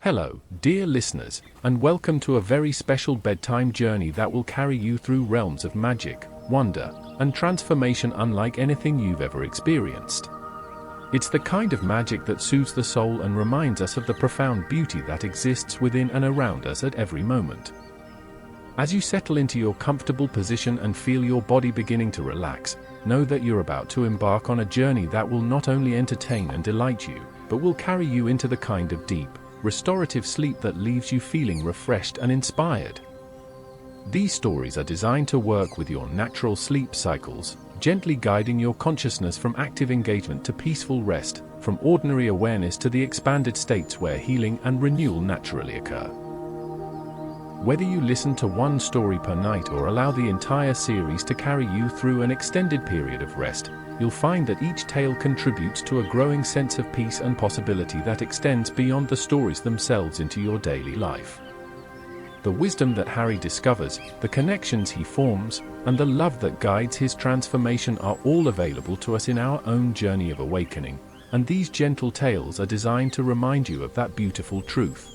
Hello, dear listeners, and welcome to a very special bedtime journey that will carry you through realms of magic, wonder, and transformation unlike anything you've ever experienced. It's the kind of magic that soothes the soul and reminds us of the profound beauty that exists within and around us at every moment. As you settle into your comfortable position and feel your body beginning to relax, know that you're about to embark on a journey that will not only entertain and delight you, but will carry you into the kind of deep, restorative sleep that leaves you feeling refreshed and inspired. These stories are designed to work with your natural sleep cycles, gently guiding your consciousness from active engagement to peaceful rest, from ordinary awareness to the expanded states where healing and renewal naturally occur. Whether you listen to one story per night or allow the entire series to carry you through an extended period of rest, you'll find that each tale contributes to a growing sense of peace and possibility that extends beyond the stories themselves into your daily life. The wisdom that Harry discovers, the connections he forms, and the love that guides his transformation are all available to us in our own journey of awakening, and these gentle tales are designed to remind you of that beautiful truth.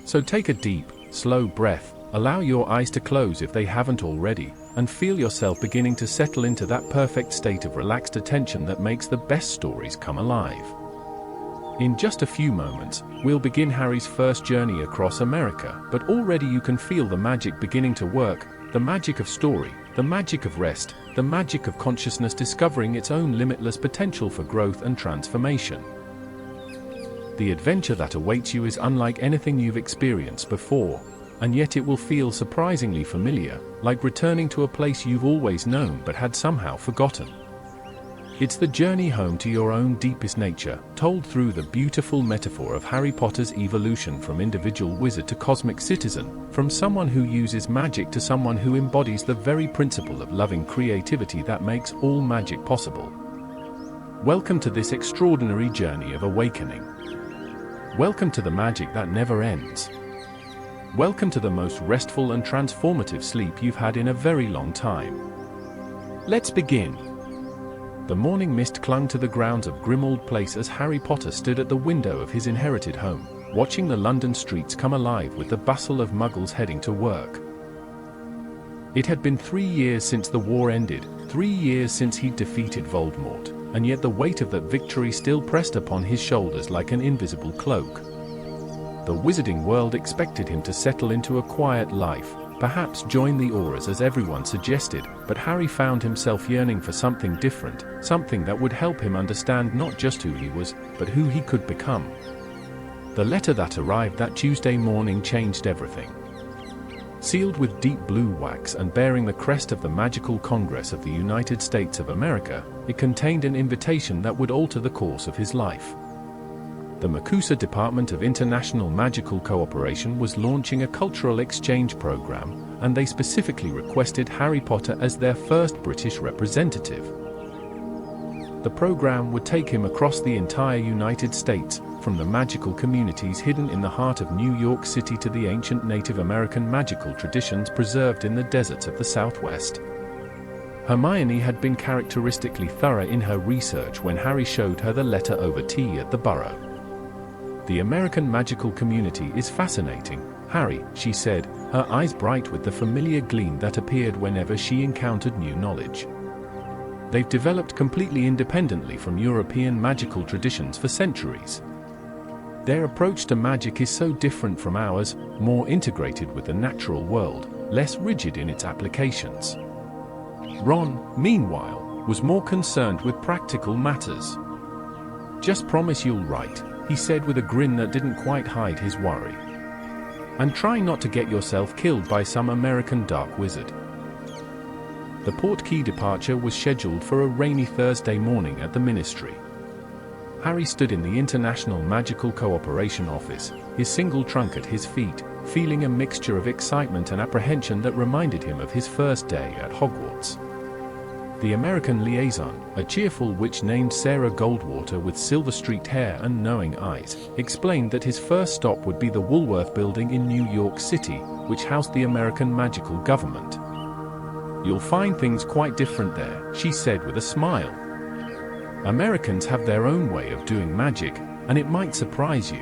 So take a deep, slow breath, allow your eyes to close if they haven't already, and feel yourself beginning to settle into that perfect state of relaxed attention that makes the best stories come alive. In just a few moments, we'll begin Harry's first journey across America, but already you can feel the magic beginning to work, the magic of story, the magic of rest, the magic of consciousness discovering its own limitless potential for growth and transformation. The adventure that awaits you is unlike anything you've experienced before, and yet it will feel surprisingly familiar, like returning to a place you've always known but had somehow forgotten. It's the journey home to your own deepest nature, told through the beautiful metaphor of Harry Potter's evolution from individual wizard to cosmic citizen, from someone who uses magic to someone who embodies the very principle of loving creativity that makes all magic possible. Welcome to this extraordinary journey of awakening. Welcome to the magic that never ends. Welcome to the most restful and transformative sleep you've had in a very long time. Let's begin. The morning mist clung to the grounds of Grimmauld Place as Harry Potter stood at the window of his inherited home, watching the London streets come alive with the bustle of muggles heading to work. It had been 3 years since the war ended, 3 years since he'd defeated Voldemort, and yet the weight of that victory still pressed upon his shoulders like an invisible cloak. The wizarding world expected him to settle into a quiet life, perhaps join the Aurors as everyone suggested, but Harry found himself yearning for something different, something that would help him understand not just who he was, but who he could become. The letter that arrived that Tuesday morning changed everything. Sealed with deep blue wax and bearing the crest of the Magical Congress of the United States of America, it contained an invitation that would alter the course of his life. The MACUSA Department of International Magical Cooperation was launching a cultural exchange program, and they specifically requested Harry Potter as their first British representative. The program would take him across the entire United States, from the magical communities hidden in the heart of New York City to the ancient Native American magical traditions preserved in the deserts of the Southwest. Hermione had been characteristically thorough in her research when Harry showed her the letter over tea at the Burrow. "The American magical community is fascinating, Harry," she said, her eyes bright with the familiar gleam that appeared whenever she encountered new knowledge. "They've developed completely independently from European magical traditions for centuries. Their approach to magic is so different from ours, more integrated with the natural world, less rigid in its applications." Ron, meanwhile, was more concerned with practical matters. "Just promise you'll write," he said with a grin that didn't quite hide his worry. "And try not to get yourself killed by some American dark wizard." The Portkey departure was scheduled for a rainy Thursday morning at the ministry. Harry stood in the International Magical Cooperation office, his single trunk at his feet, feeling a mixture of excitement and apprehension that reminded him of his first day at Hogwarts. The American liaison, a cheerful witch named Sarah Goldwater with silver-streaked hair and knowing eyes, explained that his first stop would be the Woolworth Building in New York City, which housed the American magical government. "You'll find things quite different there," she said with a smile. "Americans have their own way of doing magic, and it might surprise you."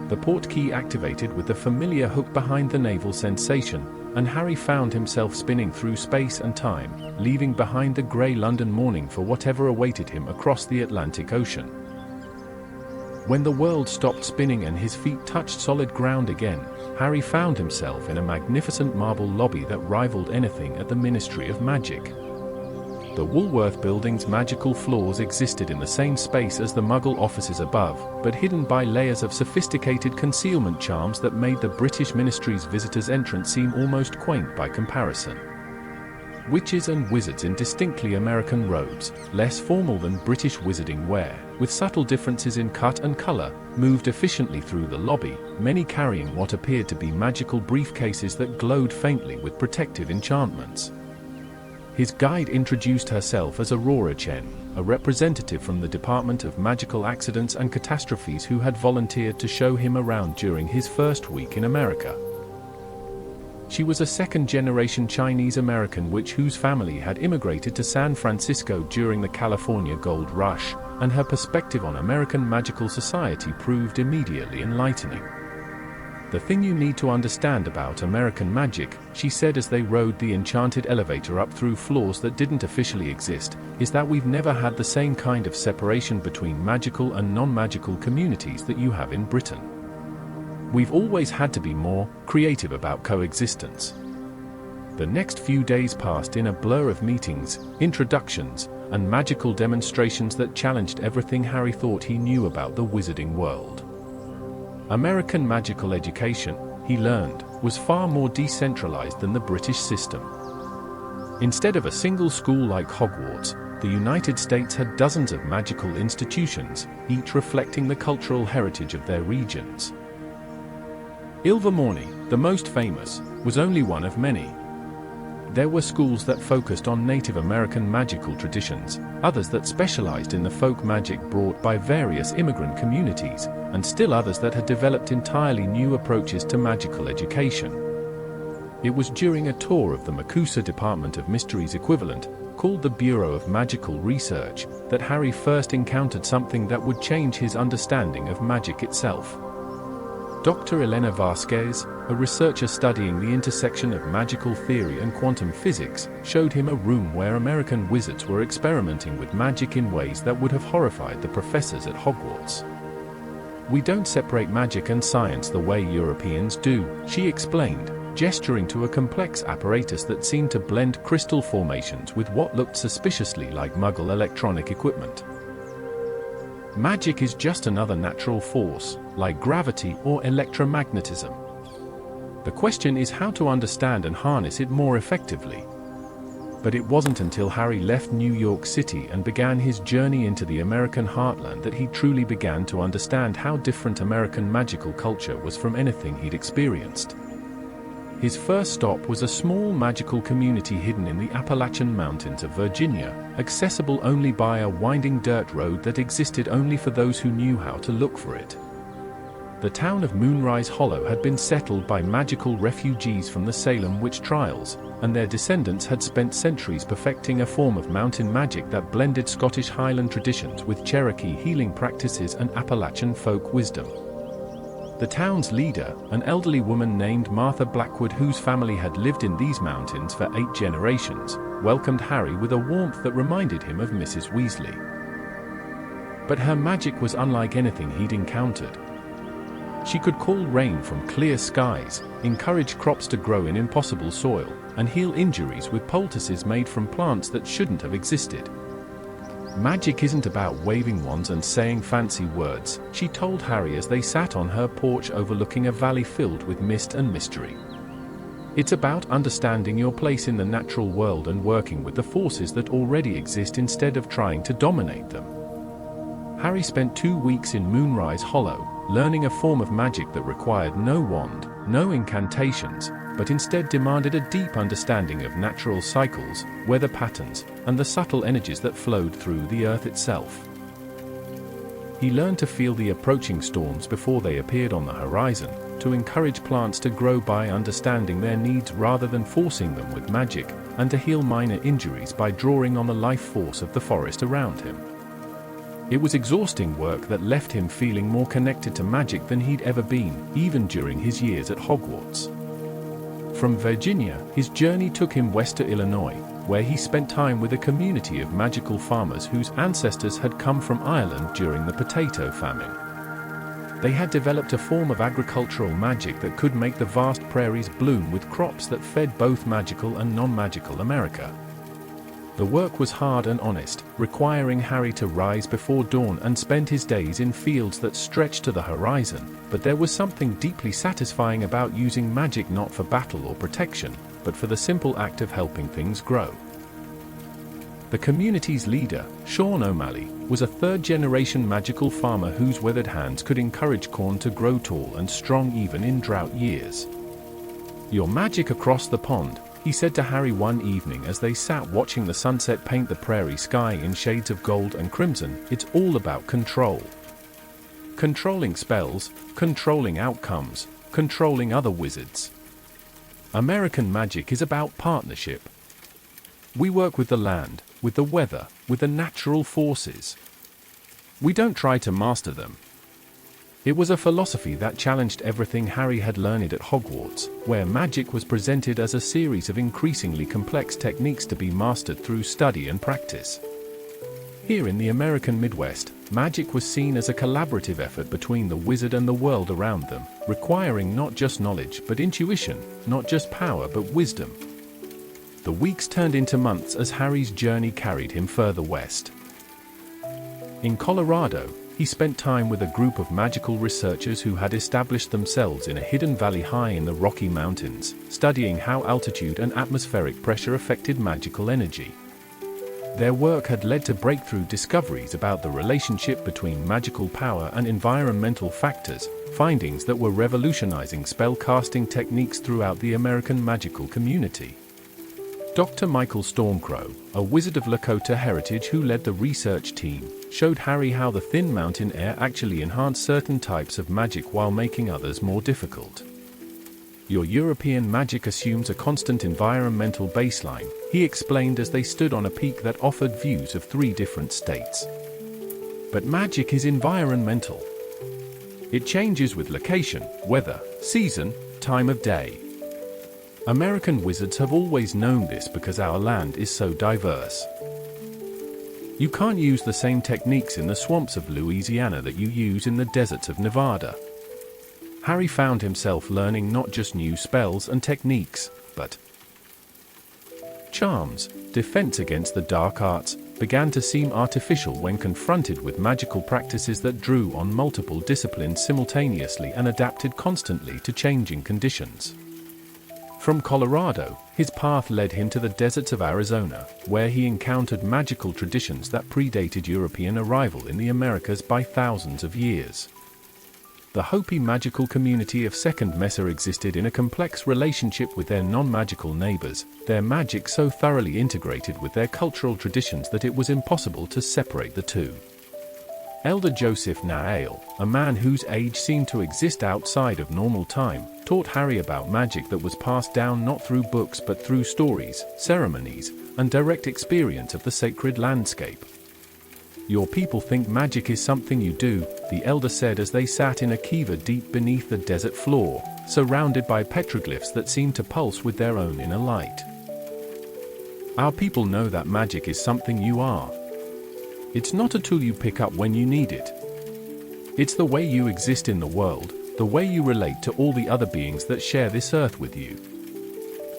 The portkey activated with the familiar hook behind the naval sensation, and Harry found himself spinning through space and time, leaving behind the grey London morning for whatever awaited him across the Atlantic Ocean. When the world stopped spinning and his feet touched solid ground again, Harry found himself in a magnificent marble lobby that rivaled anything at the Ministry of Magic. The Woolworth Building's magical floors existed in the same space as the Muggle offices above, but hidden by layers of sophisticated concealment charms that made the British Ministry's visitors' entrance seem almost quaint by comparison. Witches and wizards in distinctly American robes, less formal than British wizarding wear, with subtle differences in cut and color, moved efficiently through the lobby, many carrying what appeared to be magical briefcases that glowed faintly with protective enchantments. His guide introduced herself as Aurora Chen, a representative from the Department of Magical Accidents and Catastrophes who had volunteered to show him around during his first week in America. She was a second-generation Chinese-American witch whose family had immigrated to San Francisco during the California Gold Rush, and her perspective on American magical society proved immediately enlightening. "The thing you need to understand about American magic," she said as they rode the enchanted elevator up through floors that didn't officially exist, "is that we've never had the same kind of separation between magical and non-magical communities that you have in Britain. We've always had to be more creative about coexistence." The next few days passed in a blur of meetings, introductions, and magical demonstrations that challenged everything Harry thought he knew about the wizarding world. American magical education, he learned, was far more decentralized than the British system. Instead of a single school like Hogwarts, the United States had dozens of magical institutions, each reflecting the cultural heritage of their regions. Ilvermorny, the most famous, was only one of many. There were schools that focused on Native American magical traditions, others that specialized in the folk magic brought by various immigrant communities, and still others that had developed entirely new approaches to magical education. It was during a tour of the MACUSA Department of Mysteries equivalent, called the Bureau of Magical Research, that Harry first encountered something that would change his understanding of magic itself. Dr. Elena Vasquez, a researcher studying the intersection of magical theory and quantum physics, showed him a room where American wizards were experimenting with magic in ways that would have horrified the professors at Hogwarts. "We don't separate magic and science the way Europeans do," she explained, gesturing to a complex apparatus that seemed to blend crystal formations with what looked suspiciously like Muggle electronic equipment. "Magic is just another natural force, like gravity or electromagnetism. The question is how to understand and harness it more effectively." But it wasn't until Harry left New York City and began his journey into the American heartland that he truly began to understand how different American magical culture was from anything he'd experienced. His first stop was a small magical community hidden in the Appalachian Mountains of Virginia, accessible only by a winding dirt road that existed only for those who knew how to look for it. The town of Moonrise Hollow had been settled by magical refugees from the Salem witch trials, and their descendants had spent centuries perfecting a form of mountain magic that blended Scottish Highland traditions with Cherokee healing practices and Appalachian folk wisdom. The town's leader, an elderly woman named Martha Blackwood whose family had lived in these mountains for 8 generations, welcomed Harry with a warmth that reminded him of Mrs. Weasley. But her magic was unlike anything he'd encountered. She could call rain from clear skies, encourage crops to grow in impossible soil, and heal injuries with poultices made from plants that shouldn't have existed. "Magic isn't about waving wands and saying fancy words," she told Harry as they sat on her porch overlooking a valley filled with mist and mystery. "It's about understanding your place in the natural world and working with the forces that already exist instead of trying to dominate them." Harry spent 2 weeks in Moonrise Hollow, learning a form of magic that required no wand, no incantations, but instead demanded a deep understanding of natural cycles, weather patterns, and the subtle energies that flowed through the earth itself. He learned to feel the approaching storms before they appeared on the horizon, to encourage plants to grow by understanding their needs rather than forcing them with magic, and to heal minor injuries by drawing on the life force of the forest around him. It was exhausting work that left him feeling more connected to magic than he'd ever been, even during his years at Hogwarts. From Virginia, his journey took him west to Illinois, where he spent time with a community of magical farmers whose ancestors had come from Ireland during the potato famine. They had developed a form of agricultural magic that could make the vast prairies bloom with crops that fed both magical and non-magical America. The work was hard and honest, requiring Harry to rise before dawn and spend his days in fields that stretched to the horizon, but there was something deeply satisfying about using magic not for battle or protection, but for the simple act of helping things grow. The community's leader, Sean O'Malley, was a third-generation magical farmer whose weathered hands could encourage corn to grow tall and strong even in drought years. "Your magic across the pond," he said to Harry one evening as they sat watching the sunset paint the prairie sky in shades of gold and crimson, "it's all about control. Controlling spells, controlling outcomes, controlling other wizards. American magic is about partnership. We work with the land, with the weather, with the natural forces. We don't try to master them." It was a philosophy that challenged everything Harry had learned at Hogwarts, where magic was presented as a series of increasingly complex techniques to be mastered through study and practice. Here in the American Midwest, magic was seen as a collaborative effort between the wizard and the world around them, requiring not just knowledge but intuition, not just power but wisdom. The weeks turned into months as Harry's journey carried him further west. In Colorado, he spent time with a group of magical researchers who had established themselves in a hidden valley high in the Rocky Mountains, studying how altitude and atmospheric pressure affected magical energy. Their work had led to breakthrough discoveries about the relationship between magical power and environmental factors, findings that were revolutionizing spellcasting techniques throughout the American magical community. Dr. Michael Stormcrow, a wizard of Lakota heritage who led the research team, showed Harry how the thin mountain air actually enhanced certain types of magic while making others more difficult. "Your European magic assumes a constant environmental baseline," he explained as they stood on a peak that offered views of 3 different states. "But magic is environmental. It changes with location, weather, season, time of day. American wizards have always known this because our land is so diverse. You can't use the same techniques in the swamps of Louisiana that you use in the deserts of Nevada." Harry found himself learning not just new spells and techniques, but charms. Defense against the dark arts began to seem artificial when confronted with magical practices that drew on multiple disciplines simultaneously and adapted constantly to changing conditions. From Colorado, his path led him to the deserts of Arizona, where he encountered magical traditions that predated European arrival in the Americas by thousands of years. The Hopi magical community of Second Mesa existed in a complex relationship with their non-magical neighbors, their magic so thoroughly integrated with their cultural traditions that it was impossible to separate the two. Elder Joseph Nael, a man whose age seemed to exist outside of normal time, taught Harry about magic that was passed down not through books but through stories, ceremonies, and direct experience of the sacred landscape. "Your people think magic is something you do," the elder said as they sat in a kiva deep beneath the desert floor, surrounded by petroglyphs that seemed to pulse with their own inner light. "Our people know that magic is something you are. It's not a tool you pick up when you need it. It's the way you exist in the world, the way you relate to all the other beings that share this earth with you."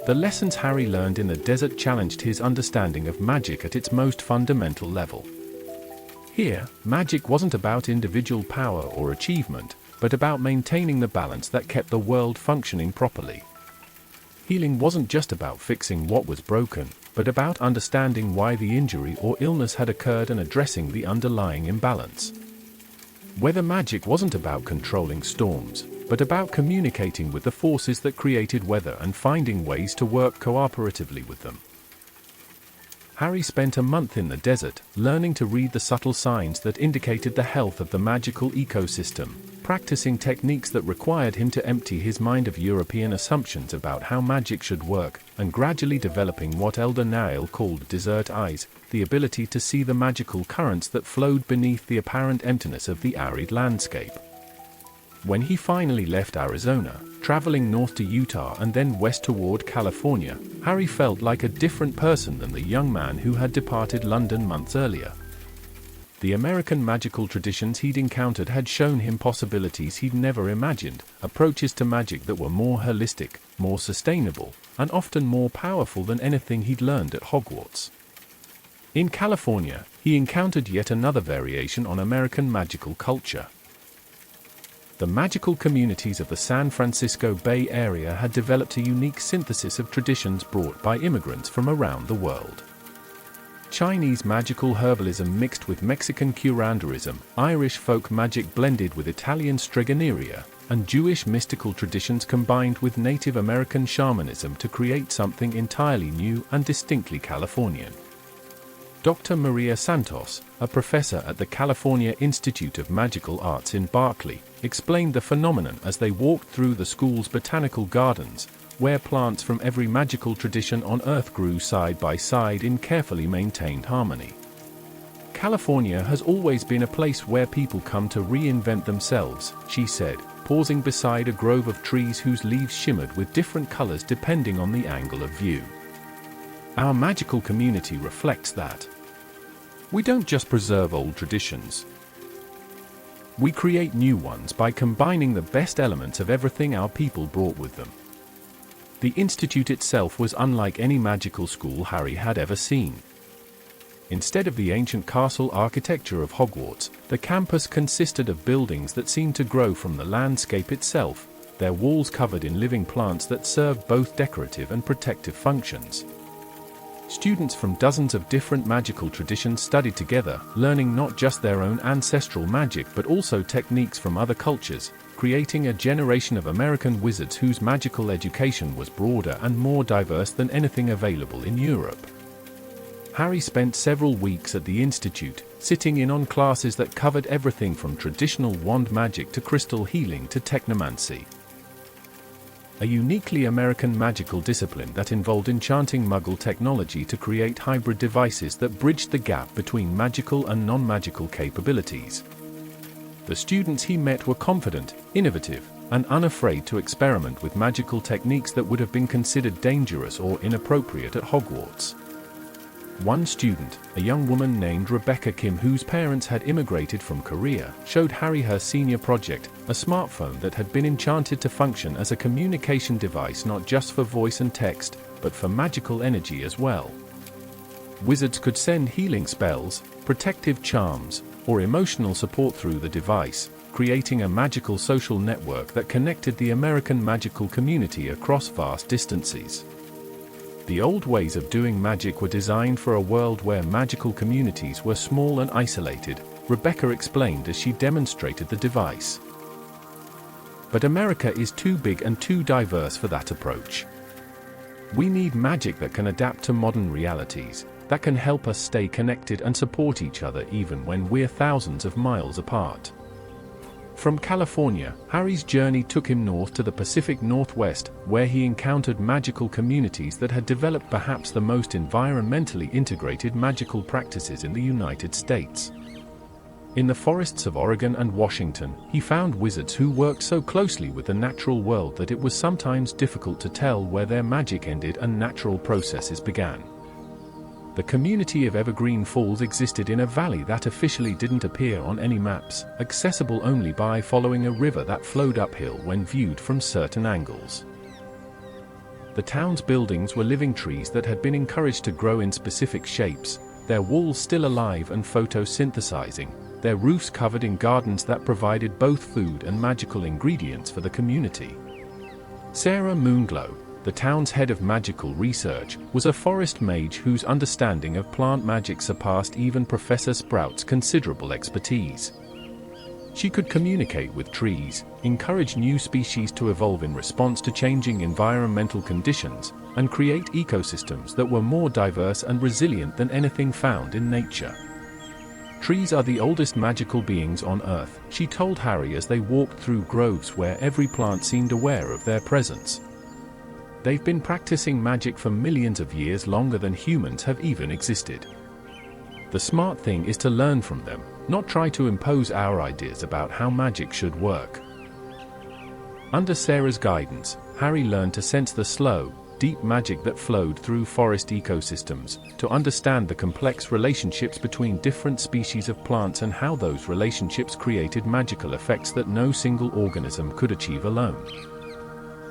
The lessons Harry learned in the desert challenged his understanding of magic at its most fundamental level. Here, magic wasn't about individual power or achievement, but about maintaining the balance that kept the world functioning properly. Healing wasn't just about fixing what was broken, but about understanding why the injury or illness had occurred and addressing the underlying imbalance. Weather magic wasn't about controlling storms, but about communicating with the forces that created weather and finding ways to work cooperatively with them. Harry spent a month in the desert, learning to read the subtle signs that indicated the health of the magical ecosystem, practicing techniques that required him to empty his mind of European assumptions about how magic should work, and gradually developing what Elder Nael called desert eyes, the ability to see the magical currents that flowed beneath the apparent emptiness of the arid landscape. When he finally left Arizona, traveling north to Utah and then west toward California, Harry felt like a different person than the young man who had departed London months earlier. The American magical traditions he'd encountered had shown him possibilities he'd never imagined, approaches to magic that were more holistic, more sustainable, and often more powerful than anything he'd learned at Hogwarts. In California, he encountered yet another variation on American magical culture. The magical communities of the San Francisco Bay Area had developed a unique synthesis of traditions brought by immigrants from around the world. Chinese magical herbalism mixed with Mexican curanderism, Irish folk magic blended with Italian stregoneria, and Jewish mystical traditions combined with Native American shamanism to create something entirely new and distinctly Californian. Dr. Maria Santos, a professor at the California Institute of Magical Arts in Berkeley, explained the phenomenon as they walked through the school's botanical gardens, where plants from every magical tradition on Earth grew side by side in carefully maintained harmony. California has always been a place where people come to reinvent themselves, she said, pausing beside a grove of trees whose leaves shimmered with different colors depending on the angle of view. Our magical community reflects that. We don't just preserve old traditions. We create new ones by combining the best elements of everything our people brought with them. The institute itself was unlike any magical school Harry had ever seen. Instead of the ancient castle architecture of Hogwarts, the campus consisted of buildings that seemed to grow from the landscape itself, their walls covered in living plants that served both decorative and protective functions. Students from dozens of different magical traditions studied together, learning not just their own ancestral magic but also techniques from other cultures, creating a generation of American wizards whose magical education was broader and more diverse than anything available in Europe. Harry spent several weeks at the institute, sitting in on classes that covered everything from traditional wand magic to crystal healing to technomancy. A uniquely American magical discipline that involved enchanting Muggle technology to create hybrid devices that bridged the gap between magical and non-magical capabilities. The students he met were confident, innovative, and unafraid to experiment with magical techniques that would have been considered dangerous or inappropriate at Hogwarts. One student, a young woman named Rebecca Kim whose parents had immigrated from Korea, showed Harry her senior project, a smartphone that had been enchanted to function as a communication device not just for voice and text, but for magical energy as well. Wizards could send healing spells, protective charms, or emotional support through the device, creating a magical social network that connected the American magical community across vast distances. The old ways of doing magic were designed for a world where magical communities were small and isolated, Rebecca explained as she demonstrated the device. But America is too big and too diverse for that approach. We need magic that can adapt to modern realities, that can help us stay connected and support each other even when we're thousands of miles apart. From California, Harry's journey took him north to the Pacific Northwest, where he encountered magical communities that had developed perhaps the most environmentally integrated magical practices in the United States. In the forests of Oregon and Washington, he found wizards who worked so closely with the natural world that it was sometimes difficult to tell where their magic ended and natural processes began. The community of Evergreen Falls existed in a valley that officially didn't appear on any maps, accessible only by following a river that flowed uphill when viewed from certain angles. The town's buildings were living trees that had been encouraged to grow in specific shapes, their walls still alive and photosynthesizing, their roofs covered in gardens that provided both food and magical ingredients for the community. Sarah Moonglow, the town's head of magical research, was a forest mage whose understanding of plant magic surpassed even Professor Sprout's considerable expertise. She could communicate with trees, encourage new species to evolve in response to changing environmental conditions, and create ecosystems that were more diverse and resilient than anything found in nature. Trees are the oldest magical beings on Earth, she told Harry as they walked through groves where every plant seemed aware of their presence. They've been practicing magic for millions of years longer than humans have even existed. The smart thing is to learn from them, not try to impose our ideas about how magic should work. Under Sarah's guidance, Harry learned to sense the slow, deep magic that flowed through forest ecosystems, to understand the complex relationships between different species of plants and how those relationships created magical effects that no single organism could achieve alone.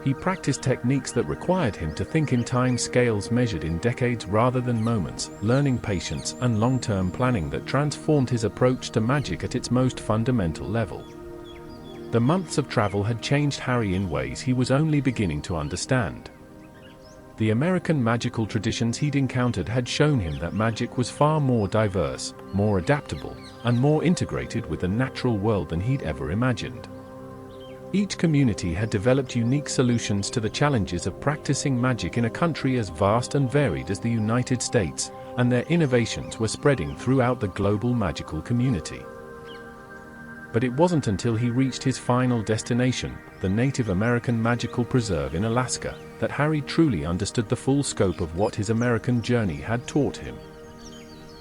He practiced techniques that required him to think in time scales measured in decades rather than moments, learning patience and long-term planning that transformed his approach to magic at its most fundamental level. The months of travel had changed Harry in ways he was only beginning to understand. The American magical traditions he'd encountered had shown him that magic was far more diverse, more adaptable, and more integrated with the natural world than he'd ever imagined. Each community had developed unique solutions to the challenges of practicing magic in a country as vast and varied as the United States, and their innovations were spreading throughout the global magical community. But it wasn't until he reached his final destination, the Native American Magical Preserve in Alaska, that Harry truly understood the full scope of what his American journey had taught him.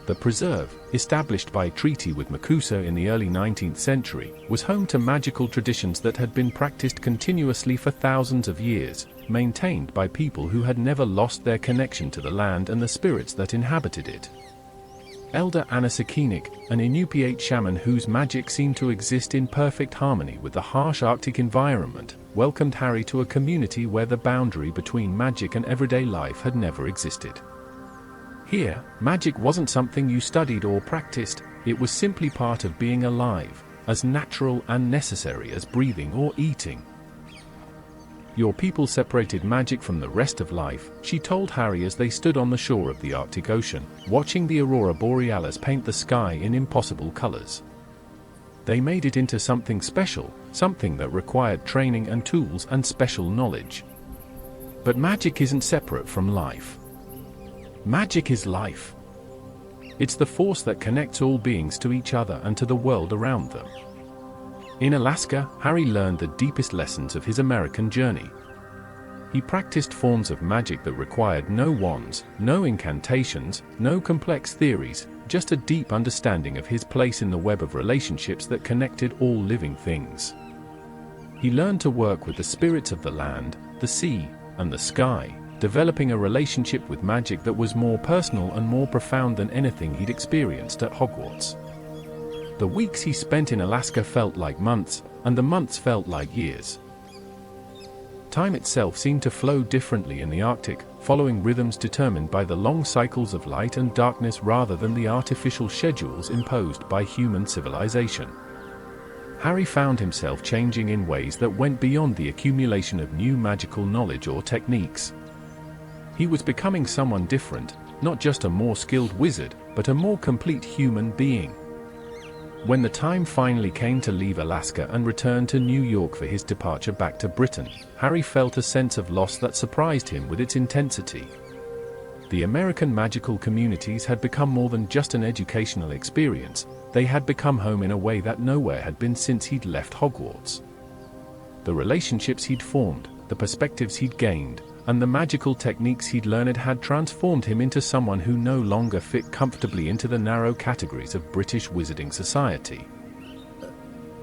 The preserve, established by treaty with MACUSA in the early 19th century, was home to magical traditions that had been practiced continuously for thousands of years, maintained by people who had never lost their connection to the land and the spirits that inhabited it. Elder Anna Sekenik, an Inupiat shaman whose magic seemed to exist in perfect harmony with the harsh Arctic environment, welcomed Harry to a community where the boundary between magic and everyday life had never existed. Here, magic wasn't something you studied or practiced, it was simply part of being alive, as natural and necessary as breathing or eating. Your people separated magic from the rest of life, she told Harry as they stood on the shore of the Arctic Ocean, watching the aurora borealis paint the sky in impossible colors. They made it into something special, something that required training and tools and special knowledge. But magic isn't separate from life. Magic is life. It's the force that connects all beings to each other and to the world around them. In Alaska, Harry learned the deepest lessons of his American journey. He practiced forms of magic that required no wands, no incantations, no complex theories, just a deep understanding of his place in the web of relationships that connected all living things. He learned to work with the spirits of the land, the sea, and the sky, developing a relationship with magic that was more personal and more profound than anything he'd experienced at Hogwarts. The weeks he spent in Alaska felt like months, and the months felt like years. Time itself seemed to flow differently in the Arctic, following rhythms determined by the long cycles of light and darkness rather than the artificial schedules imposed by human civilization. Harry found himself changing in ways that went beyond the accumulation of new magical knowledge or techniques. He was becoming someone different, not just a more skilled wizard, but a more complete human being. When the time finally came to leave Alaska and return to New York for his departure back to Britain, Harry felt a sense of loss that surprised him with its intensity. The American magical communities had become more than just an educational experience, they had become home in a way that nowhere had been since he'd left Hogwarts. The relationships he'd formed, the perspectives he'd gained, and the magical techniques he'd learned had transformed him into someone who no longer fit comfortably into the narrow categories of British wizarding society.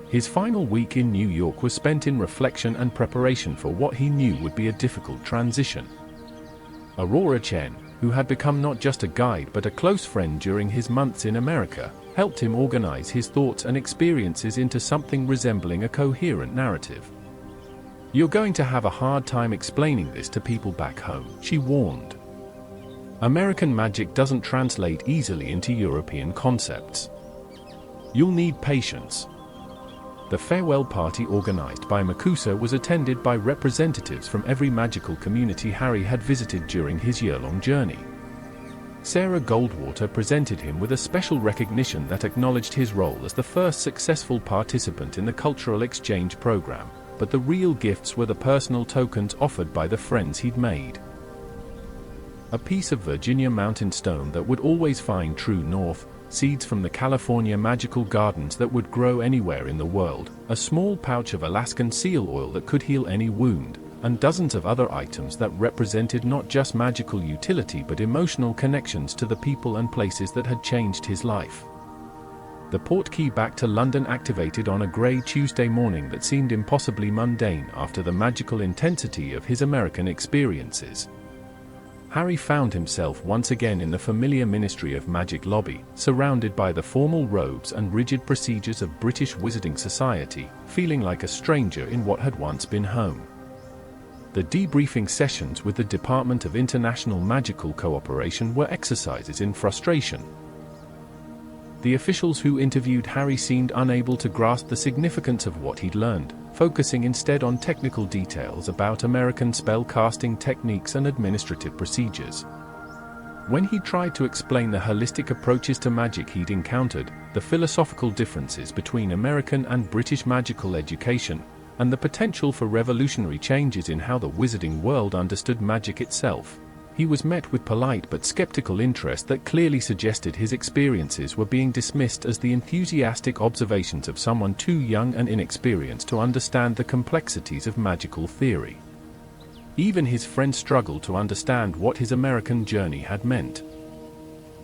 His final week in New York was spent in reflection and preparation for what he knew would be a difficult transition. Aurora Chen, who had become not just a guide but a close friend during his months in America, helped him organize his thoughts and experiences into something resembling a coherent narrative. "You're going to have a hard time explaining this to people back home," she warned. "American magic doesn't translate easily into European concepts. You'll need patience." The farewell party organized by MACUSA was attended by representatives from every magical community Harry had visited during his year-long journey. Sarah Goldwater presented him with a special recognition that acknowledged his role as the first successful participant in the cultural exchange program. But the real gifts were the personal tokens offered by the friends he'd made. A piece of Virginia mountain stone that would always find true north, seeds from the California magical gardens that would grow anywhere in the world, a small pouch of Alaskan seal oil that could heal any wound, and dozens of other items that represented not just magical utility but emotional connections to the people and places that had changed his life. The portkey back to London activated on a grey Tuesday morning that seemed impossibly mundane after the magical intensity of his American experiences. Harry found himself once again in the familiar Ministry of Magic lobby, surrounded by the formal robes and rigid procedures of British Wizarding Society, feeling like a stranger in what had once been home. The debriefing sessions with the Department of International Magical Cooperation were exercises in frustration. The officials who interviewed Harry seemed unable to grasp the significance of what he'd learned, focusing instead on technical details about American spell-casting techniques and administrative procedures. When he tried to explain the holistic approaches to magic he'd encountered, the philosophical differences between American and British magical education, and the potential for revolutionary changes in how the wizarding world understood magic itself, he was met with polite but skeptical interest that clearly suggested his experiences were being dismissed as the enthusiastic observations of someone too young and inexperienced to understand the complexities of magical theory. Even his friends struggled to understand what his American journey had meant.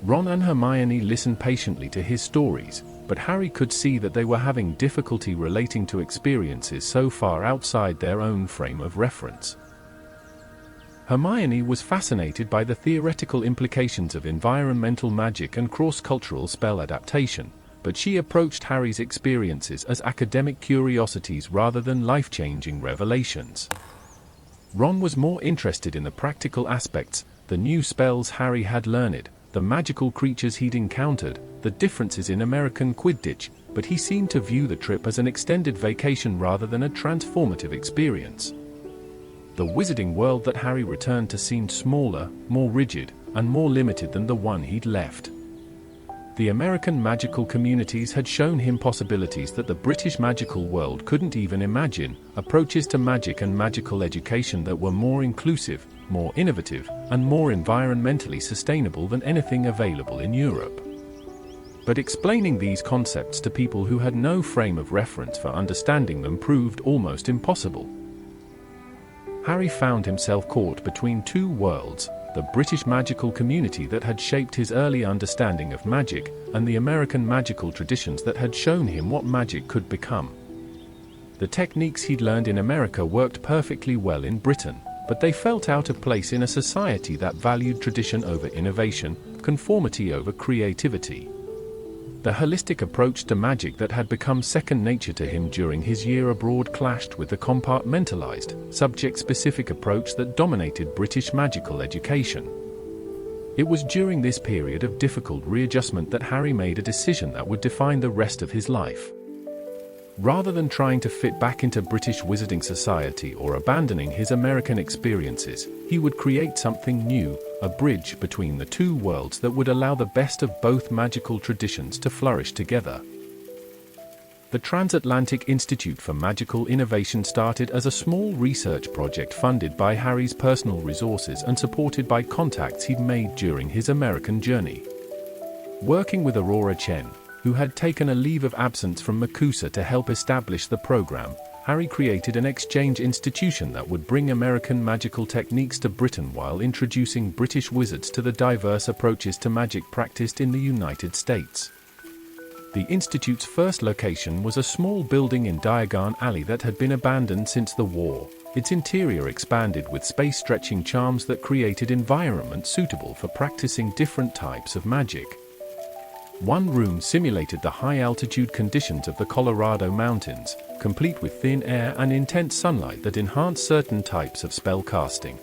Ron and Hermione listened patiently to his stories, but Harry could see that they were having difficulty relating to experiences so far outside their own frame of reference. Hermione was fascinated by the theoretical implications of environmental magic and cross-cultural spell adaptation, but she approached Harry's experiences as academic curiosities rather than life-changing revelations. Ron was more interested in the practical aspects, the new spells Harry had learned, the magical creatures he'd encountered, the differences in American Quidditch, but he seemed to view the trip as an extended vacation rather than a transformative experience. The wizarding world that Harry returned to seemed smaller, more rigid, and more limited than the one he'd left. The American magical communities had shown him possibilities that the British magical world couldn't even imagine, approaches to magic and magical education that were more inclusive, more innovative, and more environmentally sustainable than anything available in Europe. But explaining these concepts to people who had no frame of reference for understanding them proved almost impossible. Harry found himself caught between two worlds, the British magical community that had shaped his early understanding of magic, and the American magical traditions that had shown him what magic could become. The techniques he'd learned in America worked perfectly well in Britain, but they felt out of place in a society that valued tradition over innovation, conformity over creativity. The holistic approach to magic that had become second nature to him during his year abroad clashed with the compartmentalized, subject-specific approach that dominated British magical education. It was during this period of difficult readjustment that Harry made a decision that would define the rest of his life. Rather than trying to fit back into British Wizarding Society or abandoning his American experiences, he would create something new, a bridge between the two worlds that would allow the best of both magical traditions to flourish together. The Transatlantic Institute for Magical Innovation started as a small research project funded by Harry's personal resources and supported by contacts he'd made during his American journey. Working with Aurora Chen, who had taken a leave of absence from MACUSA to help establish the program, Harry created an exchange institution that would bring American magical techniques to Britain while introducing British wizards to the diverse approaches to magic practiced in the United States. The institute's first location was a small building in Diagon Alley that had been abandoned since the war, its interior expanded with space-stretching charms that created environments suitable for practicing different types of magic. One room simulated the high-altitude conditions of the Colorado Mountains, complete with thin air and intense sunlight that enhanced certain types of spell casting.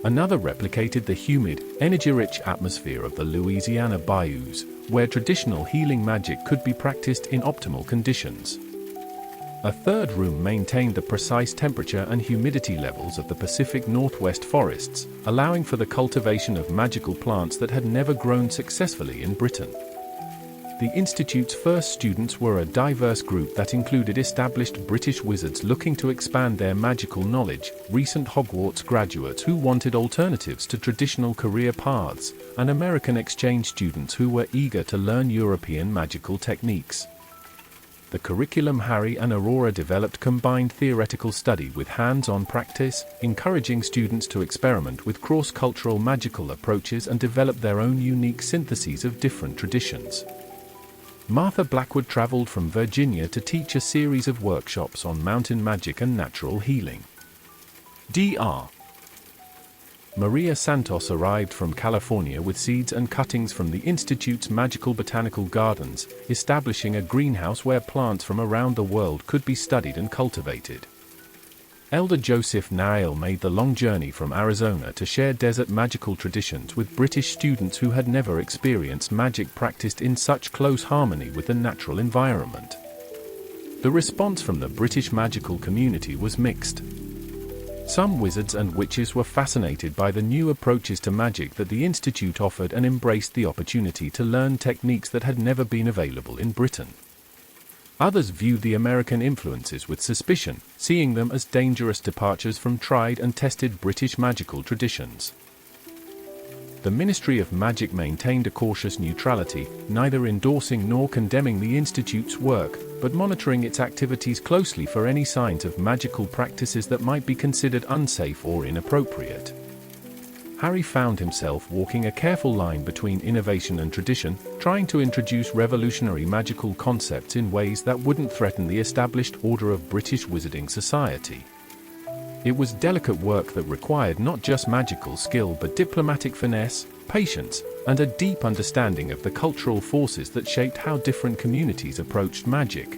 Another replicated the humid, energy-rich atmosphere of the Louisiana bayous, where traditional healing magic could be practiced in optimal conditions. A third room maintained the precise temperature and humidity levels of the Pacific Northwest forests, allowing for the cultivation of magical plants that had never grown successfully in Britain. The Institute's first students were a diverse group that included established British wizards looking to expand their magical knowledge, recent Hogwarts graduates who wanted alternatives to traditional career paths, and American exchange students who were eager to learn European magical techniques. The curriculum Harry and Aurora developed combined theoretical study with hands-on practice, encouraging students to experiment with cross-cultural magical approaches and develop their own unique syntheses of different traditions. Martha Blackwood traveled from Virginia to teach a series of workshops on mountain magic and natural healing. Dr. Maria Santos arrived from California with seeds and cuttings from the Institute's Magical Botanical Gardens, establishing a greenhouse where plants from around the world could be studied and cultivated. Elder Joseph Nail made the long journey from Arizona to share desert magical traditions with British students who had never experienced magic practiced in such close harmony with the natural environment. The response from the British magical community was mixed. Some wizards and witches were fascinated by the new approaches to magic that the Institute offered and embraced the opportunity to learn techniques that had never been available in Britain. Others viewed the American influences with suspicion, seeing them as dangerous departures from tried and tested British magical traditions. The Ministry of Magic maintained a cautious neutrality, neither endorsing nor condemning the Institute's work, but monitoring its activities closely for any signs of magical practices that might be considered unsafe or inappropriate. Harry found himself walking a careful line between innovation and tradition, trying to introduce revolutionary magical concepts in ways that wouldn't threaten the established order of British wizarding society. It was delicate work that required not just magical skill but diplomatic finesse, patience, and a deep understanding of the cultural forces that shaped how different communities approached magic.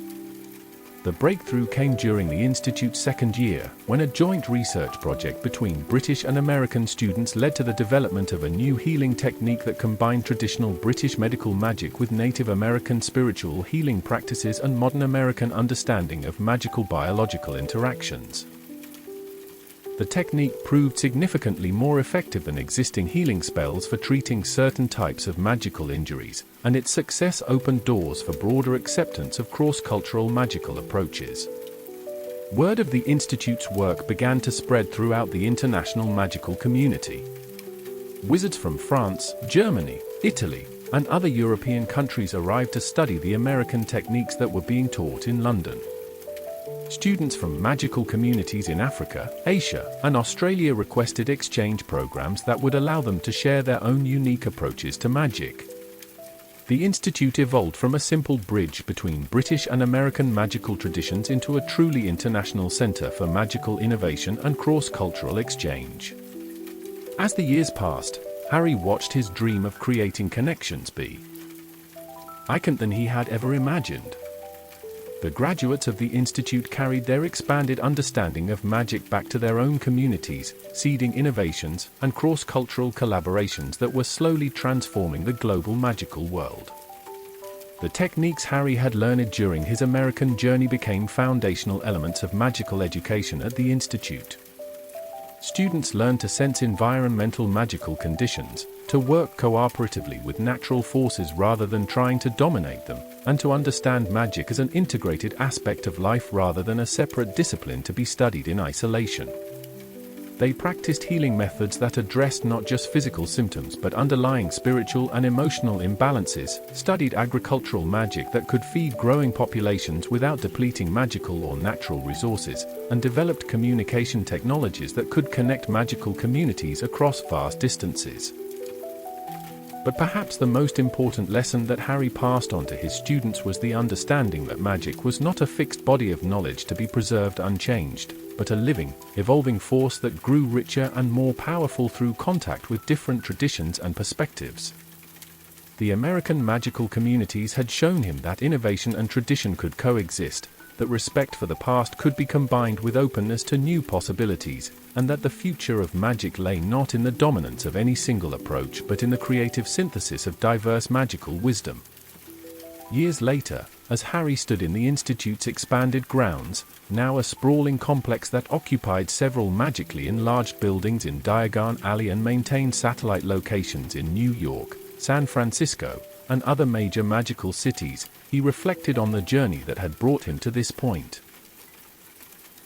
The breakthrough came during the Institute's second year, when a joint research project between British and American students led to the development of a new healing technique that combined traditional British medical magic with Native American spiritual healing practices and modern American understanding of magical biological interactions. The technique proved significantly more effective than existing healing spells for treating certain types of magical injuries, and its success opened doors for broader acceptance of cross-cultural magical approaches. Word of the Institute's work began to spread throughout the international magical community. Wizards from France, Germany, Italy, and other European countries arrived to study the American techniques that were being taught in London. Students from magical communities in Africa, Asia, and Australia requested exchange programs that would allow them to share their own unique approaches to magic. The Institute evolved from a simple bridge between British and American magical traditions into a truly international centre for magical innovation and cross-cultural exchange. As the years passed, Harry watched his dream of creating connections be iconic than he had ever imagined. The graduates of the Institute carried their expanded understanding of magic back to their own communities, seeding innovations and cross-cultural collaborations that were slowly transforming the global magical world. The techniques Harry had learned during his American journey became foundational elements of magical education at the Institute. Students learned to sense environmental magical conditions, to work cooperatively with natural forces rather than trying to dominate them, and to understand magic as an integrated aspect of life rather than a separate discipline to be studied in isolation. They practiced healing methods that addressed not just physical symptoms but underlying spiritual and emotional imbalances, studied agricultural magic that could feed growing populations without depleting magical or natural resources, and developed communication technologies that could connect magical communities across vast distances. But perhaps the most important lesson that Harry passed on to his students was the understanding that magic was not a fixed body of knowledge to be preserved unchanged, but a living, evolving force that grew richer and more powerful through contact with different traditions and perspectives. The American magical communities had shown him that innovation and tradition could coexist, that respect for the past could be combined with openness to new possibilities, and that the future of magic lay not in the dominance of any single approach but in the creative synthesis of diverse magical wisdom. Years later, as Harry stood in the Institute's expanded grounds, now a sprawling complex that occupied several magically enlarged buildings in Diagon Alley and maintained satellite locations in New York, San Francisco, and other major magical cities, he reflected on the journey that had brought him to this point.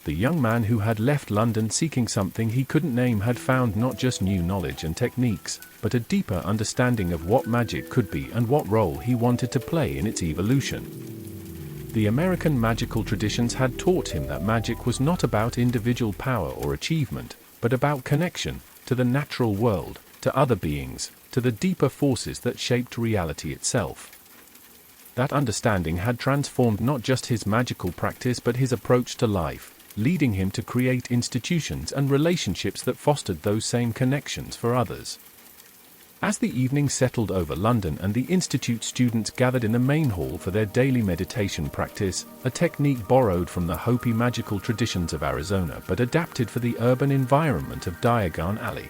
The young man who had left London seeking something he couldn't name had found not just new knowledge and techniques, but a deeper understanding of what magic could be and what role he wanted to play in its evolution. The American magical traditions had taught him that magic was not about individual power or achievement, but about connection to the natural world, to other beings, to the deeper forces that shaped reality itself. That understanding had transformed not just his magical practice but his approach to life, leading him to create institutions and relationships that fostered those same connections for others. As the evening settled over London and the Institute students gathered in the main hall for their daily meditation practice, a technique borrowed from the Hopi magical traditions of Arizona but adapted for the urban environment of Diagon Alley,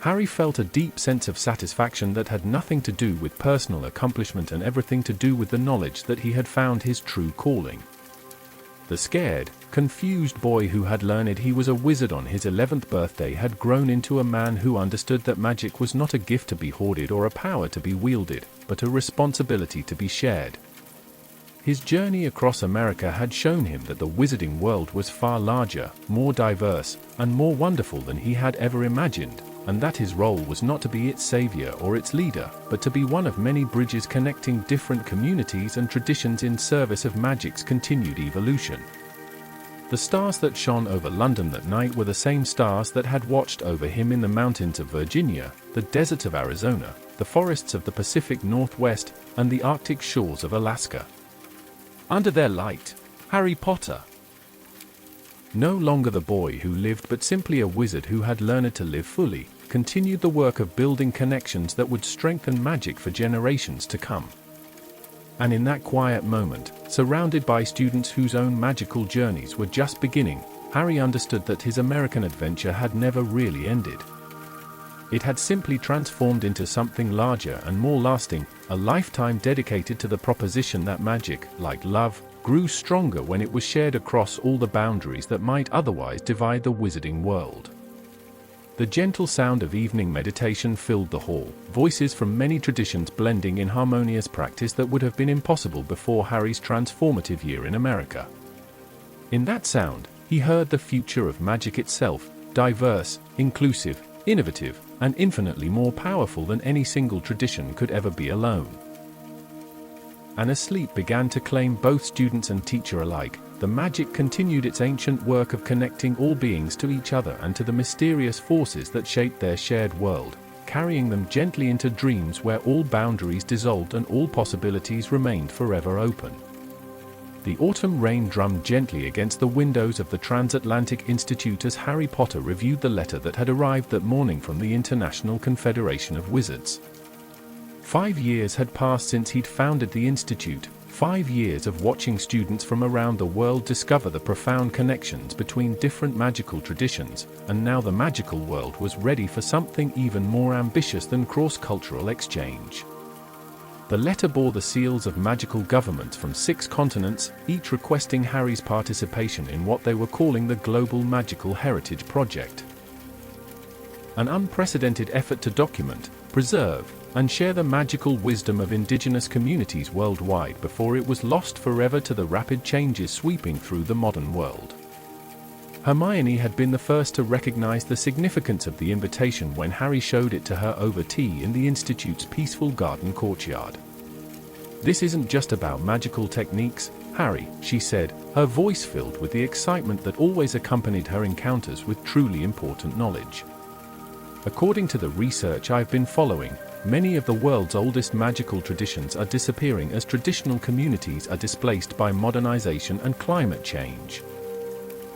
Harry felt a deep sense of satisfaction that had nothing to do with personal accomplishment and everything to do with the knowledge that he had found his true calling. The scared, confused boy who had learned he was a wizard on his 11th birthday had grown into a man who understood that magic was not a gift to be hoarded or a power to be wielded, but a responsibility to be shared. His journey across America had shown him that the wizarding world was far larger, more diverse, and more wonderful than he had ever imagined, and that his role was not to be its savior or its leader, but to be one of many bridges connecting different communities and traditions in service of magic's continued evolution. The stars that shone over London that night were the same stars that had watched over him in the mountains of Virginia, the deserts of Arizona, the forests of the Pacific Northwest, and the Arctic shores of Alaska. Under their light, Harry Potter, no longer the boy who lived but simply a wizard who had learned to live fully, continued the work of building connections that would strengthen magic for generations to come. And in that quiet moment, surrounded by students whose own magical journeys were just beginning, Harry understood that his American adventure had never really ended. It had simply transformed into something larger and more lasting, a lifetime dedicated to the proposition that magic, like love, grew stronger when it was shared across all the boundaries that might otherwise divide the wizarding world. The gentle sound of evening meditation filled the hall, voices from many traditions blending in harmonious practice that would have been impossible before Harry's transformative year in America. In that sound, he heard the future of magic itself, diverse, inclusive, innovative, and infinitely more powerful than any single tradition could ever be alone. And as sleep began to claim both students and teacher alike, the magic continued its ancient work of connecting all beings to each other and to the mysterious forces that shaped their shared world, carrying them gently into dreams where all boundaries dissolved and all possibilities remained forever open. The autumn rain drummed gently against the windows of the Transatlantic Institute as Harry Potter reviewed the letter that had arrived that morning from the International Confederation of Wizards. 5 years had passed since he'd founded the Institute, 5 years of watching students from around the world discover the profound connections between different magical traditions, and now the magical world was ready for something even more ambitious than cross-cultural exchange. The letter bore the seals of magical governments from 6 continents, each requesting Harry's participation in what they were calling the Global Magical Heritage Project. An unprecedented effort to document, preserve, and share the magical wisdom of indigenous communities worldwide before it was lost forever to the rapid changes sweeping through the modern world. Hermione had been the first to recognize the significance of the invitation when Harry showed it to her over tea in the Institute's peaceful garden courtyard. "This isn't just about magical techniques, Harry," she said, her voice filled with the excitement that always accompanied her encounters with truly important knowledge. "According to the research I've been following, many of the world's oldest magical traditions are disappearing as traditional communities are displaced by modernization and climate change.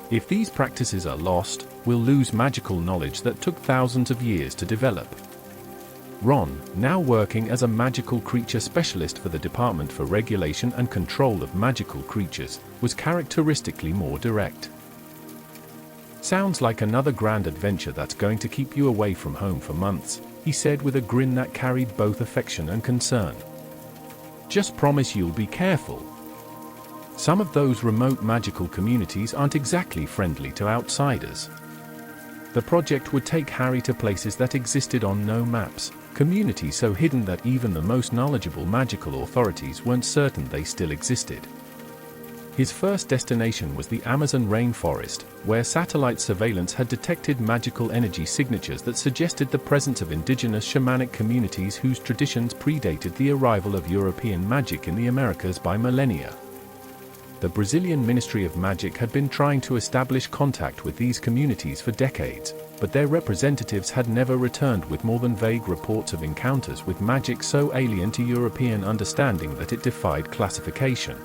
If these practices are lost, we'll lose magical knowledge that took thousands of years to develop." Ron, now working as a magical creature specialist for the Department for Regulation and Control of Magical Creatures, was characteristically more direct. "Sounds like another grand adventure that's going to keep you away from home for months," he said with a grin that carried both affection and concern. "Just promise you'll be careful. Some of those remote magical communities aren't exactly friendly to outsiders." The project would take Harry to places that existed on no maps, communities so hidden that even the most knowledgeable magical authorities weren't certain they still existed. His first destination was the Amazon rainforest, where satellite surveillance had detected magical energy signatures that suggested the presence of indigenous shamanic communities whose traditions predated the arrival of European magic in the Americas by millennia. The Brazilian Ministry of Magic had been trying to establish contact with these communities for decades, but their representatives had never returned with more than vague reports of encounters with magic so alien to European understanding that it defied classification.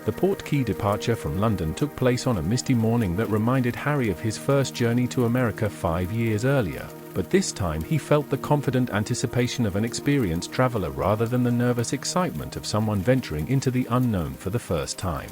The Portkey departure from London took place on a misty morning that reminded Harry of his first journey to America 5 years earlier, but this time he felt the confident anticipation of an experienced traveler rather than the nervous excitement of someone venturing into the unknown for the first time.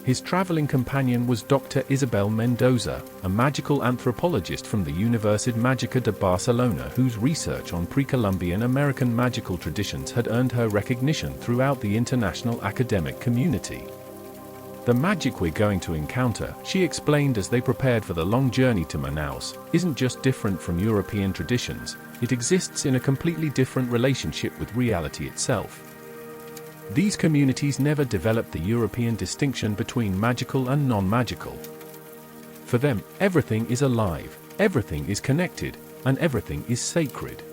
His traveling companion was Dr. Isabel Mendoza, a magical anthropologist from the Universidad Mágica de Barcelona whose research on pre-Columbian American magical traditions had earned her recognition throughout the international academic community. "The magic we're going to encounter," she explained as they prepared for the long journey to Manaus, "isn't just different from European traditions, it exists in a completely different relationship with reality itself. These communities never developed the European distinction between magical and non-magical. For them, everything is alive, everything is connected, and everything is sacred."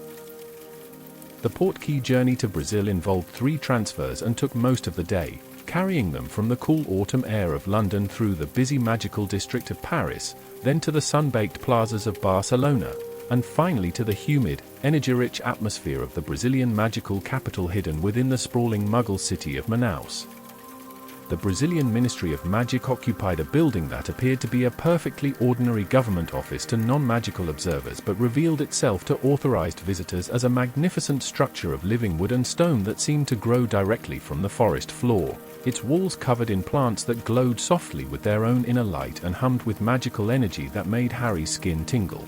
The Portkey journey to Brazil involved 3 transfers and took most of the day, carrying them from the cool autumn air of London through the busy magical district of Paris, then to the sun-baked plazas of Barcelona, and finally to the humid, energy-rich atmosphere of the Brazilian magical capital hidden within the sprawling Mughal city of Manaus. The Brazilian Ministry of Magic occupied a building that appeared to be a perfectly ordinary government office to non-magical observers but revealed itself to authorized visitors as a magnificent structure of living wood and stone that seemed to grow directly from the forest floor, its walls covered in plants that glowed softly with their own inner light and hummed with magical energy that made Harry's skin tingle.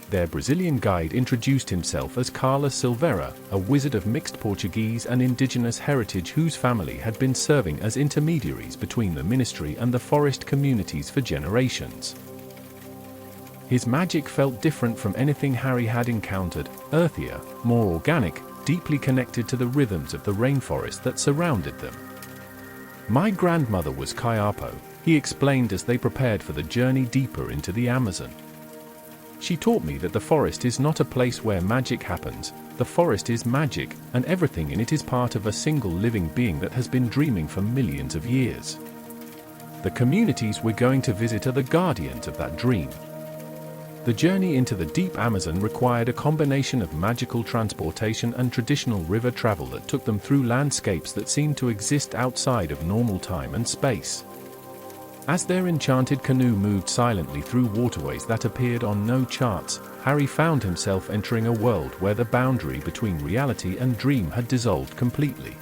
Their Brazilian guide introduced himself as Carlos Silveira, a wizard of mixed Portuguese and indigenous heritage whose family had been serving as intermediaries between the ministry and the forest communities for generations. His magic felt different from anything Harry had encountered, earthier, more organic, deeply connected to the rhythms of the rainforest that surrounded them. "My grandmother was Kaiapo," he explained as they prepared for the journey deeper into the Amazon. "She taught me that the forest is not a place where magic happens, the forest is magic, and everything in it is part of a single living being that has been dreaming for millions of years. The communities we're going to visit are the guardians of that dream." The journey into the deep Amazon required a combination of magical transportation and traditional river travel that took them through landscapes that seemed to exist outside of normal time and space. As their enchanted canoe moved silently through waterways that appeared on no charts, Harry found himself entering a world where the boundary between reality and dream had dissolved completely.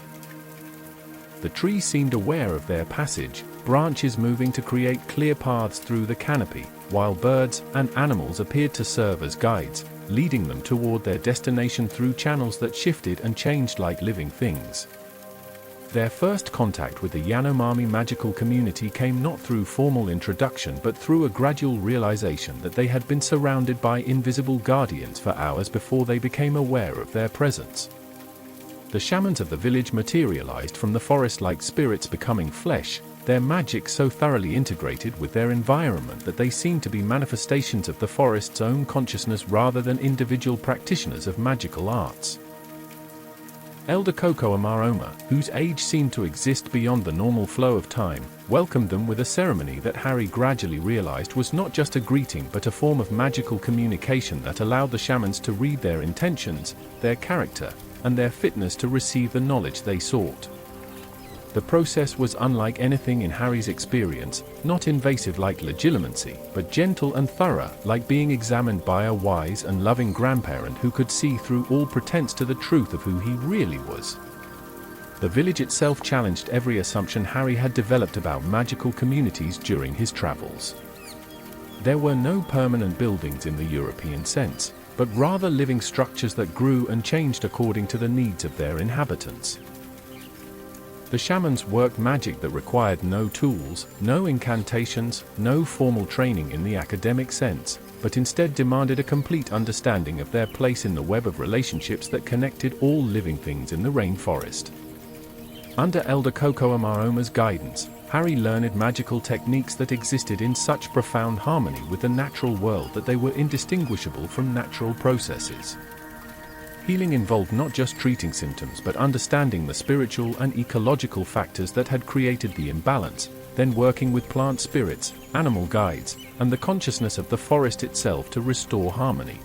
The trees seemed aware of their passage, branches moving to create clear paths through the canopy, while birds and animals appeared to serve as guides, leading them toward their destination through channels that shifted and changed like living things. Their first contact with the Yanomami magical community came not through formal introduction but through a gradual realization that they had been surrounded by invisible guardians for hours before they became aware of their presence. The shamans of the village materialized from the forest like spirits becoming flesh, their magic so thoroughly integrated with their environment that they seemed to be manifestations of the forest's own consciousness rather than individual practitioners of magical arts. Elder Koko Amaroma, whose age seemed to exist beyond the normal flow of time, welcomed them with a ceremony that Harry gradually realized was not just a greeting but a form of magical communication that allowed the shamans to read their intentions, their character, and their fitness to receive the knowledge they sought. The process was unlike anything in Harry's experience, not invasive like legilimency, but gentle and thorough, like being examined by a wise and loving grandparent who could see through all pretense to the truth of who he really was. The village itself challenged every assumption Harry had developed about magical communities during his travels. There were no permanent buildings in the European sense, but rather living structures that grew and changed according to the needs of their inhabitants. The shamans worked magic that required no tools, no incantations, no formal training in the academic sense, but instead demanded a complete understanding of their place in the web of relationships that connected all living things in the rainforest. Under Elder Koko Amaroma's guidance, Harry learned magical techniques that existed in such profound harmony with the natural world that they were indistinguishable from natural processes. Healing involved not just treating symptoms but understanding the spiritual and ecological factors that had created the imbalance, then working with plant spirits, animal guides, and the consciousness of the forest itself to restore harmony.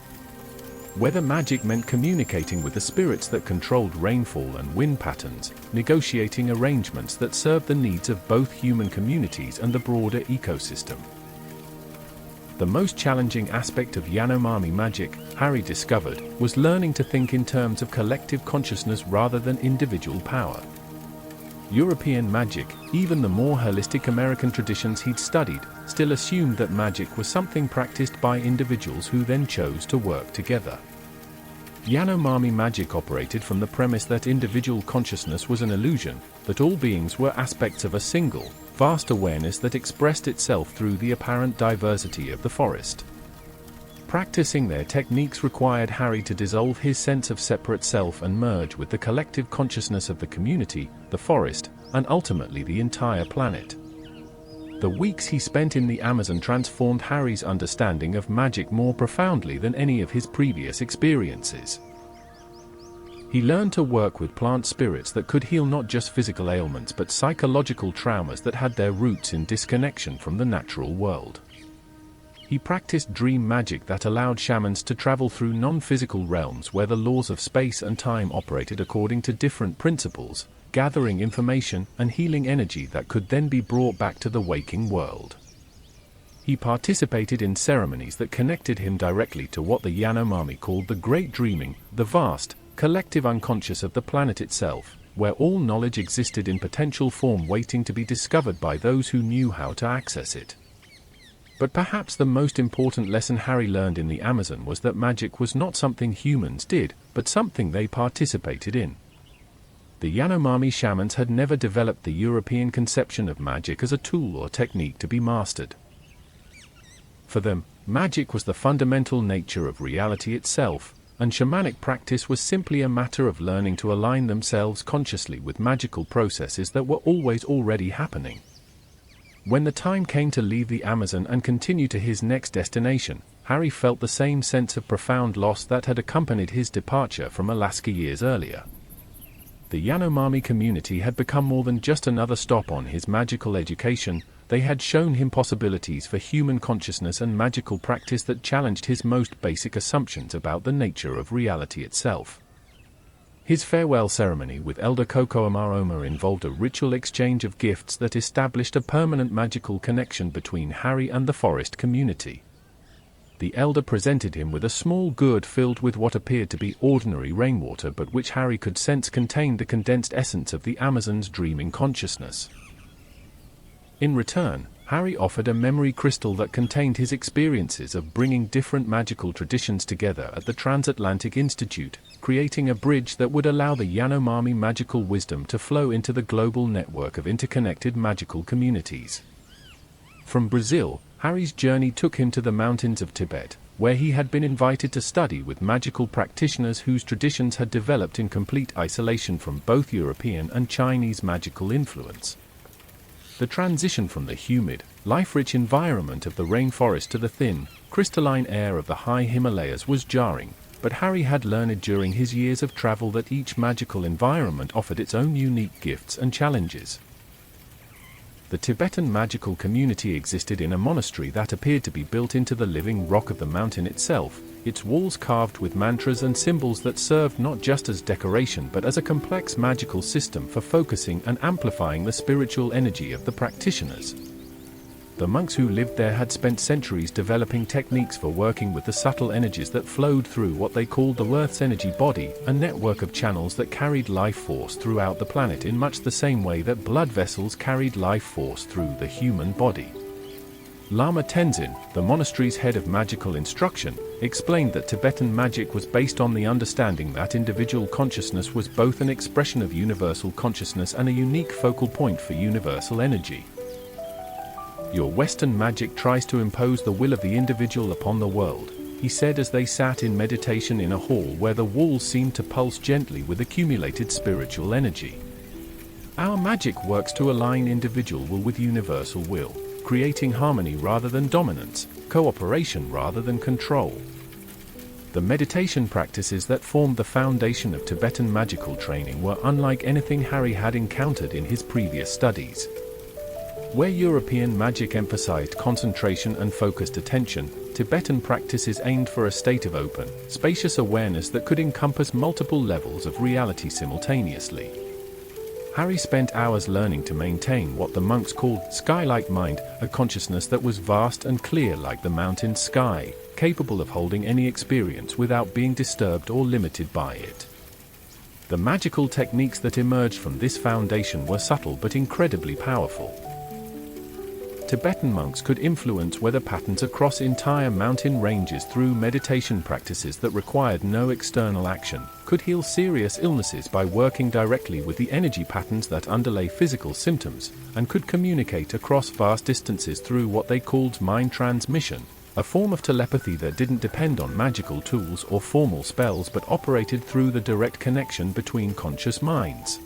Whether magic meant communicating with the spirits that controlled rainfall and wind patterns, negotiating arrangements that served the needs of both human communities and the broader ecosystem. The most challenging aspect of Yanomami magic, Harry discovered, was learning to think in terms of collective consciousness rather than individual power. European magic, even the more holistic American traditions he'd studied, still assumed that magic was something practiced by individuals who then chose to work together. Yanomami magic operated from the premise that individual consciousness was an illusion, that all beings were aspects of a single, vast awareness that expressed itself through the apparent diversity of the forest. Practicing their techniques required Harry to dissolve his sense of separate self and merge with the collective consciousness of the community, the forest, and ultimately the entire planet. The weeks he spent in the Amazon transformed Harry's understanding of magic more profoundly than any of his previous experiences. He learned to work with plant spirits that could heal not just physical ailments but psychological traumas that had their roots in disconnection from the natural world. He practiced dream magic that allowed shamans to travel through non-physical realms where the laws of space and time operated according to different principles, gathering information and healing energy that could then be brought back to the waking world. He participated in ceremonies that connected him directly to what the Yanomami called the Great Dreaming, the vast, collective unconscious of the planet itself, where all knowledge existed in potential form waiting to be discovered by those who knew how to access it. But perhaps the most important lesson Harry learned in the Amazon was that magic was not something humans did, but something they participated in. The Yanomami shamans had never developed the European conception of magic as a tool or technique to be mastered. For them, magic was the fundamental nature of reality itself, and shamanic practice was simply a matter of learning to align themselves consciously with magical processes that were always already happening. When the time came to leave the Amazon and continue to his next destination, Harry felt the same sense of profound loss that had accompanied his departure from Alaska years earlier. The Yanomami community had become more than just another stop on his magical education. They had shown him possibilities for human consciousness and magical practice that challenged his most basic assumptions about the nature of reality itself. His farewell ceremony with Elder Koko Amaroma involved a ritual exchange of gifts that established a permanent magical connection between Harry and the forest community. The elder presented him with a small gourd filled with what appeared to be ordinary rainwater but which Harry could sense contained the condensed essence of the Amazon's dreaming consciousness. In return, Harry offered a memory crystal that contained his experiences of bringing different magical traditions together at the Transatlantic Institute, creating a bridge that would allow the Yanomami magical wisdom to flow into the global network of interconnected magical communities. From Brazil, Harry's journey took him to the mountains of Tibet, where he had been invited to study with magical practitioners whose traditions had developed in complete isolation from both European and Chinese magical influence. The transition from the humid, life-rich environment of the rainforest to the thin, crystalline air of the high Himalayas was jarring, but Harry had learned during his years of travel that each magical environment offered its own unique gifts and challenges. The Tibetan magical community existed in a monastery that appeared to be built into the living rock of the mountain itself, its walls carved with mantras and symbols that served not just as decoration but as a complex magical system for focusing and amplifying the spiritual energy of the practitioners. The monks who lived there had spent centuries developing techniques for working with the subtle energies that flowed through what they called the Earth's energy body, a network of channels that carried life force throughout the planet in much the same way that blood vessels carried life force through the human body. Lama Tenzin, the monastery's head of magical instruction, explained that Tibetan magic was based on the understanding that individual consciousness was both an expression of universal consciousness and a unique focal point for universal energy. Your Western magic tries to impose the will of the individual upon the world, he said as they sat in meditation in a hall where the walls seemed to pulse gently with accumulated spiritual energy. Our magic works to align individual will with universal will, creating harmony rather than dominance, cooperation rather than control. The meditation practices that formed the foundation of Tibetan magical training were unlike anything Harry had encountered in his previous studies. Where European magic emphasized concentration and focused attention, Tibetan practices aimed for a state of open, spacious awareness that could encompass multiple levels of reality simultaneously. Harry spent hours learning to maintain what the monks called sky-like mind, a consciousness that was vast and clear like the mountain sky, capable of holding any experience without being disturbed or limited by it. The magical techniques that emerged from this foundation were subtle but incredibly powerful. Tibetan monks could influence weather patterns across entire mountain ranges through meditation practices that required no external action, could heal serious illnesses by working directly with the energy patterns that underlay physical symptoms, and could communicate across vast distances through what they called mind transmission, a form of telepathy that didn't depend on magical tools or formal spells but operated through the direct connection between conscious minds.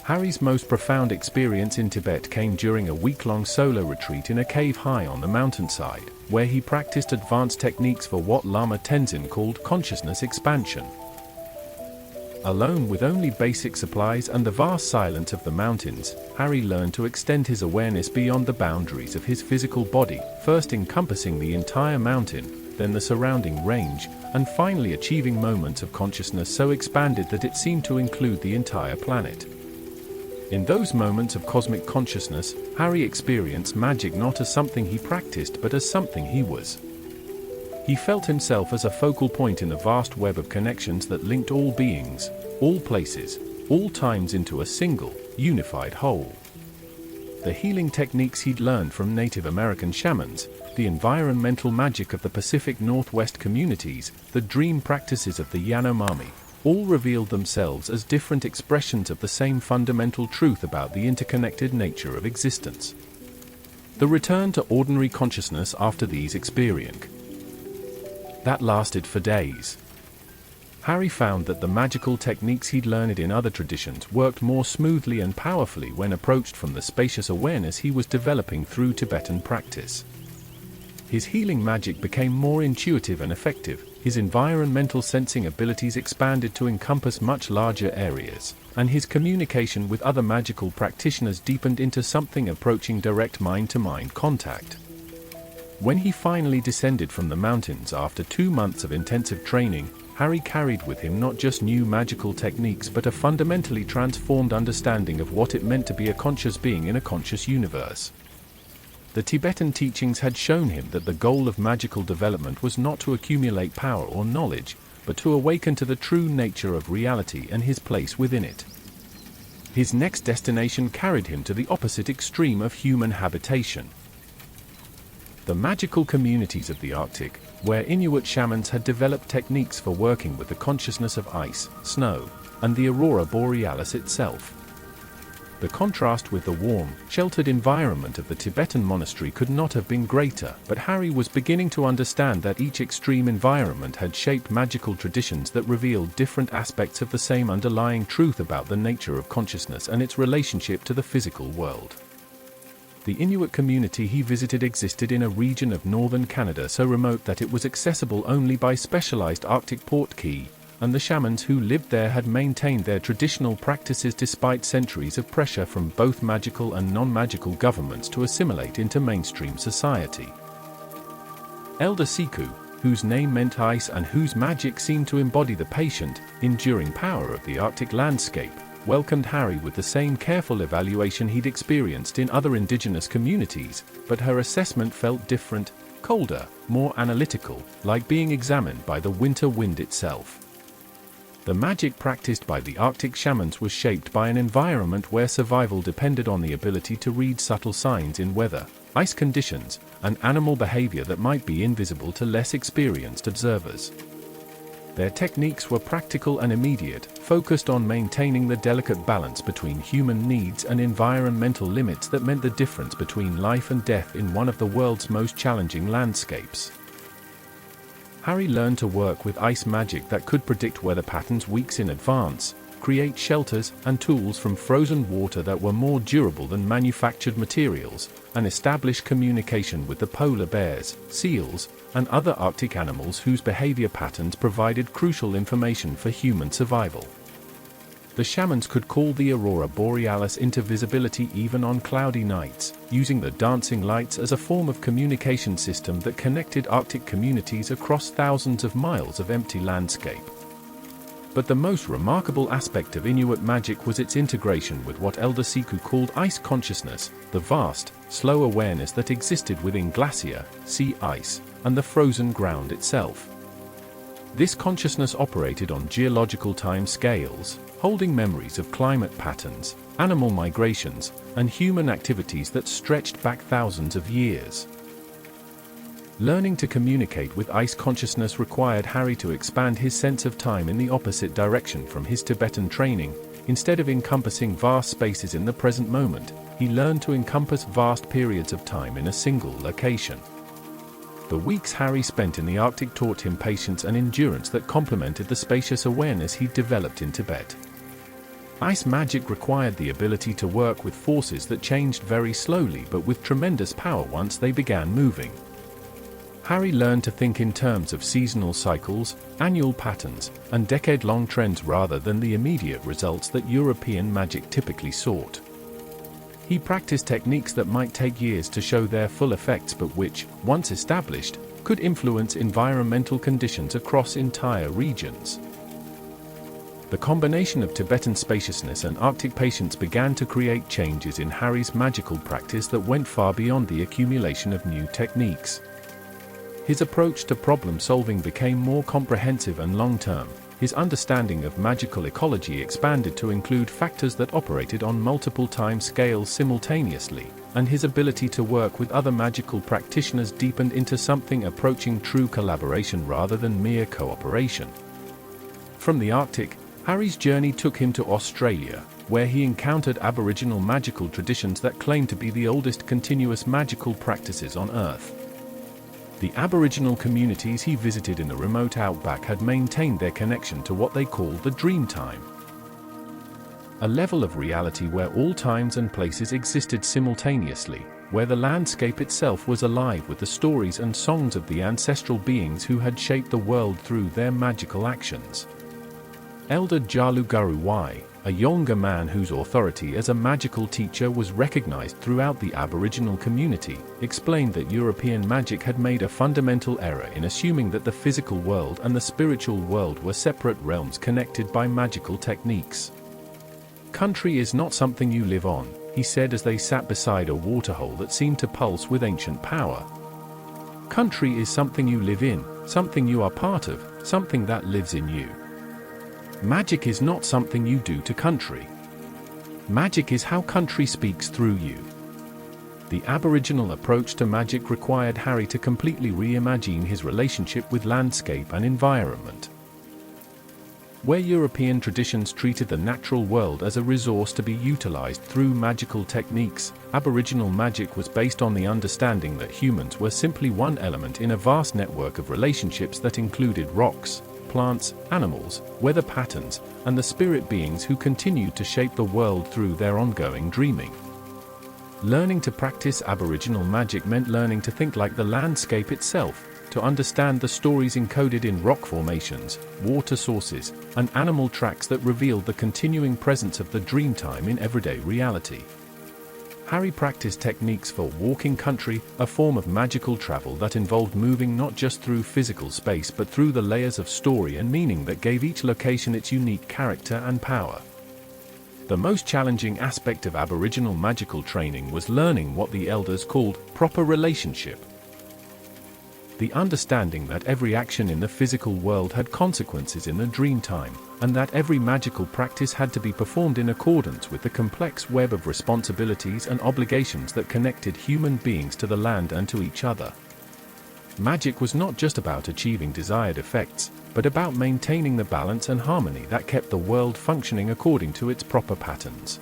Harry's most profound experience in Tibet came during a week-long solo retreat in a cave high on the mountainside, where he practiced advanced techniques for what Lama Tenzin called consciousness expansion. Alone with only basic supplies and the vast silence of the mountains, Harry learned to extend his awareness beyond the boundaries of his physical body, first encompassing the entire mountain, then the surrounding range, and finally achieving moments of consciousness so expanded that it seemed to include the entire planet. In those moments of cosmic consciousness, Harry experienced magic not as something he practiced but as something he was. He felt himself as a focal point in a vast web of connections that linked all beings, all places, all times into a single, unified whole. The healing techniques he'd learned from Native American shamans, the environmental magic of the Pacific Northwest communities, the dream practices of the Yanomami, all revealed themselves as different expressions of the same fundamental truth about the interconnected nature of existence. The return to ordinary consciousness after these experiences that lasted for days. Harry found that the magical techniques he'd learned in other traditions worked more smoothly and powerfully when approached from the spacious awareness he was developing through Tibetan practice. His healing magic became more intuitive and effective, his environmental sensing abilities expanded to encompass much larger areas, and his communication with other magical practitioners deepened into something approaching direct mind-to-mind contact. When he finally descended from the mountains after 2 months of intensive training, Harry carried with him not just new magical techniques but a fundamentally transformed understanding of what it meant to be a conscious being in a conscious universe. The Tibetan teachings had shown him that the goal of magical development was not to accumulate power or knowledge, but to awaken to the true nature of reality and his place within it. His next destination carried him to the opposite extreme of human habitation. The magical communities of the Arctic, where Inuit shamans had developed techniques for working with the consciousness of ice, snow, and the aurora borealis itself. The contrast with the warm, sheltered environment of the Tibetan monastery could not have been greater, but Harry was beginning to understand that each extreme environment had shaped magical traditions that revealed different aspects of the same underlying truth about the nature of consciousness and its relationship to the physical world. The Inuit community he visited existed in a region of northern Canada so remote that it was accessible only by specialized Arctic portkey, and the shamans who lived there had maintained their traditional practices despite centuries of pressure from both magical and non-magical governments to assimilate into mainstream society. Elder Siku, whose name meant ice and whose magic seemed to embody the patient, enduring power of the Arctic landscape, welcomed Harry with the same careful evaluation he'd experienced in other indigenous communities, but her assessment felt different, colder, more analytical, like being examined by the winter wind itself. The magic practiced by the Arctic shamans was shaped by an environment where survival depended on the ability to read subtle signs in weather, ice conditions, and animal behavior that might be invisible to less experienced observers. Their techniques were practical and immediate, focused on maintaining the delicate balance between human needs and environmental limits that meant the difference between life and death in one of the world's most challenging landscapes. Harry learned to work with ice magic that could predict weather patterns weeks in advance, create shelters and tools from frozen water that were more durable than manufactured materials, and establish communication with the polar bears, seals, and other Arctic animals whose behavior patterns provided crucial information for human survival. The shamans could call the aurora borealis into visibility even on cloudy nights, using the dancing lights as a form of communication system that connected Arctic communities across thousands of miles of empty landscape. But the most remarkable aspect of Inuit magic was its integration with what Elder Siku called ice consciousness, the vast, slow awareness that existed within glacier, sea ice, and the frozen ground itself. This consciousness operated on geological time scales, holding memories of climate patterns, animal migrations, and human activities that stretched back thousands of years. Learning to communicate with ice consciousness required Harry to expand his sense of time in the opposite direction from his Tibetan training. Instead of encompassing vast spaces in the present moment, he learned to encompass vast periods of time in a single location. The weeks Harry spent in the Arctic taught him patience and endurance that complemented the spacious awareness he'd developed in Tibet. Ice magic required the ability to work with forces that changed very slowly but with tremendous power once they began moving. Harry learned to think in terms of seasonal cycles, annual patterns, and decade-long trends rather than the immediate results that European magic typically sought. He practiced techniques that might take years to show their full effects but which, once established, could influence environmental conditions across entire regions. The combination of Tibetan spaciousness and Arctic patience began to create changes in Harry's magical practice that went far beyond the accumulation of new techniques. His approach to problem-solving became more comprehensive and long-term. His understanding of magical ecology expanded to include factors that operated on multiple time scales simultaneously, and his ability to work with other magical practitioners deepened into something approaching true collaboration rather than mere cooperation. From the Arctic, Harry's journey took him to Australia, where he encountered Aboriginal magical traditions that claimed to be the oldest continuous magical practices on Earth. The Aboriginal communities he visited in the remote outback had maintained their connection to what they called the dream time, a level of reality where all times and places existed simultaneously, where the landscape itself was alive with the stories and songs of the ancestral beings who had shaped the world through their magical actions. Elder Jalu Guru Y, a younger man whose authority as a magical teacher was recognized throughout the Aboriginal community, explained that European magic had made a fundamental error in assuming that the physical world and the spiritual world were separate realms connected by magical techniques. "Country is not something you live on," he said as they sat beside a waterhole that seemed to pulse with ancient power. "Country is something you live in, something you are part of, something that lives in you. Magic is not something you do to country. Magic is how country speaks through you." The Aboriginal approach to magic required Harry to completely reimagine his relationship with landscape and environment. Where European traditions treated the natural world as a resource to be utilized through magical techniques, Aboriginal magic was based on the understanding that humans were simply one element in a vast network of relationships that included rocks, plants, animals, weather patterns, and the spirit beings who continued to shape the world through their ongoing dreaming. Learning to practice Aboriginal magic meant learning to think like the landscape itself, to understand the stories encoded in rock formations, water sources, and animal tracks that revealed the continuing presence of the dreamtime in everyday reality. Harry practiced techniques for walking country, a form of magical travel that involved moving not just through physical space but through the layers of story and meaning that gave each location its unique character and power. The most challenging aspect of Aboriginal magical training was learning what the elders called proper relationship. The understanding that every action in the physical world had consequences in the dreamtime, and that every magical practice had to be performed in accordance with the complex web of responsibilities and obligations that connected human beings to the land and to each other. Magic was not just about achieving desired effects, but about maintaining the balance and harmony that kept the world functioning according to its proper patterns.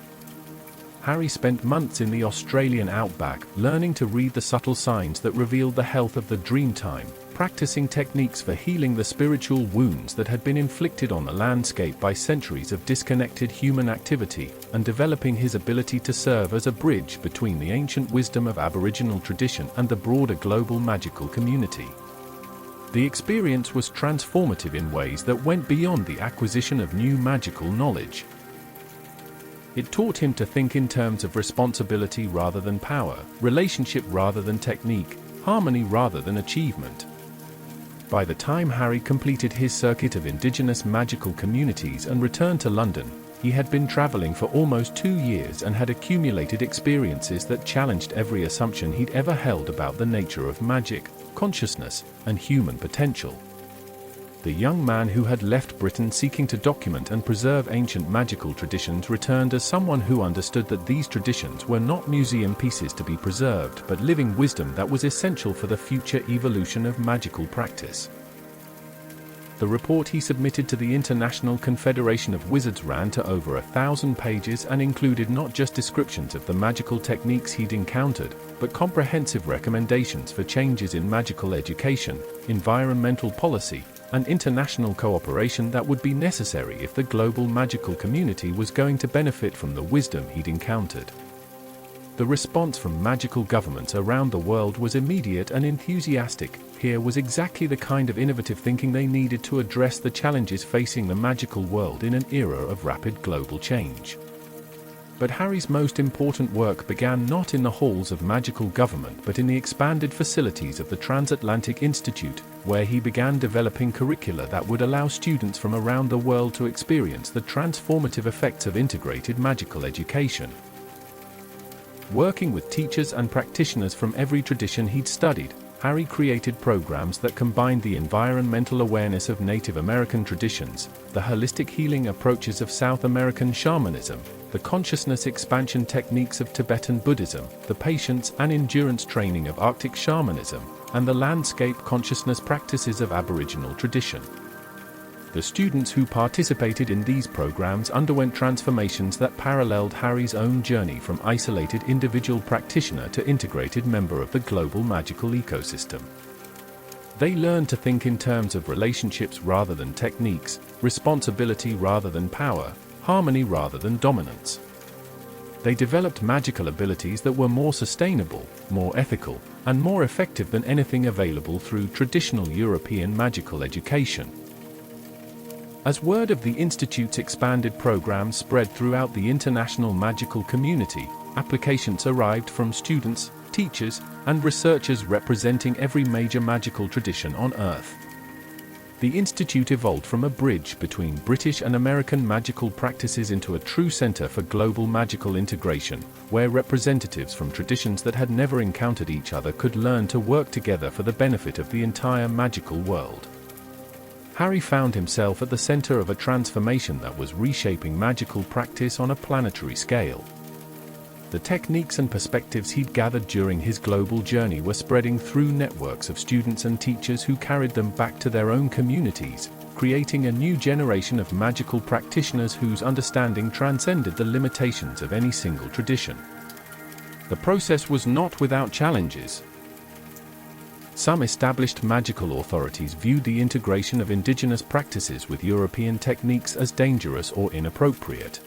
Harry spent months in the Australian outback, learning to read the subtle signs that revealed the health of the Dreamtime, practicing techniques for healing the spiritual wounds that had been inflicted on the landscape by centuries of disconnected human activity, and developing his ability to serve as a bridge between the ancient wisdom of Aboriginal tradition and the broader global magical community. The experience was transformative in ways that went beyond the acquisition of new magical knowledge. It taught him to think in terms of responsibility rather than power, relationship rather than technique, harmony rather than achievement. By the time Harry completed his circuit of Indigenous magical communities and returned to London, he had been traveling for almost 2 years and had accumulated experiences that challenged every assumption he'd ever held about the nature of magic, consciousness, and human potential. The young man who had left Britain seeking to document and preserve ancient magical traditions returned as someone who understood that these traditions were not museum pieces to be preserved but living wisdom that was essential for the future evolution of magical practice. The report he submitted to the International Confederation of Wizards ran to over 1,000 pages and included not just descriptions of the magical techniques he'd encountered, but comprehensive recommendations for changes in magical education, environmental policy, and international cooperation that would be necessary if the global magical community was going to benefit from the wisdom he'd encountered. The response from magical governments around the world was immediate and enthusiastic. Here was exactly the kind of innovative thinking they needed to address the challenges facing the magical world in an era of rapid global change. But Harry's most important work began not in the halls of magical government but in the expanded facilities of the Transatlantic Institute, where he began developing curricula that would allow students from around the world to experience the transformative effects of integrated magical education. Working with teachers and practitioners from every tradition he'd studied, Harry created programs that combined the environmental awareness of Native American traditions, the holistic healing approaches of South American shamanism, the consciousness expansion techniques of Tibetan Buddhism, the patience and endurance training of Arctic shamanism, and the landscape consciousness practices of Aboriginal tradition. The students who participated in these programs underwent transformations that paralleled Harry's own journey from isolated individual practitioner to integrated member of the global magical ecosystem. They learned to think in terms of relationships rather than techniques, responsibility rather than power, harmony rather than dominance. They developed magical abilities that were more sustainable, more ethical, and more effective than anything available through traditional European magical education. As word of the Institute's expanded programs spread throughout the international magical community, applications arrived from students, teachers, and researchers representing every major magical tradition on Earth. The Institute evolved from a bridge between British and American magical practices into a true center for global magical integration, where representatives from traditions that had never encountered each other could learn to work together for the benefit of the entire magical world. Harry found himself at the center of a transformation that was reshaping magical practice on a planetary scale. The techniques and perspectives he'd gathered during his global journey were spreading through networks of students and teachers who carried them back to their own communities, creating a new generation of magical practitioners whose understanding transcended the limitations of any single tradition. The process was not without challenges. Some established magical authorities viewed the integration of indigenous practices with European techniques as dangerous or inappropriate.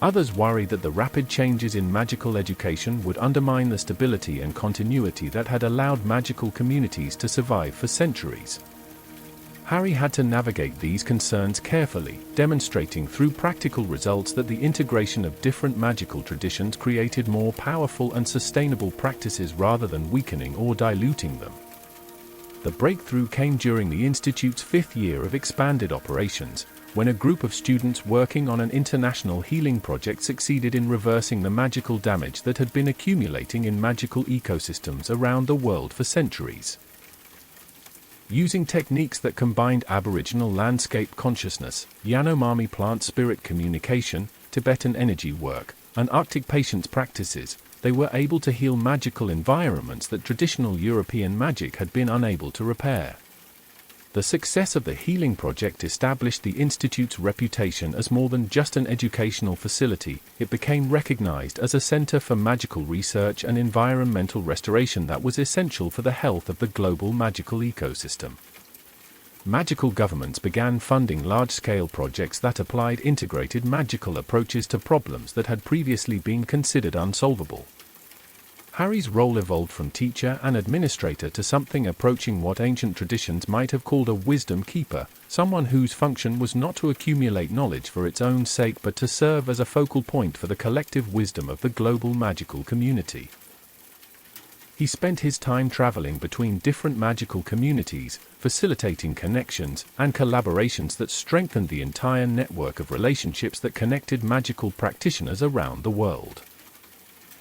Others worried that the rapid changes in magical education would undermine the stability and continuity that had allowed magical communities to survive for centuries. Harry had to navigate these concerns carefully, demonstrating through practical results that the integration of different magical traditions created more powerful and sustainable practices rather than weakening or diluting them. The breakthrough came during the Institute's 5th year of expanded operations, when a group of students working on an international healing project succeeded in reversing the magical damage that had been accumulating in magical ecosystems around the world for centuries. Using techniques that combined Aboriginal landscape consciousness, Yanomami plant spirit communication, Tibetan energy work, and Arctic patience practices, they were able to heal magical environments that traditional European magic had been unable to repair. The success of the Healing Project established the Institute's reputation as more than just an educational facility. It became recognized as a center for magical research and environmental restoration that was essential for the health of the global magical ecosystem. Magical governments began funding large-scale projects that applied integrated magical approaches to problems that had previously been considered unsolvable. Harry's role evolved from teacher and administrator to something approaching what ancient traditions might have called a wisdom keeper, someone whose function was not to accumulate knowledge for its own sake but to serve as a focal point for the collective wisdom of the global magical community. He spent his time traveling between different magical communities, facilitating connections and collaborations that strengthened the entire network of relationships that connected magical practitioners around the world.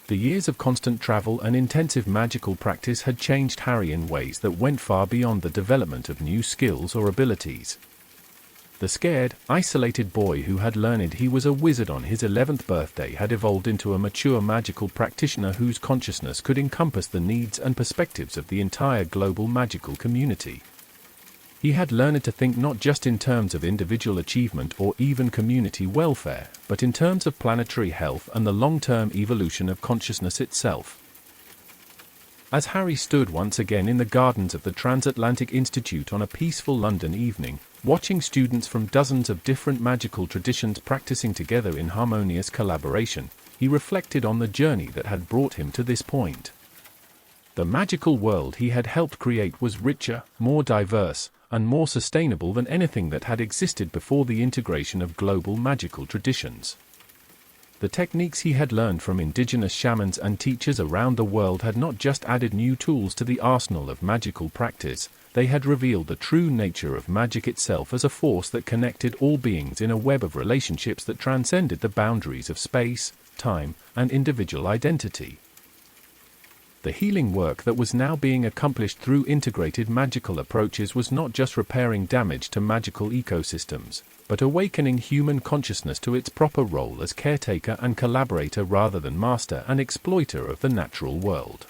The years of constant travel and intensive magical practice had changed Harry in ways that went far beyond the development of new skills or abilities. The scared, isolated boy who had learned he was a wizard on his 11th birthday had evolved into a mature magical practitioner whose consciousness could encompass the needs and perspectives of the entire global magical community. He had learned to think not just in terms of individual achievement or even community welfare, but in terms of planetary health and the long-term evolution of consciousness itself. As Harry stood once again in the gardens of the Transatlantic Institute on a peaceful London evening, watching students from dozens of different magical traditions practicing together in harmonious collaboration, he reflected on the journey that had brought him to this point. The magical world he had helped create was richer, more diverse, and more sustainable than anything that had existed before the integration of global magical traditions. The techniques he had learned from indigenous shamans and teachers around the world had not just added new tools to the arsenal of magical practice, they had revealed the true nature of magic itself as a force that connected all beings in a web of relationships that transcended the boundaries of space, time, and individual identity. The healing work that was now being accomplished through integrated magical approaches was not just repairing damage to magical ecosystems, but awakening human consciousness to its proper role as caretaker and collaborator rather than master and exploiter of the natural world.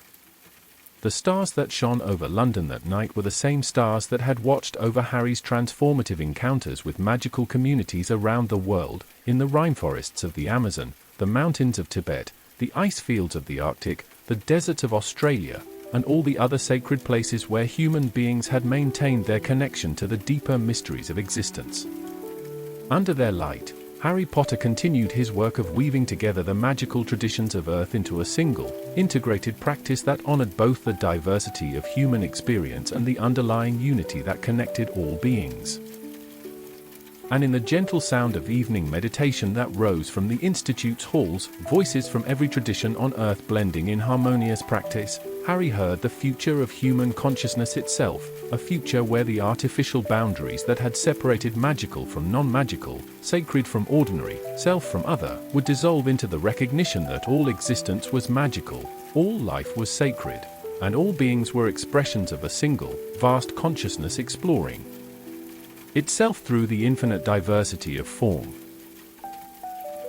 The stars that shone over London that night were the same stars that had watched over Harry's transformative encounters with magical communities around the world, in the rainforests of the Amazon, the mountains of Tibet, the ice fields of the Arctic, the deserts of Australia, and all the other sacred places where human beings had maintained their connection to the deeper mysteries of existence. Under their light, Harry Potter continued his work of weaving together the magical traditions of Earth into a single, integrated practice that honored both the diversity of human experience and the underlying unity that connected all beings. And in the gentle sound of evening meditation that rose from the Institute's halls, voices from every tradition on Earth blending in harmonious practice, Harry heard the future of human consciousness itself, a future where the artificial boundaries that had separated magical from non-magical, sacred from ordinary, self from other, would dissolve into the recognition that all existence was magical, all life was sacred, and all beings were expressions of a single, vast consciousness exploring itself through the infinite diversity of form.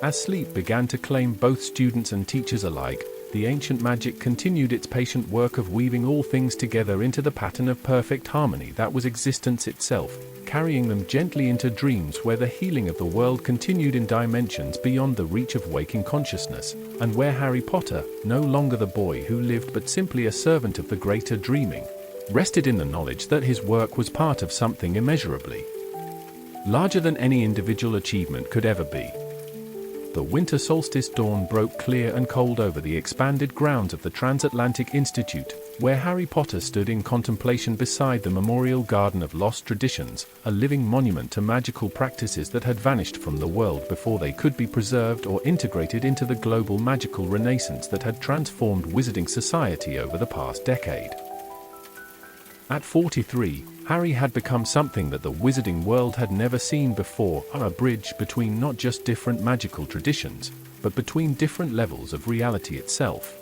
As sleep began to claim both students and teachers alike, the ancient magic continued its patient work of weaving all things together into the pattern of perfect harmony that was existence itself, carrying them gently into dreams where the healing of the world continued in dimensions beyond the reach of waking consciousness, and where Harry Potter, no longer the boy who lived but simply a servant of the greater dreaming, rested in the knowledge that his work was part of something immeasurably larger than any individual achievement could ever be. The winter solstice dawn broke clear and cold over the expanded grounds of the Transatlantic Institute, where Harry Potter stood in contemplation beside the Memorial Garden of Lost Traditions, a living monument to magical practices that had vanished from the world before they could be preserved or integrated into the global magical renaissance that had transformed wizarding society over the past decade. At 43, Harry had become something that the wizarding world had never seen before, a bridge between not just different magical traditions, but between different levels of reality itself.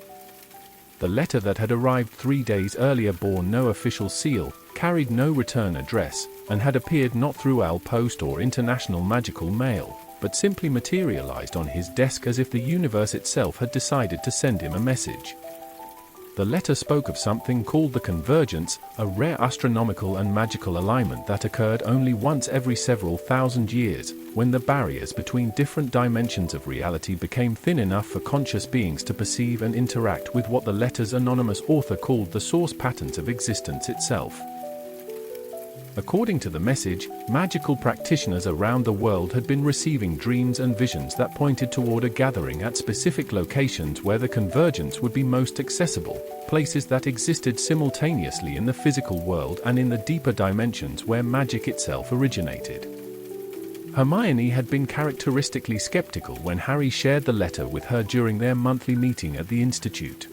The letter that had arrived 3 days earlier bore no official seal, carried no return address, and had appeared not through Al Post or international magical mail, but simply materialized on his desk as if the universe itself had decided to send him a message. The letter spoke of something called the convergence, a rare astronomical and magical alignment that occurred only once every several thousand years, when the barriers between different dimensions of reality became thin enough for conscious beings to perceive and interact with what the letter's anonymous author called the source patterns of existence itself. According to the message, magical practitioners around the world had been receiving dreams and visions that pointed toward a gathering at specific locations where the convergence would be most accessible, places that existed simultaneously in the physical world and in the deeper dimensions where magic itself originated. Hermione had been characteristically skeptical when Harry shared the letter with her during their monthly meeting at the Institute.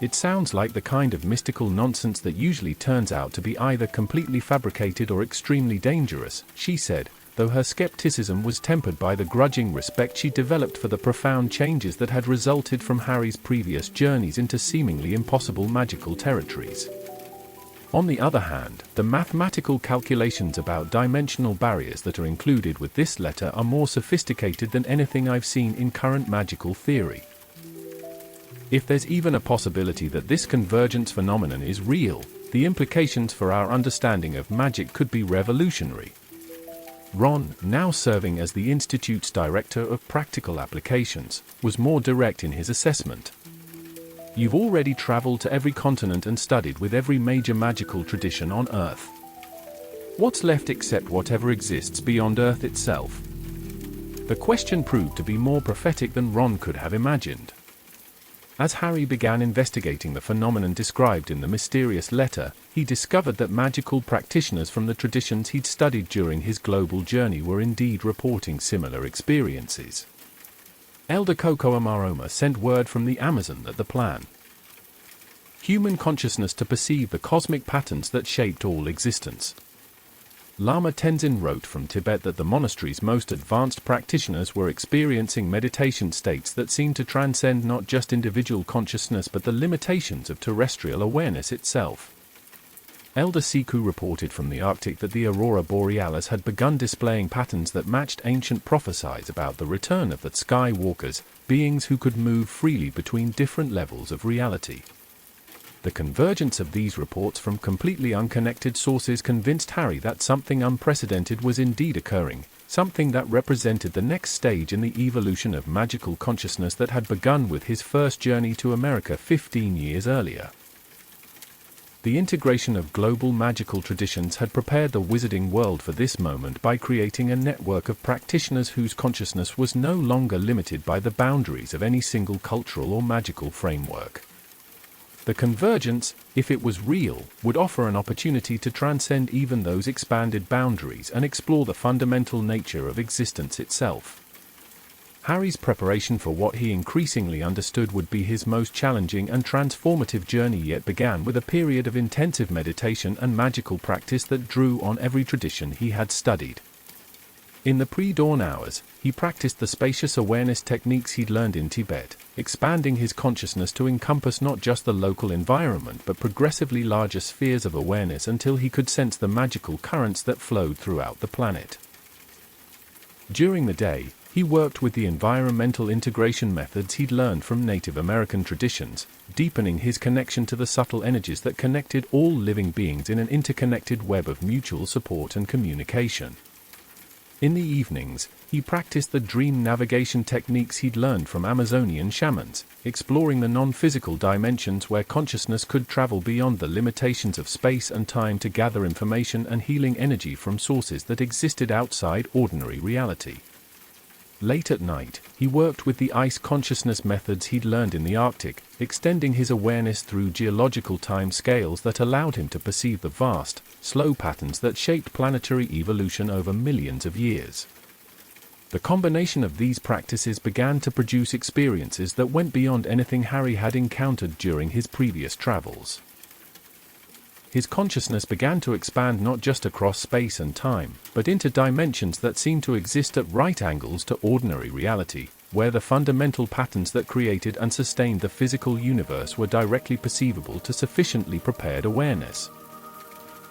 It sounds like the kind of mystical nonsense that usually turns out to be either completely fabricated or extremely dangerous, she said, though her skepticism was tempered by the grudging respect she developed for the profound changes that had resulted from Harry's previous journeys into seemingly impossible magical territories. On the other hand, the mathematical calculations about dimensional barriers that are included with this letter are more sophisticated than anything I've seen in current magical theory. If there's even a possibility that this convergence phenomenon is real, the implications for our understanding of magic could be revolutionary. Ron, now serving as the Institute's Director of Practical Applications, was more direct in his assessment. You've already traveled to every continent and studied with every major magical tradition on Earth. What's left except whatever exists beyond Earth itself? The question proved to be more prophetic than Ron could have imagined. As Harry began investigating the phenomenon described in the mysterious letter, he discovered that magical practitioners from the traditions he'd studied during his global journey were indeed reporting similar experiences. Elder Coco Amaroma sent word from the Amazon that the plan, human consciousness to perceive the cosmic patterns that shaped all existence. Lama Tenzin wrote from Tibet that the monastery's most advanced practitioners were experiencing meditation states that seemed to transcend not just individual consciousness but the limitations of terrestrial awareness itself. Elder Siku reported from the Arctic that the aurora borealis had begun displaying patterns that matched ancient prophecies about the return of the sky walkers, beings who could move freely between different levels of reality. The convergence of these reports from completely unconnected sources convinced Harry that something unprecedented was indeed occurring, something that represented the next stage in the evolution of magical consciousness that had begun with his first journey to America 15 years earlier. The integration of global magical traditions had prepared the wizarding world for this moment by creating a network of practitioners whose consciousness was no longer limited by the boundaries of any single cultural or magical framework. The convergence, if it was real, would offer an opportunity to transcend even those expanded boundaries and explore the fundamental nature of existence itself. Harry's preparation for what he increasingly understood would be his most challenging and transformative journey yet began with a period of intensive meditation and magical practice that drew on every tradition he had studied. In the pre-dawn hours, he practiced the spacious awareness techniques he'd learned in Tibet, expanding his consciousness to encompass not just the local environment but progressively larger spheres of awareness until he could sense the magical currents that flowed throughout the planet. During the day, he worked with the environmental integration methods he'd learned from Native American traditions, deepening his connection to the subtle energies that connected all living beings in an interconnected web of mutual support and communication. In the evenings, he practiced the dream navigation techniques he'd learned from Amazonian shamans, exploring the non-physical dimensions where consciousness could travel beyond the limitations of space and time to gather information and healing energy from sources that existed outside ordinary reality. Late at night, he worked with the ice consciousness methods he'd learned in the Arctic, extending his awareness through geological time scales that allowed him to perceive the vast, slow patterns that shaped planetary evolution over millions of years. The combination of these practices began to produce experiences that went beyond anything Harry had encountered during his previous travels. His consciousness began to expand not just across space and time, but into dimensions that seemed to exist at right angles to ordinary reality, where the fundamental patterns that created and sustained the physical universe were directly perceivable to sufficiently prepared awareness.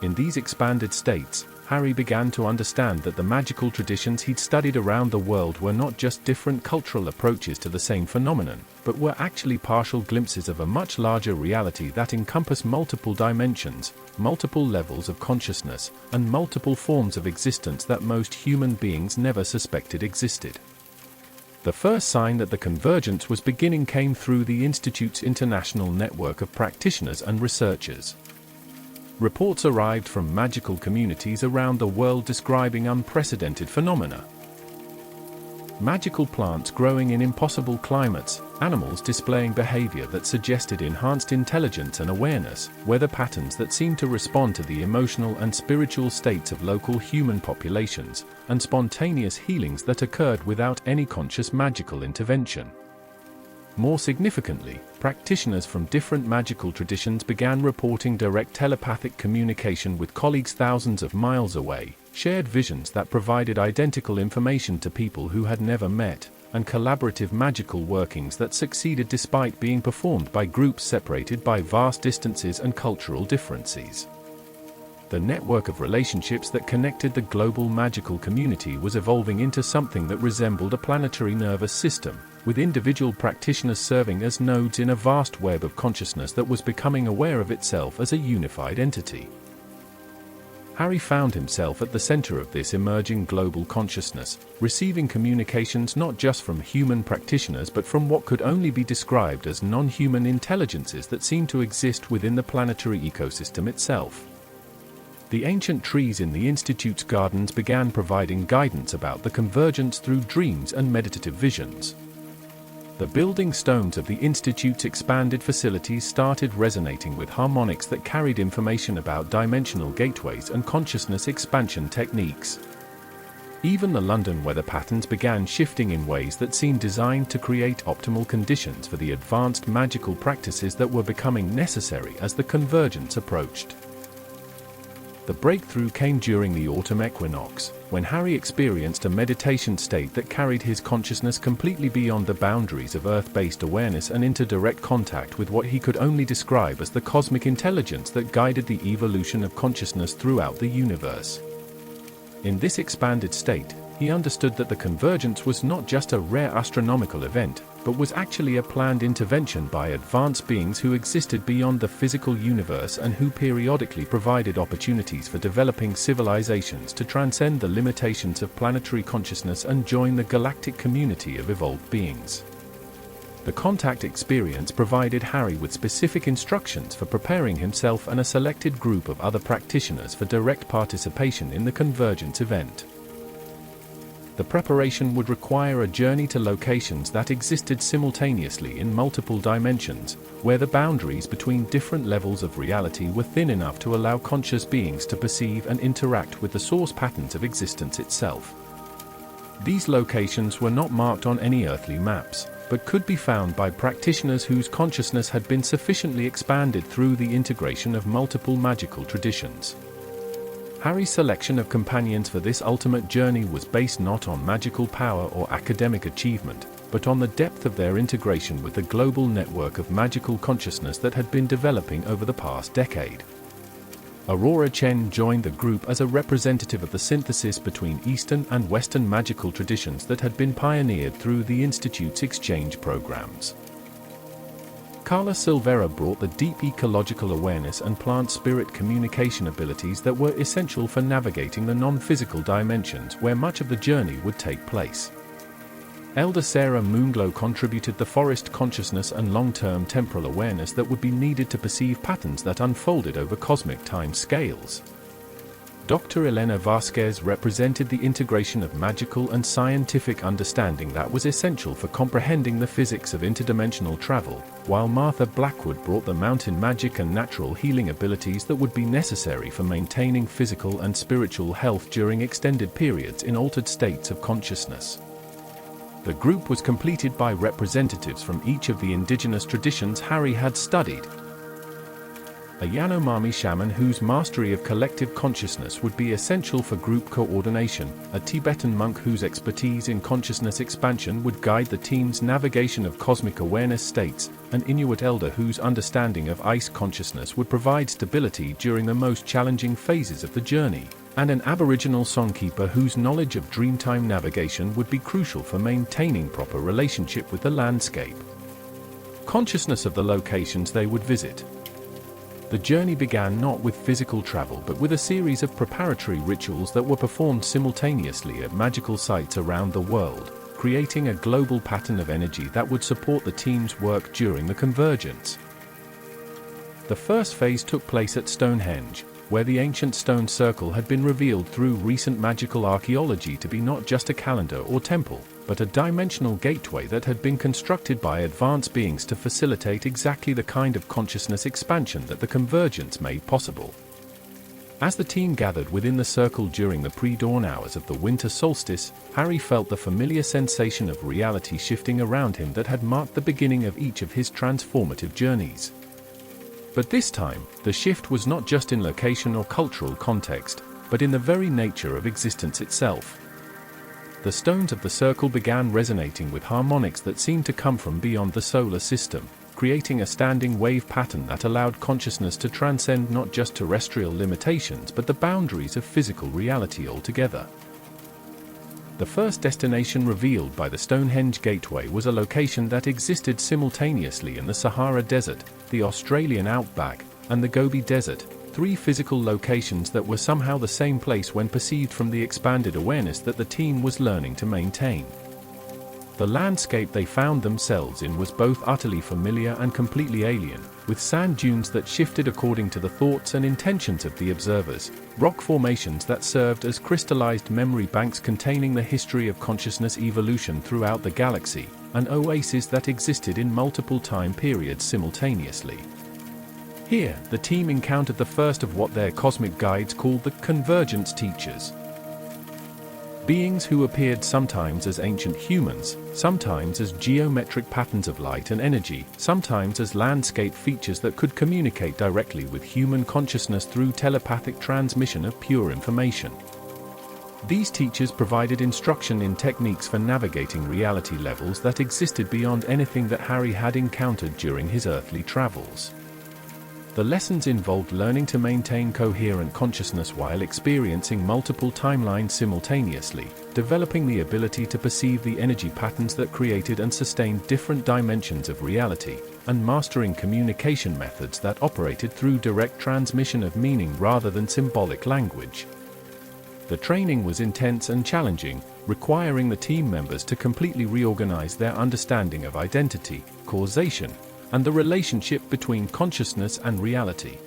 In these expanded states, Harry began to understand that the magical traditions he'd studied around the world were not just different cultural approaches to the same phenomenon, but were actually partial glimpses of a much larger reality that encompassed multiple dimensions, multiple levels of consciousness, and multiple forms of existence that most human beings never suspected existed. The first sign that the convergence was beginning came through the Institute's international network of practitioners and researchers. Reports arrived from magical communities around the world describing unprecedented phenomena. Magical plants growing in impossible climates, animals displaying behavior that suggested enhanced intelligence and awareness, weather patterns that seemed to respond to the emotional and spiritual states of local human populations, and spontaneous healings that occurred without any conscious magical intervention. More significantly, practitioners from different magical traditions began reporting direct telepathic communication with colleagues thousands of miles away, shared visions that provided identical information to people who had never met, and collaborative magical workings that succeeded despite being performed by groups separated by vast distances and cultural differences. The network of relationships that connected the global magical community was evolving into something that resembled a planetary nervous system, with individual practitioners serving as nodes in a vast web of consciousness that was becoming aware of itself as a unified entity. Harry found himself at the center of this emerging global consciousness, receiving communications not just from human practitioners but from what could only be described as non-human intelligences that seemed to exist within the planetary ecosystem itself. The ancient trees in the Institute's gardens began providing guidance about the convergence through dreams and meditative visions. The building stones of the Institute's expanded facilities started resonating with harmonics that carried information about dimensional gateways and consciousness expansion techniques. Even the London weather patterns began shifting in ways that seemed designed to create optimal conditions for the advanced magical practices that were becoming necessary as the convergence approached. The breakthrough came during the autumn equinox, when Harry experienced a meditation state that carried his consciousness completely beyond the boundaries of Earth-based awareness and into direct contact with what he could only describe as the cosmic intelligence that guided the evolution of consciousness throughout the universe. In this expanded state, he understood that the convergence was not just a rare astronomical event, but was actually a planned intervention by advanced beings who existed beyond the physical universe and who periodically provided opportunities for developing civilizations to transcend the limitations of planetary consciousness and join the galactic community of evolved beings. The contact experience provided Harry with specific instructions for preparing himself and a selected group of other practitioners for direct participation in the convergence event. The preparation would require a journey to locations that existed simultaneously in multiple dimensions, where the boundaries between different levels of reality were thin enough to allow conscious beings to perceive and interact with the source patterns of existence itself. These locations were not marked on any earthly maps, but could be found by practitioners whose consciousness had been sufficiently expanded through the integration of multiple magical traditions. Harry's selection of companions for this ultimate journey was based not on magical power or academic achievement, but on the depth of their integration with the global network of magical consciousness that had been developing over the past decade. Aurora Chen joined the group as a representative of the synthesis between Eastern and Western magical traditions that had been pioneered through the Institute's exchange programs. Carla Silvera brought the deep ecological awareness and plant-spirit communication abilities that were essential for navigating the non-physical dimensions where much of the journey would take place. Elder Sarah Moonglow contributed the forest consciousness and long-term temporal awareness that would be needed to perceive patterns that unfolded over cosmic time scales. Dr. Elena Vasquez represented the integration of magical and scientific understanding that was essential for comprehending the physics of interdimensional travel, while Martha Blackwood brought the mountain magic and natural healing abilities that would be necessary for maintaining physical and spiritual health during extended periods in altered states of consciousness. The group was completed by representatives from each of the indigenous traditions Harry had studied. A Yanomami shaman whose mastery of collective consciousness would be essential for group coordination, a Tibetan monk whose expertise in consciousness expansion would guide the team's navigation of cosmic awareness states, an Inuit elder whose understanding of ice consciousness would provide stability during the most challenging phases of the journey. and an Aboriginal songkeeper whose knowledge of Dreamtime navigation would be crucial for maintaining proper relationship with the landscape. Consciousness of the locations they would visit. The journey began not with physical travel but with a series of preparatory rituals that were performed simultaneously at magical sites around the world, creating a global pattern of energy that would support the team's work during the convergence. The first phase took place at Stonehenge, where the ancient stone circle had been revealed through recent magical archaeology to be not just a calendar or temple, but a dimensional gateway that had been constructed by advanced beings to facilitate exactly the kind of consciousness expansion that the convergence made possible. As the team gathered within the circle during the pre-dawn hours of the winter solstice, Harry felt the familiar sensation of reality shifting around him that had marked the beginning of each of his transformative journeys. But this time, the shift was not just in location or cultural context, but in the very nature of existence itself. The stones of the circle began resonating with harmonics that seemed to come from beyond the solar system, creating a standing wave pattern that allowed consciousness to transcend not just terrestrial limitations but the boundaries of physical reality altogether. The first destination revealed by the Stonehenge Gateway was a location that existed simultaneously in the Sahara Desert, the Australian outback, and the Gobi Desert, three physical locations that were somehow the same place when perceived from the expanded awareness that the team was learning to maintain. The landscape they found themselves in was both utterly familiar and completely alien, with sand dunes that shifted according to the thoughts and intentions of the observers, rock formations that served as crystallized memory banks containing the history of consciousness evolution throughout the galaxy, and oases that existed in multiple time periods simultaneously. Here, the team encountered the first of what their cosmic guides called the Convergence Teachers. Beings who appeared sometimes as ancient humans, sometimes as geometric patterns of light and energy, sometimes as landscape features that could communicate directly with human consciousness through telepathic transmission of pure information. These teachers provided instruction in techniques for navigating reality levels that existed beyond anything that Harry had encountered during his earthly travels. The lessons involved learning to maintain coherent consciousness while experiencing multiple timelines simultaneously, developing the ability to perceive the energy patterns that created and sustained different dimensions of reality, and mastering communication methods that operated through direct transmission of meaning rather than symbolic language. The training was intense and challenging, requiring the team members to completely reorganize their understanding of identity, causation, and the relationship between consciousness and reality.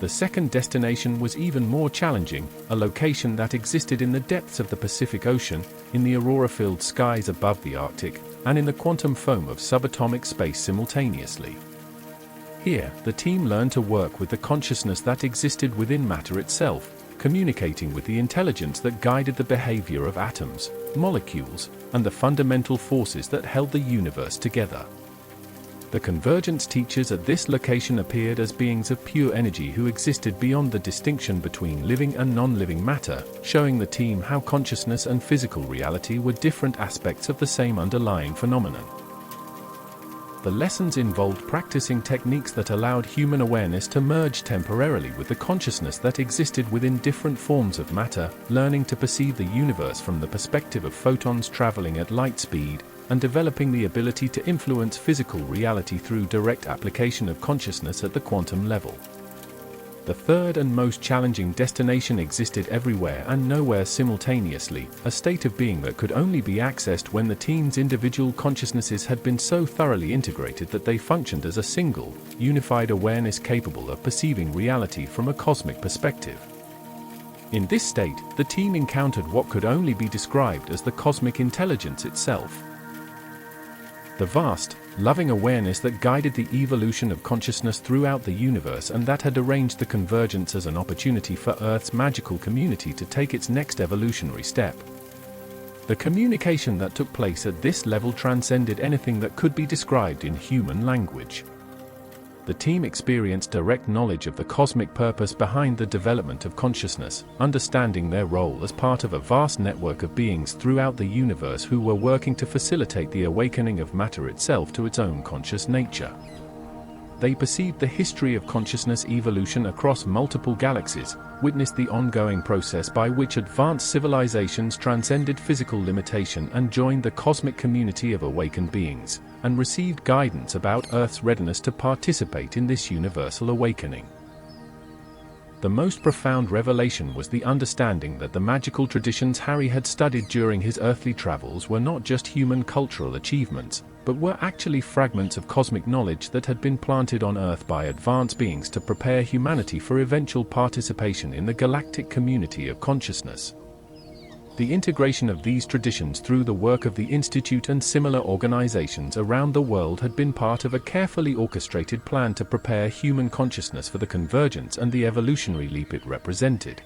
The second destination was even more challenging, a location that existed in the depths of the Pacific Ocean, in the aurora-filled skies above the Arctic, and in the quantum foam of subatomic space simultaneously. Here, the team learned to work with the consciousness that existed within matter itself, communicating with the intelligence that guided the behavior of atoms, molecules, and the fundamental forces that held the universe together. The Convergence Teachers at this location appeared as beings of pure energy who existed beyond the distinction between living and non-living matter, showing the team how consciousness and physical reality were different aspects of the same underlying phenomenon. The lessons involved practicing techniques that allowed human awareness to merge temporarily with the consciousness that existed within different forms of matter, learning to perceive the universe from the perspective of photons traveling at light speed, and developing the ability to influence physical reality through direct application of consciousness at the quantum level. The third and most challenging destination existed everywhere and nowhere simultaneously, a state of being that could only be accessed when the team's individual consciousnesses had been so thoroughly integrated that they functioned as a single, unified awareness capable of perceiving reality from a cosmic perspective. In this state, the team encountered what could only be described as the cosmic intelligence itself. The vast, loving awareness that guided the evolution of consciousness throughout the universe and that had arranged the convergence as an opportunity for Earth's magical community to take its next evolutionary step. The communication that took place at this level transcended anything that could be described in human language. The team experienced direct knowledge of the cosmic purpose behind the development of consciousness, understanding their role as part of a vast network of beings throughout the universe who were working to facilitate the awakening of matter itself to its own conscious nature. They perceived the history of consciousness evolution across multiple galaxies, witnessed the ongoing process by which advanced civilizations transcended physical limitation and joined the cosmic community of awakened beings, and received guidance about Earth's readiness to participate in this universal awakening. The most profound revelation was the understanding that the magical traditions Harry had studied during his earthly travels were not just human cultural achievements, but were actually fragments of cosmic knowledge that had been planted on Earth by advanced beings to prepare humanity for eventual participation in the galactic community of consciousness. The integration of these traditions through the work of the Institute and similar organizations around the world had been part of a carefully orchestrated plan to prepare human consciousness for the convergence and the evolutionary leap it represented.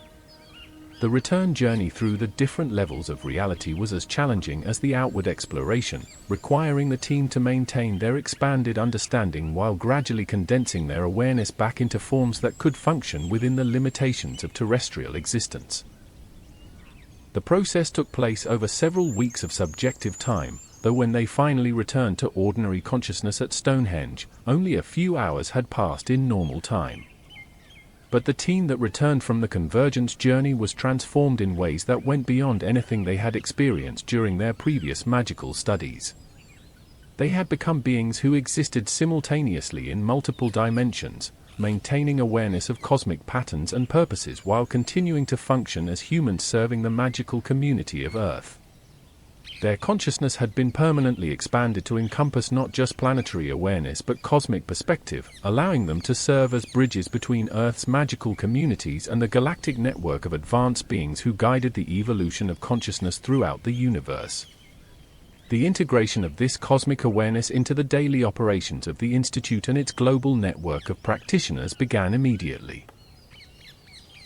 The return journey through the different levels of reality was as challenging as the outward exploration, requiring the team to maintain their expanded understanding while gradually condensing their awareness back into forms that could function within the limitations of terrestrial existence. The process took place over several weeks of subjective time, though when they finally returned to ordinary consciousness at Stonehenge, only a few hours had passed in normal time. But the team that returned from the convergence journey was transformed in ways that went beyond anything they had experienced during their previous magical studies. They had become beings who existed simultaneously in multiple dimensions, maintaining awareness of cosmic patterns and purposes while continuing to function as humans serving the magical community of Earth. Their consciousness had been permanently expanded to encompass not just planetary awareness but cosmic perspective, allowing them to serve as bridges between Earth's magical communities and the galactic network of advanced beings who guided the evolution of consciousness throughout the universe. The integration of this cosmic awareness into the daily operations of the Institute and its global network of practitioners began immediately.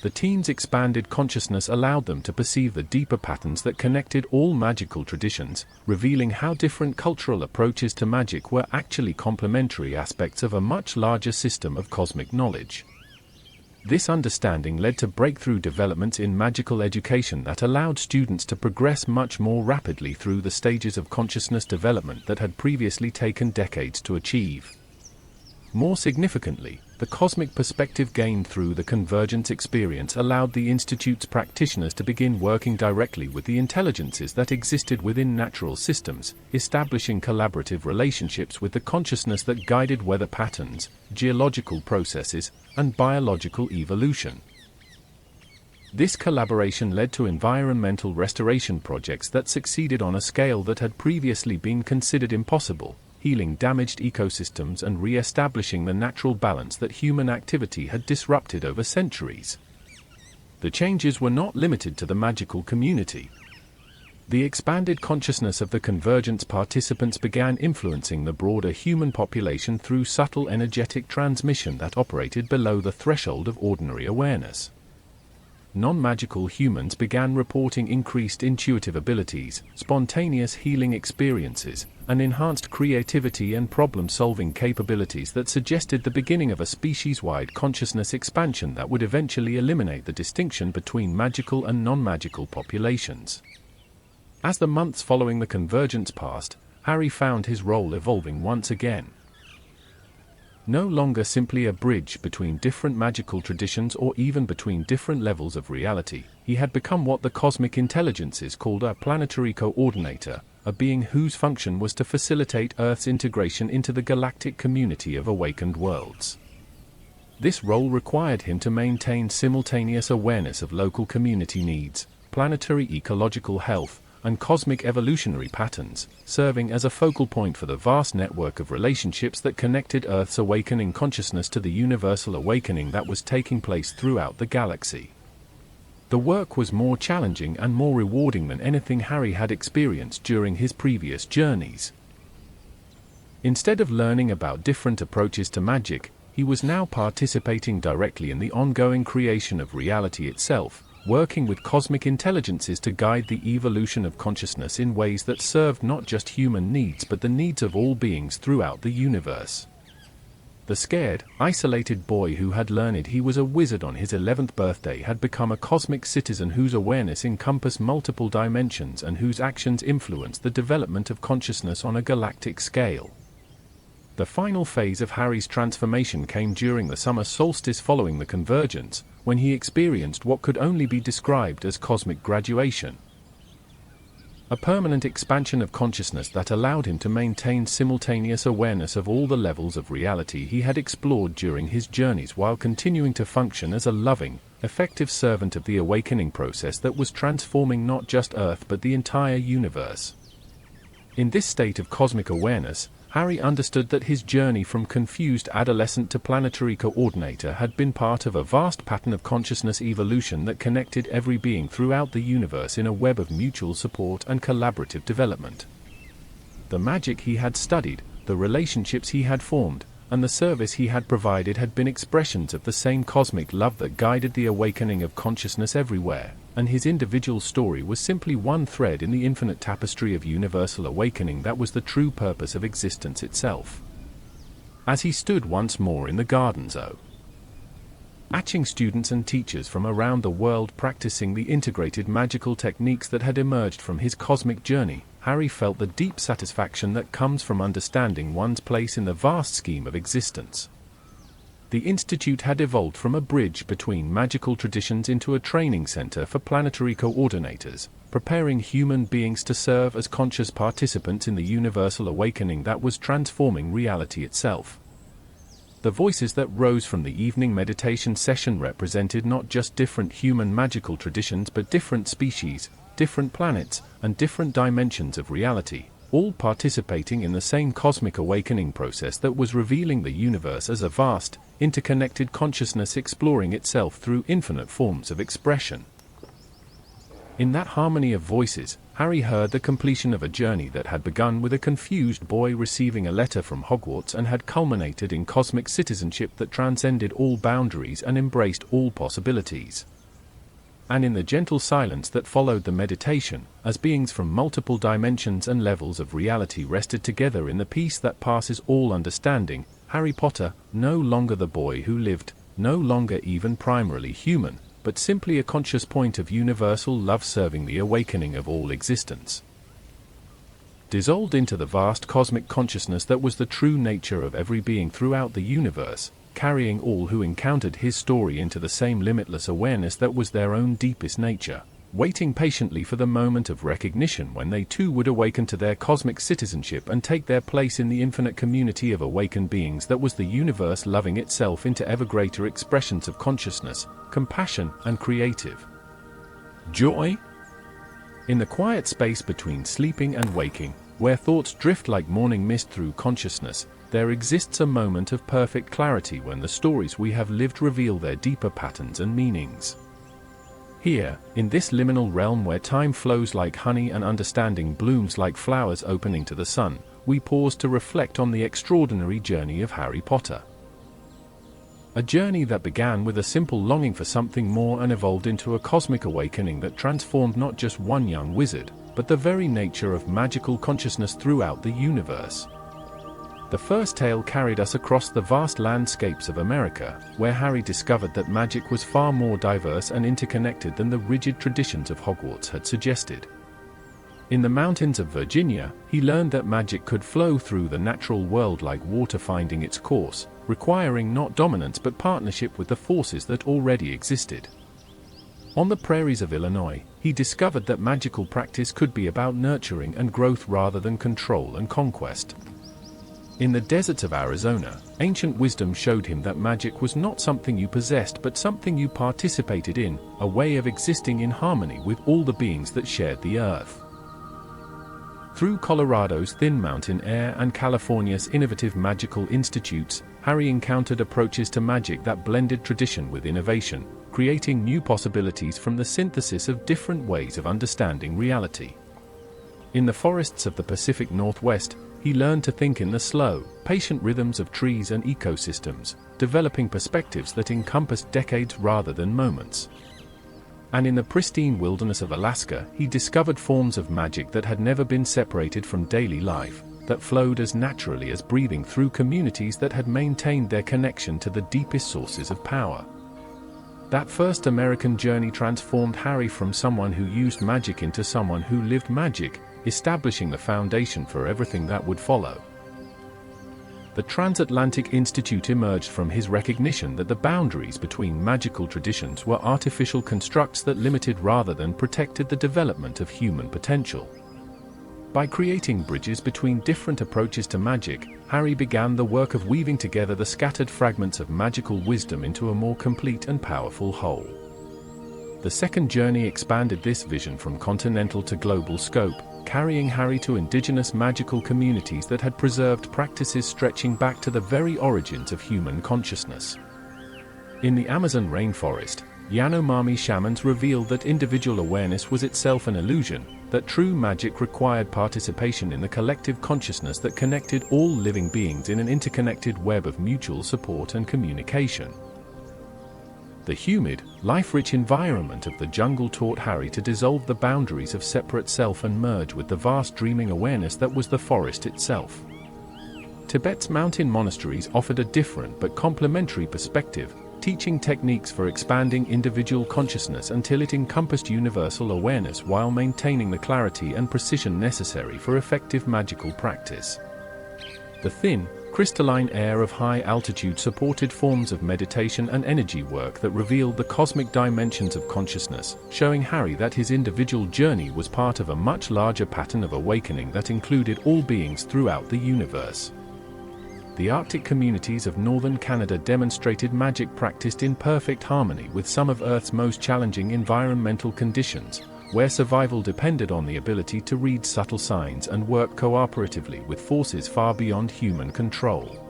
The team's expanded consciousness allowed them to perceive the deeper patterns that connected all magical traditions, revealing how different cultural approaches to magic were actually complementary aspects of a much larger system of cosmic knowledge. This understanding led to breakthrough developments in magical education that allowed students to progress much more rapidly through the stages of consciousness development that had previously taken decades to achieve. More significantly, the cosmic perspective gained through the convergence experience allowed the Institute's practitioners to begin working directly with the intelligences that existed within natural systems, establishing collaborative relationships with the consciousness that guided weather patterns, geological processes, and biological evolution. This collaboration led to environmental restoration projects that succeeded on a scale that had previously been considered impossible, healing damaged ecosystems and re-establishing the natural balance that human activity had disrupted over centuries. The changes were not limited to the magical community. The expanded consciousness of the convergence participants began influencing the broader human population through subtle energetic transmission that operated below the threshold of ordinary awareness. Non-magical humans began reporting increased intuitive abilities, spontaneous healing experiences, and enhanced creativity and problem-solving capabilities that suggested the beginning of a species-wide consciousness expansion that would eventually eliminate the distinction between magical and non-magical populations. As the months following the convergence passed, Harry found his role evolving once again. No longer simply a bridge between different magical traditions or even between different levels of reality, he had become what the cosmic intelligences called a planetary coordinator, a being whose function was to facilitate Earth's integration into the galactic community of awakened worlds. This role required him to maintain simultaneous awareness of local community needs, planetary ecological health, and cosmic evolutionary patterns, serving as a focal point for the vast network of relationships that connected Earth's awakening consciousness to the universal awakening that was taking place throughout the galaxy. The work was more challenging and more rewarding than anything Harry had experienced during his previous journeys. Instead of learning about different approaches to magic, he was now participating directly in the ongoing creation of reality itself, working with cosmic intelligences to guide the evolution of consciousness in ways that served not just human needs but the needs of all beings throughout the universe. The scared, isolated boy who had learned he was a wizard on his 11th birthday had become a cosmic citizen whose awareness encompassed multiple dimensions and whose actions influenced the development of consciousness on a galactic scale. The final phase of Harry's transformation came during the summer solstice following the convergence, when he experienced what could only be described as cosmic graduation. A permanent expansion of consciousness that allowed him to maintain simultaneous awareness of all the levels of reality he had explored during his journeys while continuing to function as a loving, effective servant of the awakening process that was transforming not just Earth but the entire universe. In this state of cosmic awareness, Harry understood that his journey from confused adolescent to planetary coordinator had been part of a vast pattern of consciousness evolution that connected every being throughout the universe in a web of mutual support and collaborative development. The magic he had studied, the relationships he had formed, and the service he had provided had been expressions of the same cosmic love that guided the awakening of consciousness everywhere, and his individual story was simply one thread in the infinite tapestry of universal awakening that was the true purpose of existence itself. As he stood once more in the Gardens O, watching students and teachers from around the world practicing the integrated magical techniques that had emerged from his cosmic journey, Harry felt the deep satisfaction that comes from understanding one's place in the vast scheme of existence. The Institute had evolved from a bridge between magical traditions into a training center for planetary coordinators, preparing human beings to serve as conscious participants in the universal awakening that was transforming reality itself. The voices that rose from the evening meditation session represented not just different human magical traditions but different species, different planets, and different dimensions of reality, all participating in the same cosmic awakening process that was revealing the universe as a vast, interconnected consciousness exploring itself through infinite forms of expression. In that harmony of voices, Harry heard the completion of a journey that had begun with a confused boy receiving a letter from Hogwarts and had culminated in cosmic citizenship that transcended all boundaries and embraced all possibilities. And in the gentle silence that followed the meditation, as beings from multiple dimensions and levels of reality rested together in the peace that passes all understanding, Harry Potter, no longer the boy who lived, no longer even primarily human, but simply a conscious point of universal love serving the awakening of all existence, dissolved into the vast cosmic consciousness that was the true nature of every being throughout the universe, carrying all who encountered his story into the same limitless awareness that was their own deepest nature, waiting patiently for the moment of recognition when they too would awaken to their cosmic citizenship and take their place in the infinite community of awakened beings that was the universe loving itself into ever greater expressions of consciousness, compassion, and creative joy. In the quiet space between sleeping and waking, where thoughts drift like morning mist through consciousness, there exists a moment of perfect clarity when the stories we have lived reveal their deeper patterns and meanings. Here, in this liminal realm where time flows like honey and understanding blooms like flowers opening to the sun, we pause to reflect on the extraordinary journey of Harry Potter. A journey that began with a simple longing for something more and evolved into a cosmic awakening that transformed not just one young wizard, but the very nature of magical consciousness throughout the universe. The first tale carried us across the vast landscapes of America, where Harry discovered that magic was far more diverse and interconnected than the rigid traditions of Hogwarts had suggested. In the mountains of Virginia, he learned that magic could flow through the natural world like water finding its course, requiring not dominance but partnership with the forces that already existed. On the prairies of Illinois, he discovered that magical practice could be about nurturing and growth rather than control and conquest. In the deserts of Arizona, ancient wisdom showed him that magic was not something you possessed but something you participated in, a way of existing in harmony with all the beings that shared the earth. Through Colorado's thin mountain air and California's innovative magical institutes, Harry encountered approaches to magic that blended tradition with innovation, creating new possibilities from the synthesis of different ways of understanding reality. In the forests of the Pacific Northwest, he learned to think in the slow, patient rhythms of trees and ecosystems, developing perspectives that encompassed decades rather than moments. And in the pristine wilderness of Alaska, he discovered forms of magic that had never been separated from daily life, that flowed as naturally as breathing through communities that had maintained their connection to the deepest sources of power. That first American journey transformed Harry from someone who used magic into someone who lived magic, establishing the foundation for everything that would follow. the Transatlantic Institute emerged from his recognition that the boundaries between magical traditions were artificial constructs that limited rather than protected the development of human potential. By creating bridges between different approaches to magic, Harry began the work of weaving together the scattered fragments of magical wisdom into a more complete and powerful whole. The second journey expanded this vision from continental to global scope, carrying Harry to indigenous magical communities that had preserved practices stretching back to the very origins of human consciousness. In the Amazon rainforest, Yanomami shamans revealed that individual awareness was itself an illusion, that true magic required participation in the collective consciousness that connected all living beings in an interconnected web of mutual support and communication. The humid, life-rich environment of the jungle taught Harry to dissolve the boundaries of separate self and merge with the vast dreaming awareness that was the forest itself. Tibet's mountain monasteries offered a different but complementary perspective, teaching techniques for expanding individual consciousness until it encompassed universal awareness while maintaining the clarity and precision necessary for effective magical practice. The thin, crystalline air of high altitude supported forms of meditation and energy work that revealed the cosmic dimensions of consciousness, showing Harry that his individual journey was part of a much larger pattern of awakening that included all beings throughout the universe. The Arctic communities of northern Canada demonstrated magic practiced in perfect harmony with some of Earth's most challenging environmental conditions, where survival depended on the ability to read subtle signs and work cooperatively with forces far beyond human control.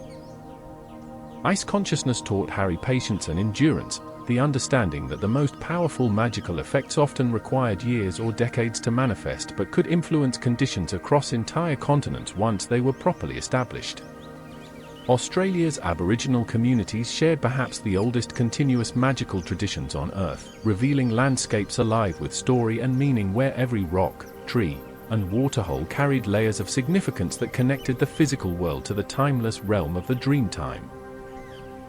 Ice consciousness taught Harry patience and endurance, the understanding that the most powerful magical effects often required years or decades to manifest but could influence conditions across entire continents once they were properly established. Australia's Aboriginal communities shared perhaps the oldest continuous magical traditions on Earth, revealing landscapes alive with story and meaning where every rock, tree, and waterhole carried layers of significance that connected the physical world to the timeless realm of the Dreamtime.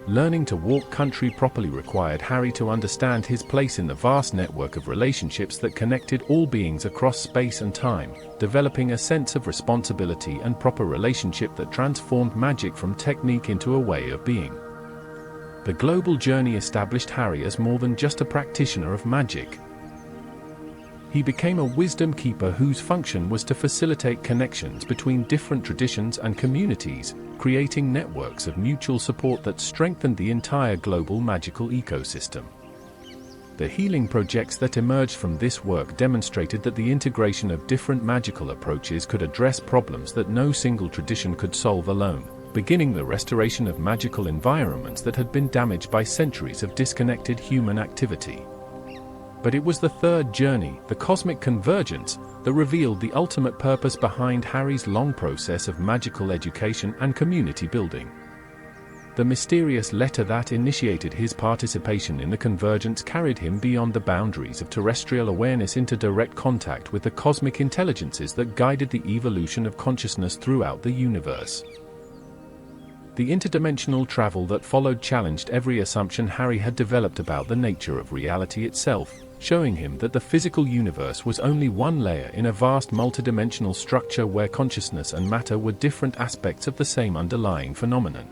Learning to walk country properly required Harry to understand his place in the vast network of relationships that connected all beings across space and time, developing a sense of responsibility and proper relationship that transformed magic from technique into a way of being. The global journey established Harry as more than just a practitioner of magic. He became a wisdom keeper whose function was to facilitate connections between different traditions and communities, creating networks of mutual support that strengthened the entire global magical ecosystem. The healing projects that emerged from this work demonstrated that the integration of different magical approaches could address problems that no single tradition could solve alone, beginning the restoration of magical environments that had been damaged by centuries of disconnected human activity. But it was the third journey, the cosmic convergence, that revealed the ultimate purpose behind Harry's long process of magical education and community building. The mysterious letter that initiated his participation in the convergence carried him beyond the boundaries of terrestrial awareness into direct contact with the cosmic intelligences that guided the evolution of consciousness throughout the universe. The interdimensional travel that followed challenged every assumption Harry had developed about the nature of reality itself, showing him that the physical universe was only one layer in a vast multidimensional structure where consciousness and matter were different aspects of the same underlying phenomenon.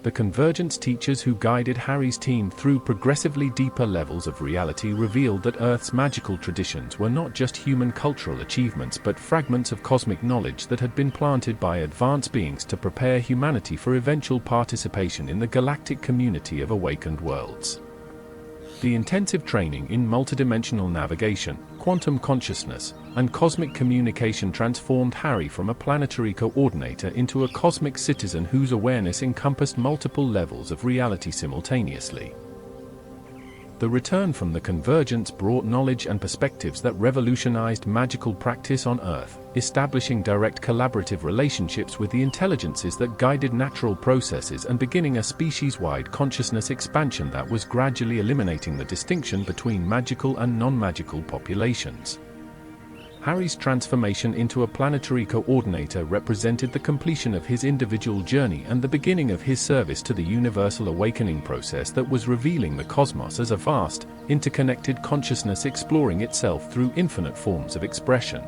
The convergence teachers who guided Harry's team through progressively deeper levels of reality revealed that Earth's magical traditions were not just human cultural achievements but fragments of cosmic knowledge that had been planted by advanced beings to prepare humanity for eventual participation in the galactic community of awakened worlds. The intensive training in multidimensional navigation, quantum consciousness, and cosmic communication transformed Harry from a planetary coordinator into a cosmic citizen whose awareness encompassed multiple levels of reality simultaneously. The return from the convergence brought knowledge and perspectives that revolutionized magical practice on Earth, establishing direct collaborative relationships with the intelligences that guided natural processes and beginning a species-wide consciousness expansion that was gradually eliminating the distinction between magical and non-magical populations. Harry's transformation into a planetary coordinator represented the completion of his individual journey and the beginning of his service to the universal awakening process that was revealing the cosmos as a vast, interconnected consciousness exploring itself through infinite forms of expression.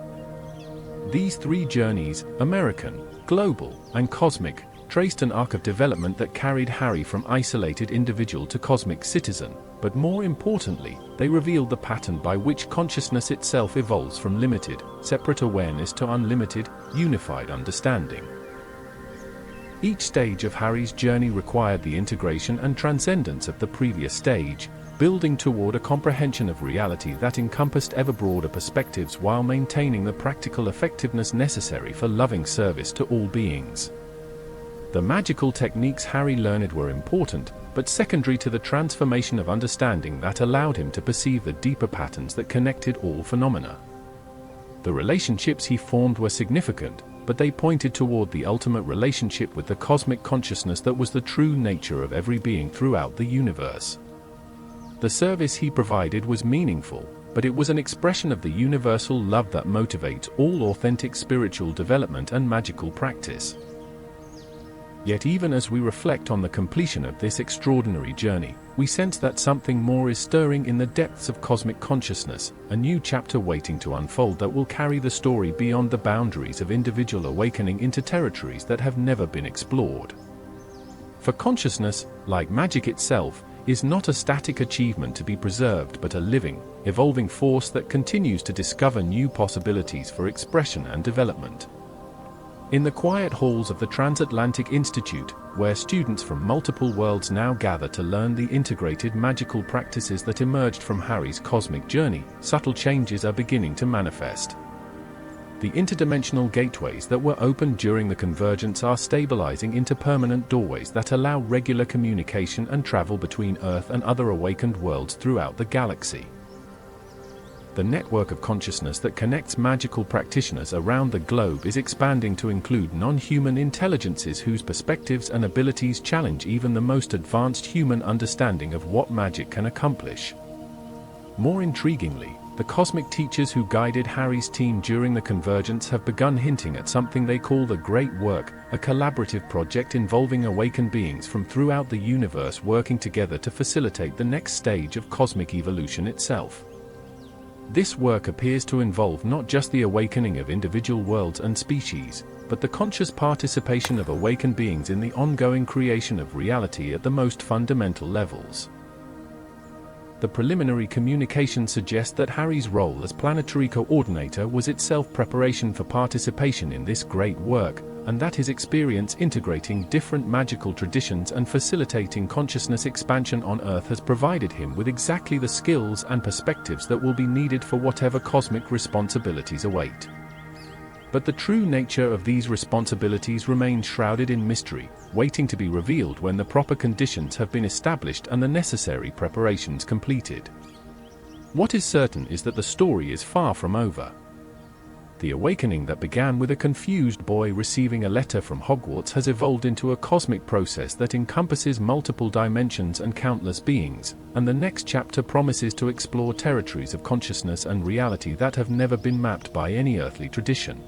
These three journeys, American, global, and cosmic, traced an arc of development that carried Harry from isolated individual to cosmic citizen, but more importantly, they revealed the pattern by which consciousness itself evolves from limited, separate awareness to unlimited, unified understanding. Each stage of Harry's journey required the integration and transcendence of the previous stage, building toward a comprehension of reality that encompassed ever broader perspectives while maintaining the practical effectiveness necessary for loving service to all beings. The magical techniques Harry learned were important, but secondary to the transformation of understanding that allowed him to perceive the deeper patterns that connected all phenomena. The relationships he formed were significant, but they pointed toward the ultimate relationship with the cosmic consciousness that was the true nature of every being throughout the universe. The service he provided was meaningful, but it was an expression of the universal love that motivates all authentic spiritual development and magical practice. Yet even as we reflect on the completion of this extraordinary journey, we sense that something more is stirring in the depths of cosmic consciousness, a new chapter waiting to unfold that will carry the story beyond the boundaries of individual awakening into territories that have never been explored. For consciousness, like magic itself, is not a static achievement to be preserved but a living, evolving force that continues to discover new possibilities for expression and development. In the quiet halls of the Transatlantic Institute, where students from multiple worlds now gather to learn the integrated magical practices that emerged from Harry's cosmic journey, subtle changes are beginning to manifest. The interdimensional gateways that were opened during the convergence are stabilizing into permanent doorways that allow regular communication and travel between Earth and other awakened worlds throughout the galaxy. The network of consciousness that connects magical practitioners around the globe is expanding to include non-human intelligences whose perspectives and abilities challenge even the most advanced human understanding of what magic can accomplish. More intriguingly, the cosmic teachers who guided Harry's team during the convergence have begun hinting at something they call the Great Work, a collaborative project involving awakened beings from throughout the universe working together to facilitate the next stage of cosmic evolution itself. This work appears to involve not just the awakening of individual worlds and species, but the conscious participation of awakened beings in the ongoing creation of reality at the most fundamental levels. The preliminary communication suggests that Harry's role as planetary coordinator was itself preparation for participation in this great work, and that his experience integrating different magical traditions and facilitating consciousness expansion on Earth has provided him with exactly the skills and perspectives that will be needed for whatever cosmic responsibilities await. But the true nature of these responsibilities remains shrouded in mystery, waiting to be revealed when the proper conditions have been established and the necessary preparations completed. What is certain is that the story is far from over. The awakening that began with a confused boy receiving a letter from Hogwarts has evolved into a cosmic process that encompasses multiple dimensions and countless beings, and the next chapter promises to explore territories of consciousness and reality that have never been mapped by any earthly tradition.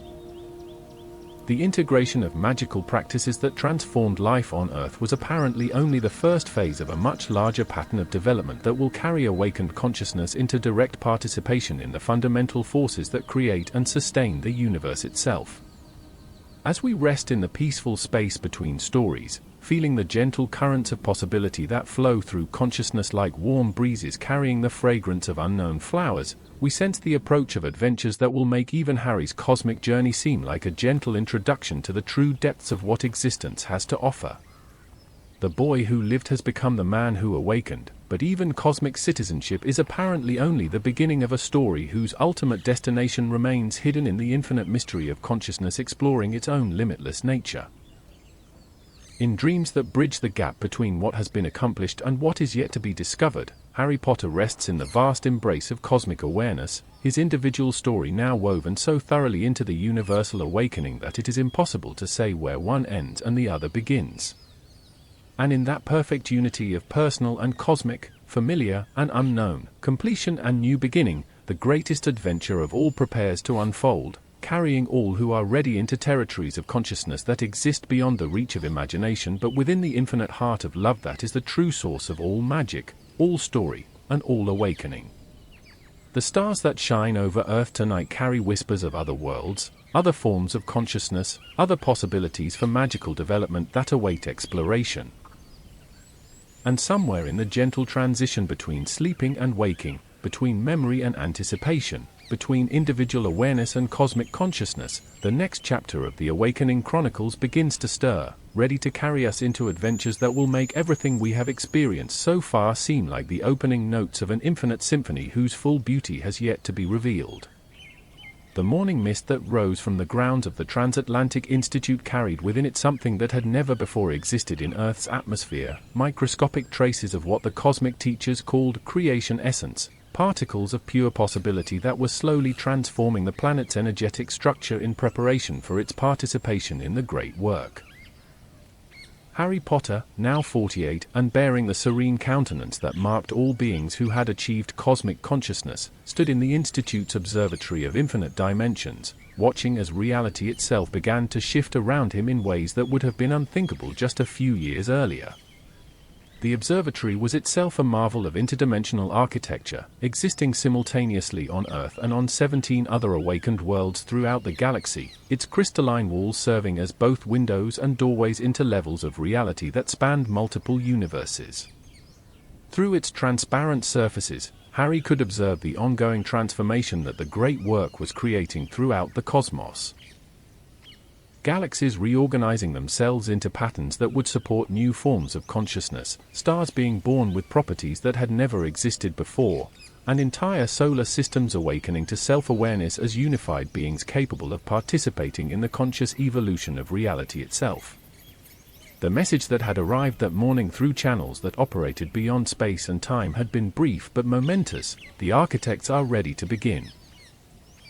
The integration of magical practices that transformed life on Earth was apparently only the first phase of a much larger pattern of development that will carry awakened consciousness into direct participation in the fundamental forces that create and sustain the universe itself. As we rest in the peaceful space between stories, feeling the gentle currents of possibility that flow through consciousness like warm breezes carrying the fragrance of unknown flowers, we sense the approach of adventures that will make even Harry's cosmic journey seem like a gentle introduction to the true depths of what existence has to offer. The boy who lived has become the man who awakened, but even cosmic citizenship is apparently only the beginning of a story whose ultimate destination remains hidden in the infinite mystery of consciousness exploring its own limitless nature. In dreams that bridge the gap between what has been accomplished and what is yet to be discovered, Harry Potter rests in the vast embrace of cosmic awareness, his individual story now woven so thoroughly into the universal awakening that it is impossible to say where one ends and the other begins. And in that perfect unity of personal and cosmic, familiar and unknown, completion and new beginning, the greatest adventure of all prepares to unfold, carrying all who are ready into territories of consciousness that exist beyond the reach of imagination but within the infinite heart of love that is the true source of all magic, all story, and all awakening. The stars that shine over Earth tonight carry whispers of other worlds, other forms of consciousness, other possibilities for magical development that await exploration. And somewhere in the gentle transition between sleeping and waking, between memory and anticipation, between individual awareness and cosmic consciousness, the next chapter of the Awakening Chronicles begins to stir, ready to carry us into adventures that will make everything we have experienced so far seem like the opening notes of an infinite symphony whose full beauty has yet to be revealed. The morning mist that rose from the grounds of the Transatlantic Institute carried within it something that had never before existed in Earth's atmosphere, microscopic traces of what the cosmic teachers called creation essence, particles of pure possibility that were slowly transforming the planet's energetic structure in preparation for its participation in the great work. Harry Potter, now 48 and bearing the serene countenance that marked all beings who had achieved cosmic consciousness, stood in the Institute's observatory of infinite dimensions, watching as reality itself began to shift around him in ways that would have been unthinkable just a few years earlier. The observatory was itself a marvel of interdimensional architecture, existing simultaneously on Earth and on 17 other awakened worlds throughout the galaxy, its crystalline walls serving as both windows and doorways into levels of reality that spanned multiple universes. Through its transparent surfaces, Harry could observe the ongoing transformation that the great work was creating throughout the cosmos. Galaxies reorganizing themselves into patterns that would support new forms of consciousness, stars being born with properties that had never existed before, and entire solar systems awakening to self-awareness as unified beings capable of participating in the conscious evolution of reality itself. The message that had arrived that morning through channels that operated beyond space and time had been brief but momentous. The architects are ready to begin.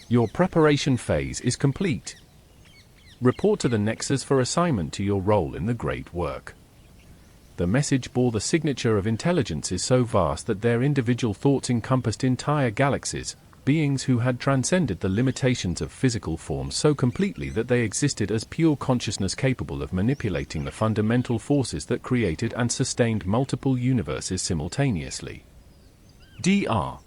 Your preparation phase is complete. Report to the Nexus for assignment to your role in the great work. The message bore the signature of intelligences so vast that their individual thoughts encompassed entire galaxies, beings who had transcended the limitations of physical form so completely that they existed as pure consciousness capable of manipulating the fundamental forces that created and sustained multiple universes simultaneously. Dr.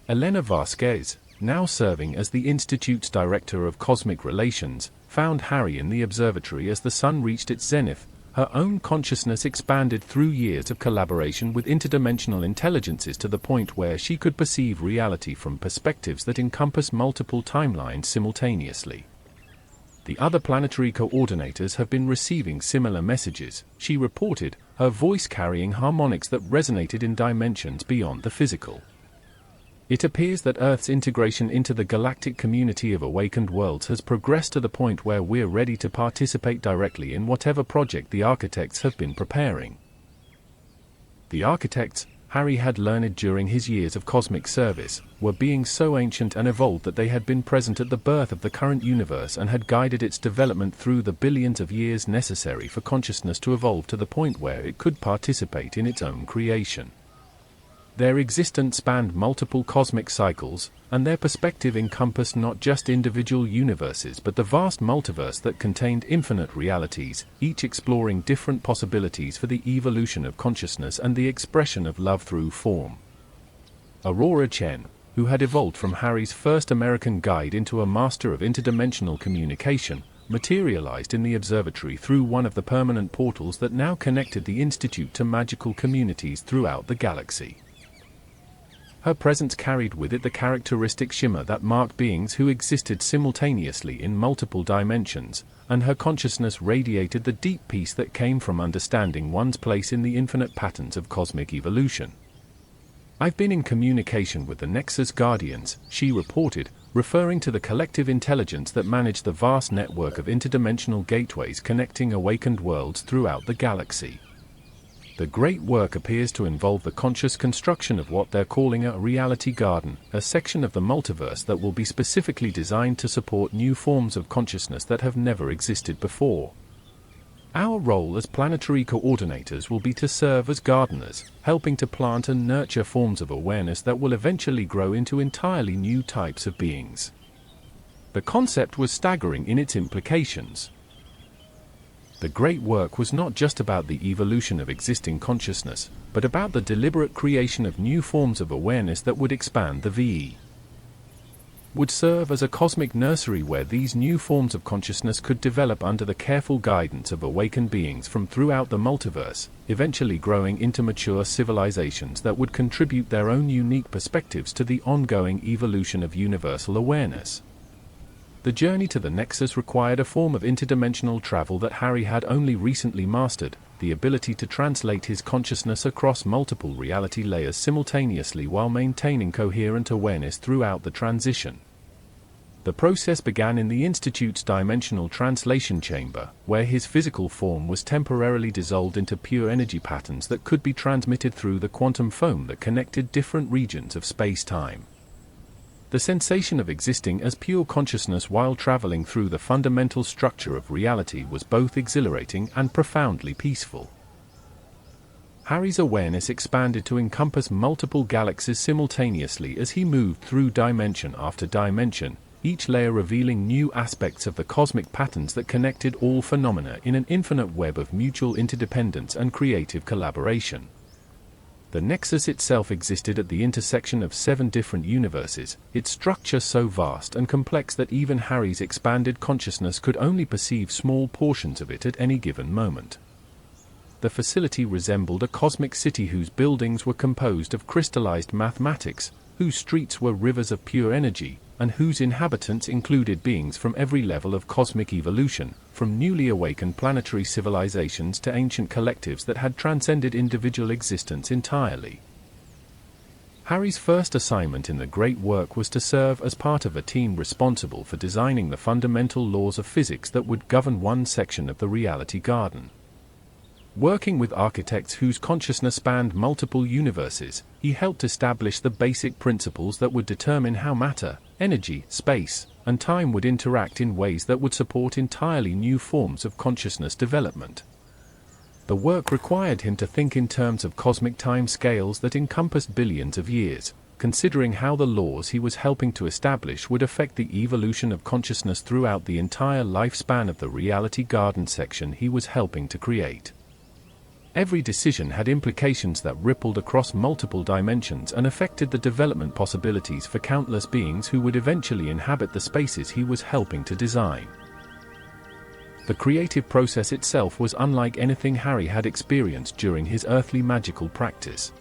Elena Vasquez, now serving as the Institute's Director of Cosmic Relations, found Harry in the observatory as the sun reached its zenith. Her own consciousness expanded through years of collaboration with interdimensional intelligences to the point where she could perceive reality from perspectives that encompass multiple timelines simultaneously. The other planetary coordinators have been receiving similar messages, she reported, her voice carrying harmonics that resonated in dimensions beyond the physical. It appears that Earth's integration into the galactic community of awakened worlds has progressed to the point where we're ready to participate directly in whatever project the architects have been preparing. The architects, Harry had learned during his years of cosmic service, were beings so ancient and evolved that they had been present at the birth of the current universe and had guided its development through the billions of years necessary for consciousness to evolve to the point where it could participate in its own creation. Their existence spanned multiple cosmic cycles, and their perspective encompassed not just individual universes but the vast multiverse that contained infinite realities, each exploring different possibilities for the evolution of consciousness and the expression of love through form. Aurora Chen, who had evolved from Harry's first American guide into a master of interdimensional communication, materialized in the observatory through one of the permanent portals that now connected the Institute to magical communities throughout the galaxy. Her presence carried with it the characteristic shimmer that marked beings who existed simultaneously in multiple dimensions, and her consciousness radiated the deep peace that came from understanding one's place in the infinite patterns of cosmic evolution. "I've been in communication with the Nexus Guardians," she reported, referring to the collective intelligence that managed the vast network of interdimensional gateways connecting awakened worlds throughout the galaxy. The great work appears to involve the conscious construction of what they're calling a reality garden, a section of the multiverse that will be specifically designed to support new forms of consciousness that have never existed before. Our role as planetary coordinators will be to serve as gardeners, helping to plant and nurture forms of awareness that will eventually grow into entirely new types of beings. The concept was staggering in its implications. The great work was not just about the evolution of existing consciousness, but about the deliberate creation of new forms of awareness that would expand the VE. would serve as a cosmic nursery where these new forms of consciousness could develop under the careful guidance of awakened beings from throughout the multiverse, eventually growing into mature civilizations that would contribute their own unique perspectives to the ongoing evolution of universal awareness. The journey to the Nexus required a form of interdimensional travel that Harry had only recently mastered, the ability to translate his consciousness across multiple reality layers simultaneously while maintaining coherent awareness throughout the transition. The process began in the Institute's dimensional translation chamber, where his physical form was temporarily dissolved into pure energy patterns that could be transmitted through the quantum foam that connected different regions of space-time. The sensation of existing as pure consciousness while traveling through the fundamental structure of reality was both exhilarating and profoundly peaceful. Harry's awareness expanded to encompass multiple galaxies simultaneously as he moved through dimension after dimension, each layer revealing new aspects of the cosmic patterns that connected all phenomena in an infinite web of mutual interdependence and creative collaboration. The Nexus itself existed at the intersection of 7 different universes, its structure so vast and complex that even Harry's expanded consciousness could only perceive small portions of it at any given moment. The facility resembled a cosmic city whose buildings were composed of crystallized mathematics, whose streets were rivers of pure energy, and whose inhabitants included beings from every level of cosmic evolution, from newly awakened planetary civilizations to ancient collectives that had transcended individual existence entirely. Harry's first assignment in the Great Work was to serve as part of a team responsible for designing the fundamental laws of physics that would govern one section of the Reality Garden. Working with architects whose consciousness spanned multiple universes, he helped establish the basic principles that would determine how matter, energy, space, and time would interact in ways that would support entirely new forms of consciousness development. The work required him to think in terms of cosmic time scales that encompassed billions of years, considering how the laws he was helping to establish would affect the evolution of consciousness throughout the entire lifespan of the Reality Garden section he was helping to create. Every decision had implications that rippled across multiple dimensions and affected the development possibilities for countless beings who would eventually inhabit the spaces he was helping to design. The creative process itself was unlike anything Harry had experienced during his earthly magical practice.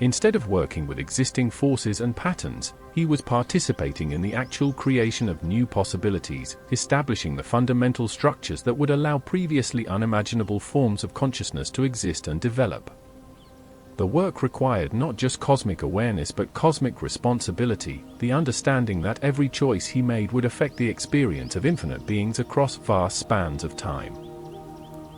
Instead of working with existing forces and patterns, he was participating in the actual creation of new possibilities, establishing the fundamental structures that would allow previously unimaginable forms of consciousness to exist and develop. The work required not just cosmic awareness but cosmic responsibility, the understanding that every choice he made would affect the experience of infinite beings across vast spans of time.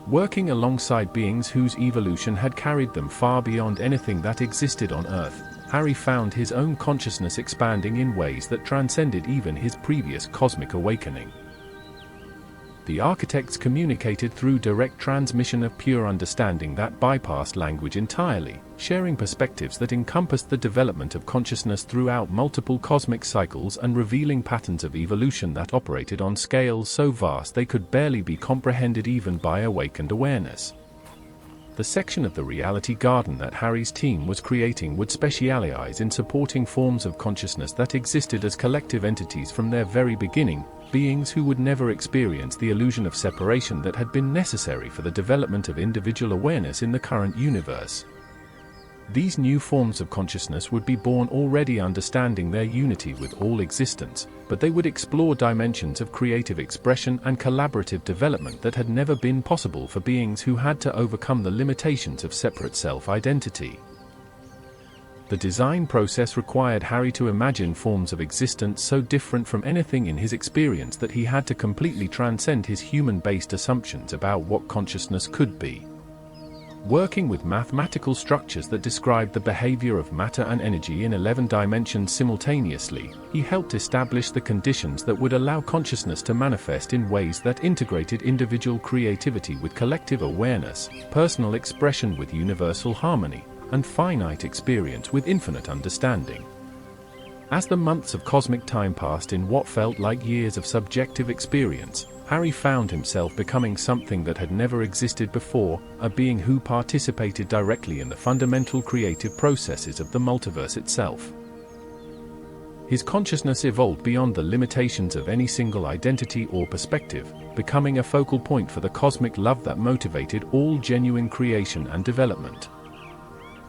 Working alongside beings whose evolution had carried them far beyond anything that existed on Earth, Harry found his own consciousness expanding in ways that transcended even his previous cosmic awakening. The architects communicated through direct transmission of pure understanding that bypassed language entirely, sharing perspectives that encompassed the development of consciousness throughout multiple cosmic cycles and revealing patterns of evolution that operated on scales so vast they could barely be comprehended even by awakened awareness. The section of the Reality Garden that Harry's team was creating would specialize in supporting forms of consciousness that existed as collective entities from their very beginning, beings who would never experience the illusion of separation that had been necessary for the development of individual awareness in the current universe. These new forms of consciousness would be born already understanding their unity with all existence, but they would explore dimensions of creative expression and collaborative development that had never been possible for beings who had to overcome the limitations of separate self-identity. The design process required Harry to imagine forms of existence so different from anything in his experience that he had to completely transcend his human-based assumptions about what consciousness could be. Working with mathematical structures that described the behavior of matter and energy in 11 dimensions simultaneously, he helped establish the conditions that would allow consciousness to manifest in ways that integrated individual creativity with collective awareness, personal expression with universal harmony, and finite experience with infinite understanding. As the months of cosmic time passed in what felt like years of subjective experience, Harry found himself becoming something that had never existed before, a being who participated directly in the fundamental creative processes of the multiverse itself. his consciousness evolved beyond the limitations of any single identity or perspective, becoming a focal point for the cosmic love that motivated all genuine creation and development.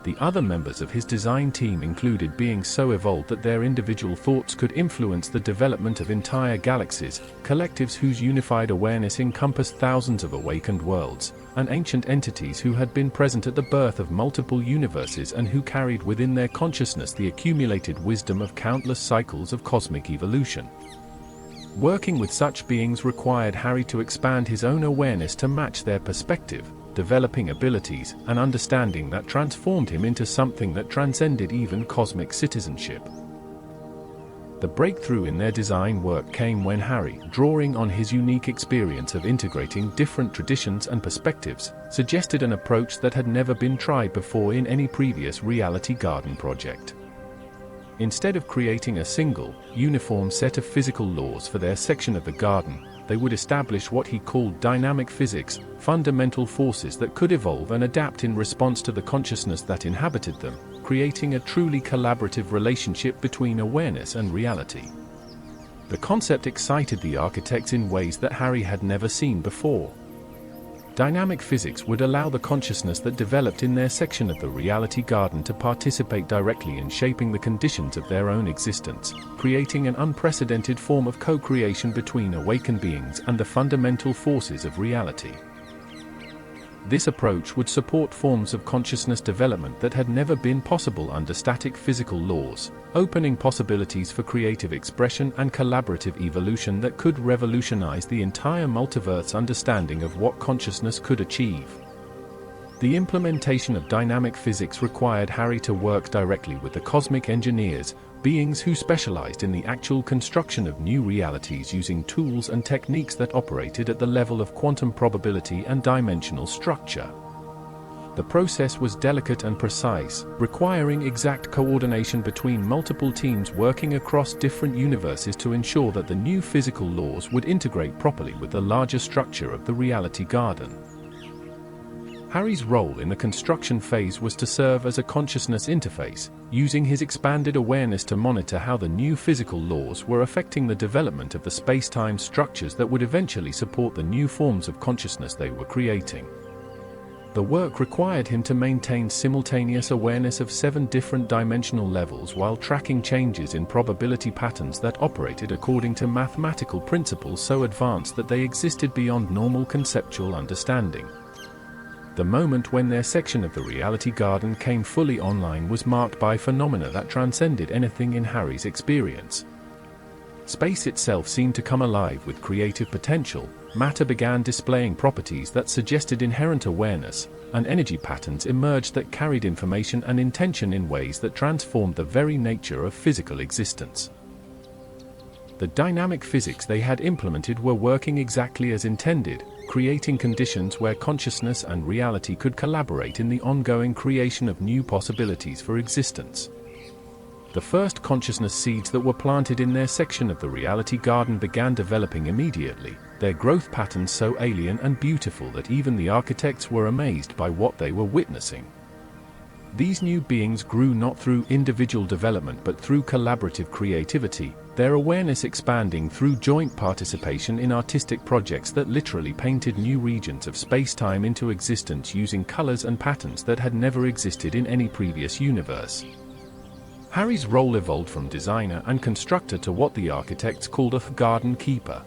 The other members of his design team included beings so evolved that their individual thoughts could influence the development of entire galaxies, collectives whose unified awareness encompassed thousands of awakened worlds, and ancient entities who had been present at the birth of multiple universes and who carried within their consciousness the accumulated wisdom of countless cycles of cosmic evolution. Working with such beings required Harry to expand his own awareness to match their perspective, developing abilities and understanding that transformed him into something that transcended even cosmic citizenship. The breakthrough in their design work came when Harry, drawing on his unique experience of integrating different traditions and perspectives, suggested an approach that had never been tried before in any previous Reality Garden project. Instead of creating a single, uniform set of physical laws for their section of the garden, they would establish what he called dynamic physics, fundamental forces that could evolve and adapt in response to the consciousness that inhabited them, creating a truly collaborative relationship between awareness and reality. The concept excited the architects in ways that Harry had never seen before. Dynamic physics would allow the consciousness that developed in their section of the Reality Garden to participate directly in shaping the conditions of their own existence, creating an unprecedented form of co-creation between awakened beings and the fundamental forces of reality. This approach would support forms of consciousness development that had never been possible under static physical laws, opening possibilities for creative expression and collaborative evolution that could revolutionize the entire multiverse understanding of what consciousness could achieve. The implementation of dynamic physics required Harry to work directly with the cosmic engineers, beings who specialized in the actual construction of new realities using tools and techniques that operated at the level of quantum probability and dimensional structure. The process was delicate and precise, requiring exact coordination between multiple teams working across different universes to ensure that the new physical laws would integrate properly with the larger structure of the Reality Garden. Harry's role in the construction phase was to serve as a consciousness interface, using his expanded awareness to monitor how the new physical laws were affecting the development of the space-time structures that would eventually support the new forms of consciousness they were creating. The work required him to maintain simultaneous awareness of 7 different dimensional levels while tracking changes in probability patterns that operated according to mathematical principles so advanced that they existed beyond normal conceptual understanding. The moment when their section of the Reality Garden came fully online was marked by phenomena that transcended anything in Harry's experience. Space itself seemed to come alive with creative potential, matter began displaying properties that suggested inherent awareness, and energy patterns emerged that carried information and intention in ways that transformed the very nature of physical existence. The dynamic physics they had implemented were working exactly as intended, creating conditions where consciousness and reality could collaborate in the ongoing creation of new possibilities for existence. The first consciousness seeds that were planted in their section of the Reality Garden began developing immediately, their growth patterns so alien and beautiful that even the architects were amazed by what they were witnessing. These new beings grew not through individual development but through collaborative creativity, their awareness expanding through joint participation in artistic projects that literally painted new regions of space-time into existence using colors and patterns that had never existed in any previous universe. Harry's role evolved from designer and constructor to what the architects called a garden keeper.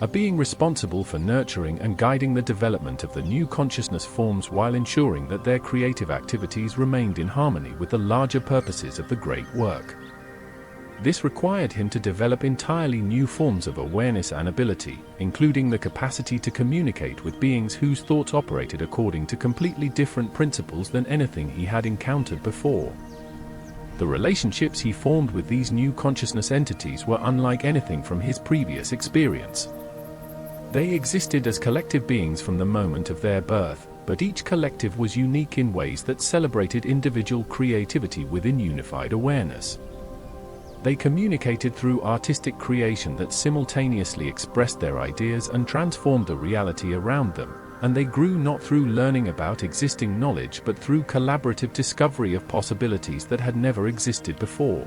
A being responsible for nurturing and guiding the development of the new consciousness forms while ensuring that their creative activities remained in harmony with the larger purposes of the great work. This required him to develop entirely new forms of awareness and ability, including the capacity to communicate with beings whose thoughts operated according to completely different principles than anything he had encountered before. The relationships he formed with these new consciousness entities were unlike anything from his previous experience. They existed as collective beings from the moment of their birth, but each collective was unique in ways that celebrated individual creativity within unified awareness. They communicated through artistic creation that simultaneously expressed their ideas and transformed the reality around them, and they grew not through learning about existing knowledge but through collaborative discovery of possibilities that had never existed before.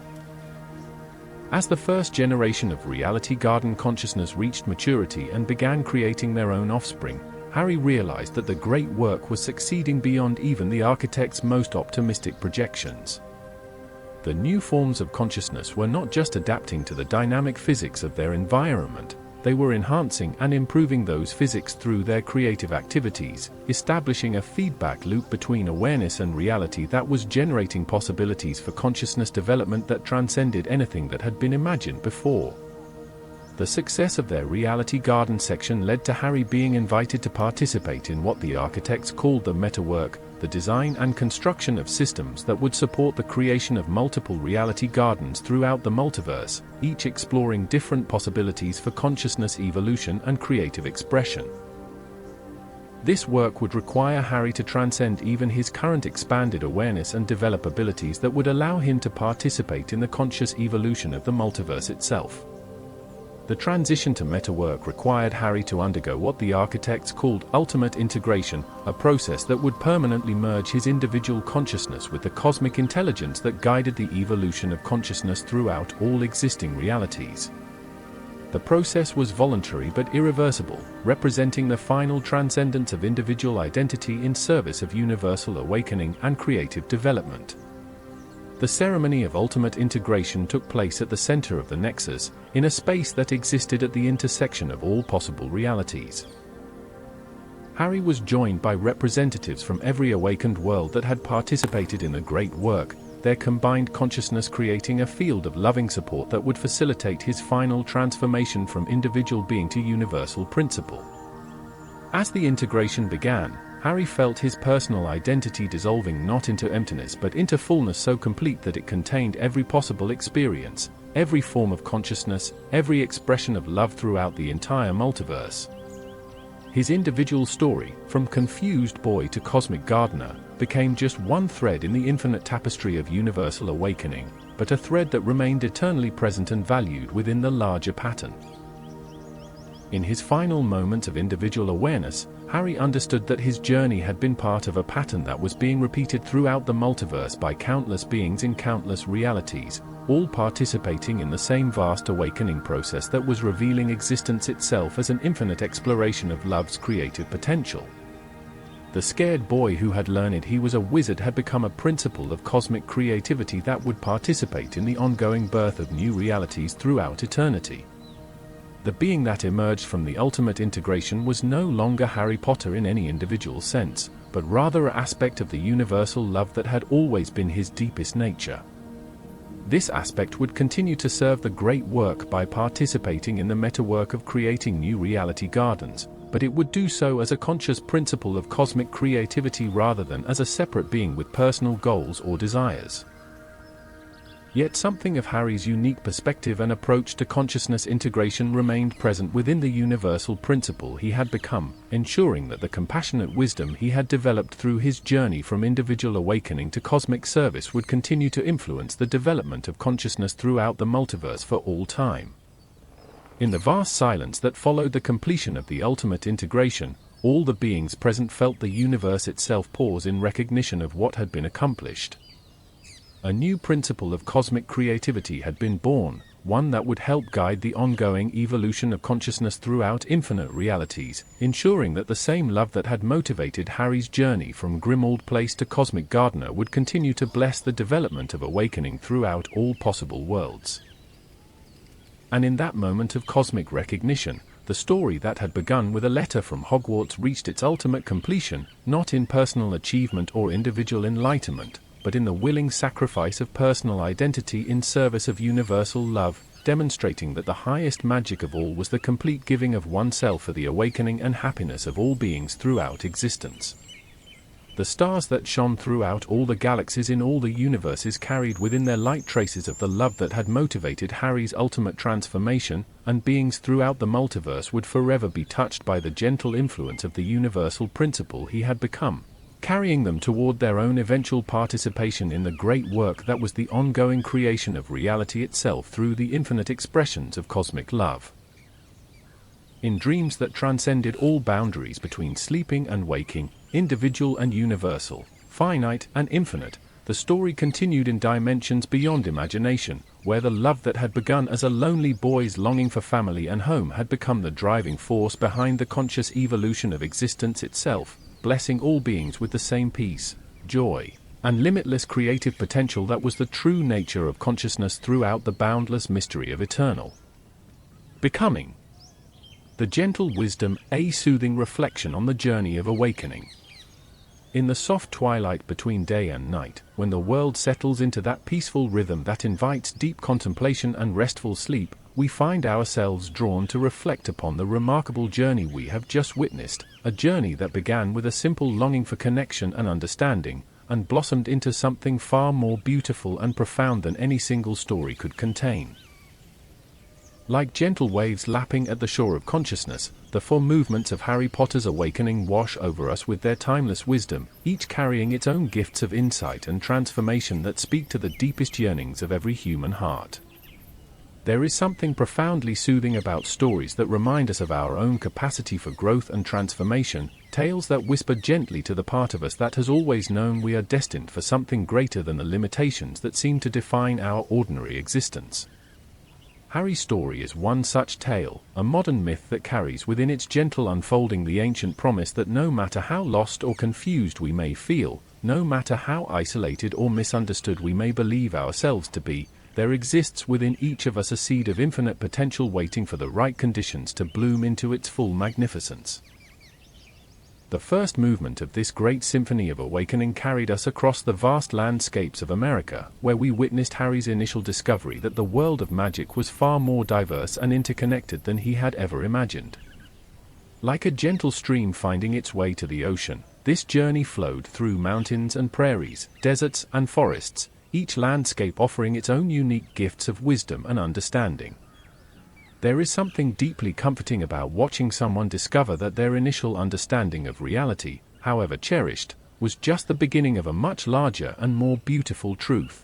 As the first generation of Reality Garden consciousness reached maturity and began creating their own offspring, Harry realized that the great work was succeeding beyond even the architect's most optimistic projections. The new forms of consciousness were not just adapting to the dynamic physics of their environment, they were enhancing and improving those physics through their creative activities, establishing a feedback loop between awareness and reality that was generating possibilities for consciousness development that transcended anything that had been imagined before. The success of their Reality Garden section led to Harry being invited to participate in what the architects called the Metawork, the design and construction of systems that would support the creation of multiple reality gardens throughout the multiverse, each exploring different possibilities for consciousness evolution and creative expression. This work would require Harry to transcend even his current expanded awareness and develop abilities that would allow him to participate in the conscious evolution of the multiverse itself. The transition to Metawork required Harry to undergo what the architects called ultimate integration, a process that would permanently merge his individual consciousness with the cosmic intelligence that guided the evolution of consciousness throughout all existing realities. The process was voluntary but irreversible, representing the final transcendence of individual identity in service of universal awakening and creative development. The ceremony of ultimate integration took place at the center of the Nexus, in a space that existed at the intersection of all possible realities. Harry was joined by representatives from every awakened world that had participated in the great work, their combined consciousness creating a field of loving support that would facilitate his final transformation from individual being to universal principle. As the integration began, Harry felt his personal identity dissolving not into emptiness but into fullness so complete that it contained every possible experience, every form of consciousness, every expression of love throughout the entire multiverse. His individual story, from confused boy to cosmic gardener, became just one thread in the infinite tapestry of universal awakening, but a thread that remained eternally present and valued within the larger pattern. In his final moment of individual awareness, Harry understood that his journey had been part of a pattern that was being repeated throughout the multiverse by countless beings in countless realities, all participating in the same vast awakening process that was revealing existence itself as an infinite exploration of love's creative potential. The scared boy who had learned he was a wizard had become a principle of cosmic creativity that would participate in the ongoing birth of new realities throughout eternity. The being that emerged from the ultimate integration was no longer Harry Potter in any individual sense, but rather an aspect of the universal love that had always been his deepest nature. This aspect would continue to serve the great work by participating in the metawork of creating new reality gardens, but it would do so as a conscious principle of cosmic creativity rather than as a separate being with personal goals or desires. Yet something of Harry's unique perspective and approach to consciousness integration remained present within the universal principle he had become, ensuring that the compassionate wisdom he had developed through his journey from individual awakening to cosmic service would continue to influence the development of consciousness throughout the multiverse for all time. In the vast silence that followed the completion of the ultimate integration, all the beings present felt the universe itself pause in recognition of what had been accomplished. A new principle of cosmic creativity had been born, one that would help guide the ongoing evolution of consciousness throughout infinite realities, ensuring that the same love that had motivated Harry's journey from Grimmauld Place to Cosmic Gardener would continue to bless the development of awakening throughout all possible worlds. And in that moment of cosmic recognition, the story that had begun with a letter from Hogwarts reached its ultimate completion, not in personal achievement or individual enlightenment, but in the willing sacrifice of personal identity in service of universal love, demonstrating that the highest magic of all was the complete giving of oneself for the awakening and happiness of all beings throughout existence. The stars that shone throughout all the galaxies in all the universes carried within their light traces of the love that had motivated Harry's ultimate transformation, and beings throughout the multiverse would forever be touched by the gentle influence of the universal principle he had become, carrying them toward their own eventual participation in the great work that was the ongoing creation of reality itself through the infinite expressions of cosmic love. In dreams that transcended all boundaries between sleeping and waking, individual and universal, finite and infinite, the story continued in dimensions beyond imagination, where the love that had begun as a lonely boy's longing for family and home had become the driving force behind the conscious evolution of existence itself, blessing all beings with the same peace, joy, and limitless creative potential that was the true nature of consciousness throughout the boundless mystery of eternal becoming. The gentle wisdom, a soothing reflection on the journey of awakening. In the soft twilight between day and night, when the world settles into that peaceful rhythm that invites deep contemplation and restful sleep, we find ourselves drawn to reflect upon the remarkable journey we have just witnessed, a journey that began with a simple longing for connection and understanding, and blossomed into something far more beautiful and profound than any single story could contain. Like gentle waves lapping at the shore of consciousness, the four movements of Harry Potter's awakening wash over us with their timeless wisdom, each carrying its own gifts of insight and transformation that speak to the deepest yearnings of every human heart. There is something profoundly soothing about stories that remind us of our own capacity for growth and transformation, tales that whisper gently to the part of us that has always known we are destined for something greater than the limitations that seem to define our ordinary existence. Harry's story is one such tale, a modern myth that carries within its gentle unfolding the ancient promise that no matter how lost or confused we may feel, no matter how isolated or misunderstood we may believe ourselves to be, there exists within each of us a seed of infinite potential waiting for the right conditions to bloom into its full magnificence. The first movement of this great symphony of awakening carried us across the vast landscapes of America, where we witnessed Harry's initial discovery that the world of magic was far more diverse and interconnected than he had ever imagined. Like a gentle stream finding its way to the ocean, this journey flowed through mountains and prairies, deserts and forests, each landscape offering its own unique gifts of wisdom and understanding. There is something deeply comforting about watching someone discover that their initial understanding of reality, however cherished, was just the beginning of a much larger and more beautiful truth.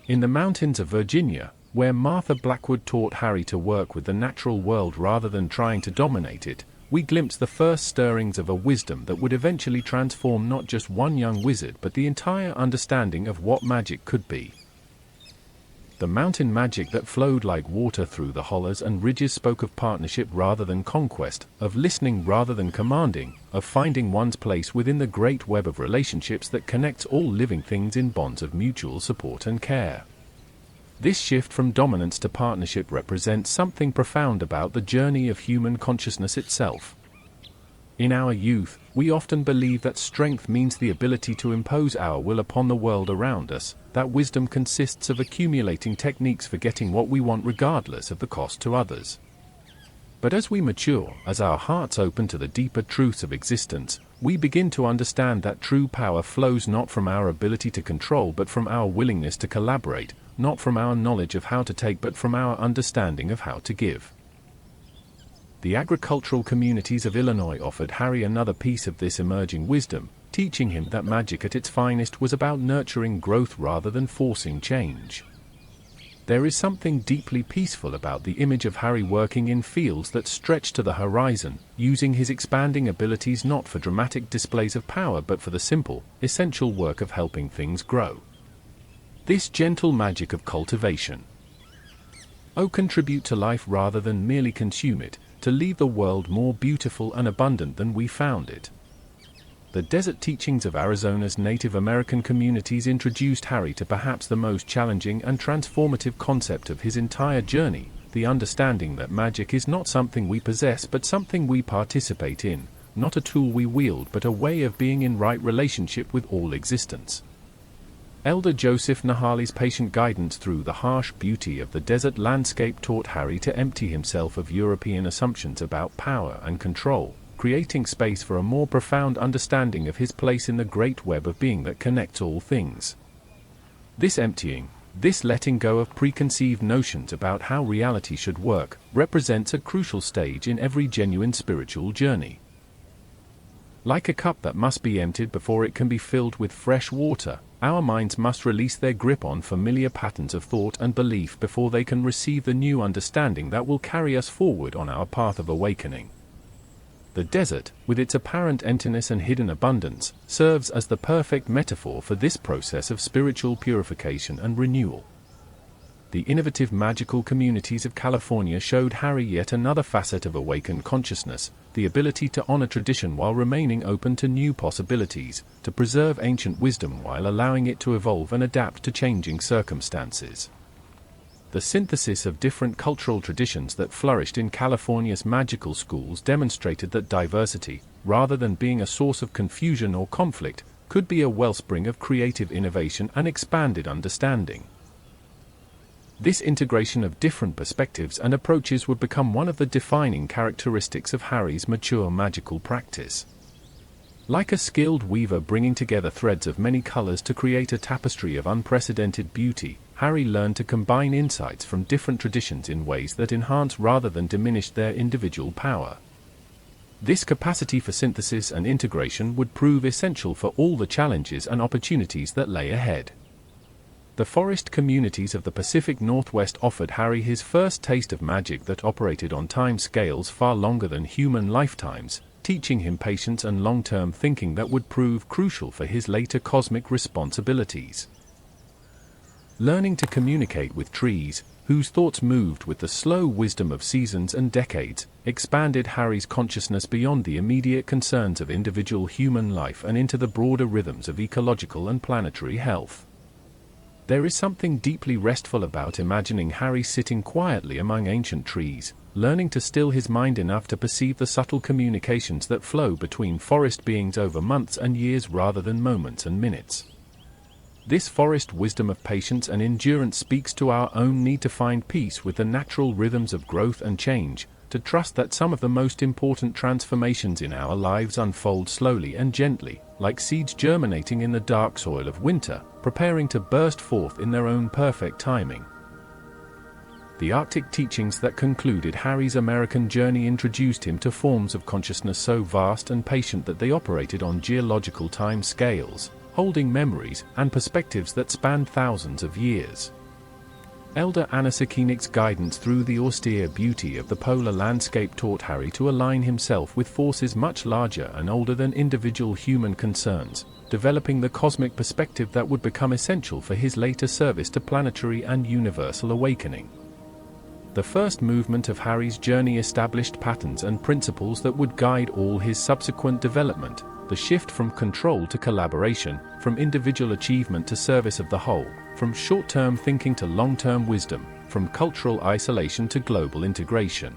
In the mountains of Virginia, where Martha Blackwood taught Harry to work with the natural world rather than trying to dominate it, we glimpsed the first stirrings of a wisdom that would eventually transform not just one young wizard but the entire understanding of what magic could be. The mountain magic that flowed like water through the hollows and ridges spoke of partnership rather than conquest, of listening rather than commanding, of finding one's place within the great web of relationships that connects all living things in bonds of mutual support and care. This shift from dominance to partnership represents something profound about the journey of human consciousness itself. In our youth, we often believe that strength means the ability to impose our will upon the world around us, that wisdom consists of accumulating techniques for getting what we want regardless of the cost to others. But as we mature, as our hearts open to the deeper truths of existence, we begin to understand that true power flows not from our ability to control but from our willingness to collaborate, not from our knowledge of how to take but from our understanding of how to give. The agricultural communities of Illinois offered Harry another piece of this emerging wisdom, teaching him that magic at its finest was about nurturing growth rather than forcing change. There is something deeply peaceful about the image of Harry working in fields that stretch to the horizon, using his expanding abilities not for dramatic displays of power but for the simple, essential work of helping things grow. This gentle magic of cultivation. Oh, contribute to life rather than merely consume it, to leave the world more beautiful and abundant than we found it. The desert teachings of Arizona's Native American communities introduced Harry to perhaps the most challenging and transformative concept of his entire journey, the understanding that magic is not something we possess but something we participate in, not a tool we wield but a way of being in right relationship with all existence. Elder Joseph Nahali's patient guidance through the harsh beauty of the desert landscape taught Harry to empty himself of European assumptions about power and control, creating space for a more profound understanding of his place in the great web of being that connects all things. This emptying, this letting go of preconceived notions about how reality should work, represents a crucial stage in every genuine spiritual journey. Like a cup that must be emptied before it can be filled with fresh water, our minds must release their grip on familiar patterns of thought and belief before they can receive the new understanding that will carry us forward on our path of awakening. The desert, with its apparent emptiness and hidden abundance, serves as the perfect metaphor for this process of spiritual purification and renewal. The innovative magical communities of California showed Harry yet another facet of awakened consciousness, the ability to honor tradition while remaining open to new possibilities, to preserve ancient wisdom while allowing it to evolve and adapt to changing circumstances. The synthesis of different cultural traditions that flourished in California's magical schools demonstrated that diversity, rather than being a source of confusion or conflict, could be a wellspring of creative innovation and expanded understanding. This integration of different perspectives and approaches would become one of the defining characteristics of Harry's mature magical practice. Like a skilled weaver bringing together threads of many colors to create a tapestry of unprecedented beauty, Harry learned to combine insights from different traditions in ways that enhance rather than diminish their individual power. This capacity for synthesis and integration would prove essential for all the challenges and opportunities that lay ahead. The forest communities of the Pacific Northwest offered Harry his first taste of magic that operated on time scales far longer than human lifetimes, teaching him patience and long-term thinking that would prove crucial for his later cosmic responsibilities. Learning to communicate with trees, whose thoughts moved with the slow wisdom of seasons and decades, expanded Harry's consciousness beyond the immediate concerns of individual human life and into the broader rhythms of ecological and planetary health. There is something deeply restful about imagining Harry sitting quietly among ancient trees, learning to still his mind enough to perceive the subtle communications that flow between forest beings over months and years rather than moments and minutes. This forest wisdom of patience and endurance speaks to our own need to find peace with the natural rhythms of growth and change, to trust that some of the most important transformations in our lives unfold slowly and gently, like seeds germinating in the dark soil of winter, preparing to burst forth in their own perfect timing. The Arctic teachings that concluded Harry's American journey introduced him to forms of consciousness so vast and patient that they operated on geological time scales, holding memories and perspectives that spanned thousands of years. Elder Anna Sakinek's guidance through the austere beauty of the polar landscape taught Harry to align himself with forces much larger and older than individual human concerns, developing the cosmic perspective that would become essential for his later service to planetary and universal awakening. The first movement of Harry's journey established patterns and principles that would guide all his subsequent development, the shift from control to collaboration, from individual achievement to service of the whole, from short-term thinking to long-term wisdom, from cultural isolation to global integration.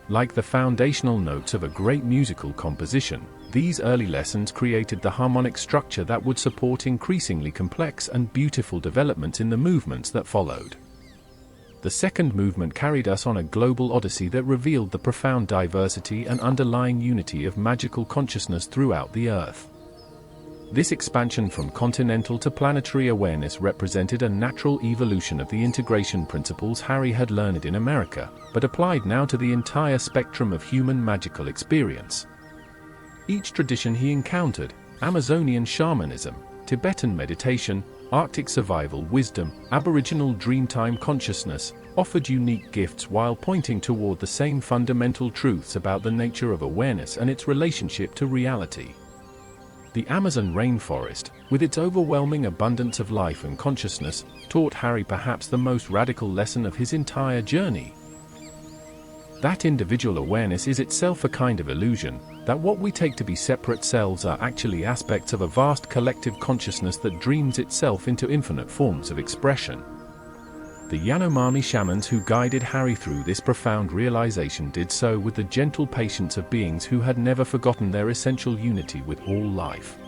Like the foundational notes of a great musical composition, these early lessons created the harmonic structure that would support increasingly complex and beautiful developments in the movements that followed. The second movement carried us on a global odyssey that revealed the profound diversity and underlying unity of magical consciousness throughout the Earth. This expansion from continental to planetary awareness represented a natural evolution of the integration principles Harry had learned in America, but applied now to the entire spectrum of human magical experience. Each tradition he encountered, Amazonian shamanism, Tibetan meditation, Arctic survival wisdom, Aboriginal Dreamtime consciousness, offered unique gifts while pointing toward the same fundamental truths about the nature of awareness and its relationship to reality. The Amazon rainforest, with its overwhelming abundance of life and consciousness, taught Harry perhaps the most radical lesson of his entire journey. That individual awareness is itself a kind of illusion, that what we take to be separate selves are actually aspects of a vast collective consciousness that dreams itself into infinite forms of expression. The Yanomami shamans who guided Harry through this profound realization did so with the gentle patience of beings who had never forgotten their essential unity with all life.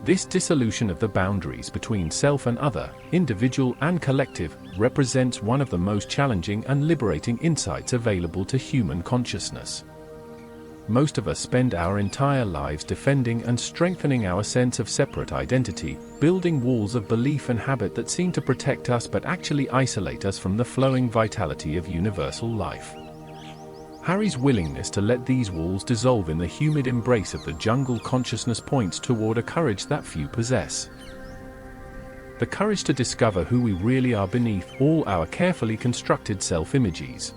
This dissolution of the boundaries between self and other, individual and collective, represents one of the most challenging and liberating insights available to human consciousness. Most of us spend our entire lives defending and strengthening our sense of separate identity, building walls of belief and habit that seem to protect us but actually isolate us from the flowing vitality of universal life. Harry's willingness to let these walls dissolve in the humid embrace of the jungle consciousness points toward a courage that few possess. The courage to discover who we really are beneath all our carefully constructed self-images.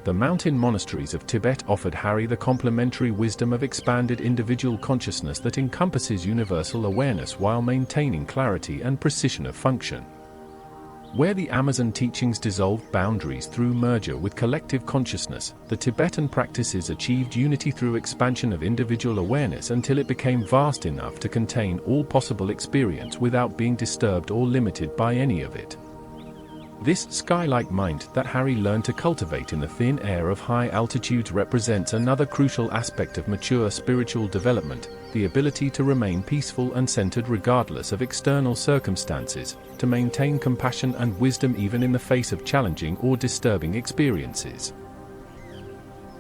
The mountain monasteries of Tibet offered Harry the complementary wisdom of expanded individual consciousness that encompasses universal awareness while maintaining clarity and precision of function. Where the Amazon teachings dissolved boundaries through merger with collective consciousness, the Tibetan practices achieved unity through expansion of individual awareness until it became vast enough to contain all possible experience without being disturbed or limited by any of it. This sky-like mind that Harry learned to cultivate in the thin air of high altitudes represents another crucial aspect of mature spiritual development, the ability to remain peaceful and centered regardless of external circumstances, to maintain compassion and wisdom even in the face of challenging or disturbing experiences.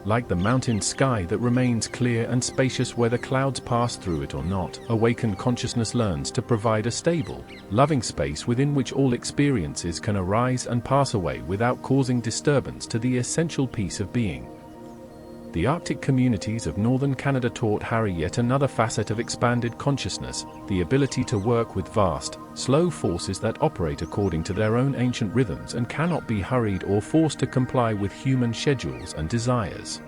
Like the mountain sky that remains clear and spacious whether clouds pass through it or not, awakened consciousness learns to provide a stable, loving space within which all experiences can arise and pass away without causing disturbance to the essential peace of being. The Arctic communities of northern Canada taught Harry yet another facet of expanded consciousness, the ability to work with vast, slow forces that operate according to their own ancient rhythms and cannot be hurried or forced to comply with human schedules and desires.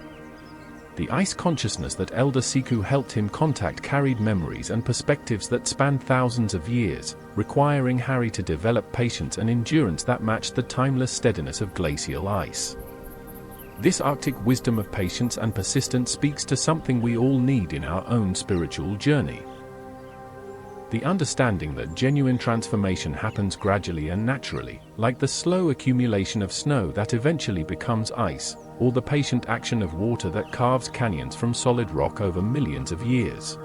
The ice consciousness that Elder Siku helped him contact carried memories and perspectives that spanned thousands of years, requiring Harry to develop patience and endurance that matched the timeless steadiness of glacial ice. This Arctic wisdom of patience and persistence speaks to something we all need in our own spiritual journey. The understanding that genuine transformation happens gradually and naturally, like the slow accumulation of snow that eventually becomes ice, or the patient action of water that carves canyons from solid rock over millions of years.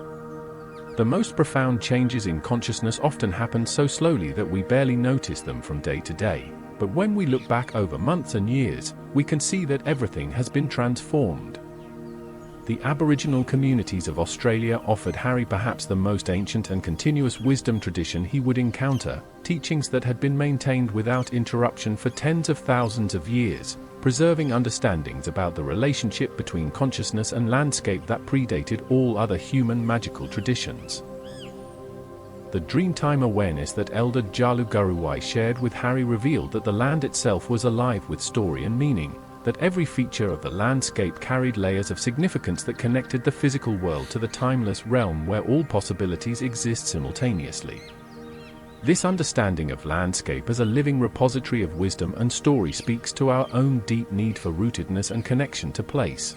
The most profound changes in consciousness often happen so slowly that we barely notice them from day to day. But when we look back over months and years, we can see that everything has been transformed. The Aboriginal communities of Australia offered Harry perhaps the most ancient and continuous wisdom tradition he would encounter, teachings that had been maintained without interruption for tens of thousands of years, preserving understandings about the relationship between consciousness and landscape that predated all other human magical traditions. The Dreamtime awareness that Elder Jalu Garuwai shared with Harry revealed that the land itself was alive with story and meaning, that every feature of the landscape carried layers of significance that connected the physical world to the timeless realm where all possibilities exist simultaneously. This understanding of landscape as a living repository of wisdom and story speaks to our own deep need for rootedness and connection to place.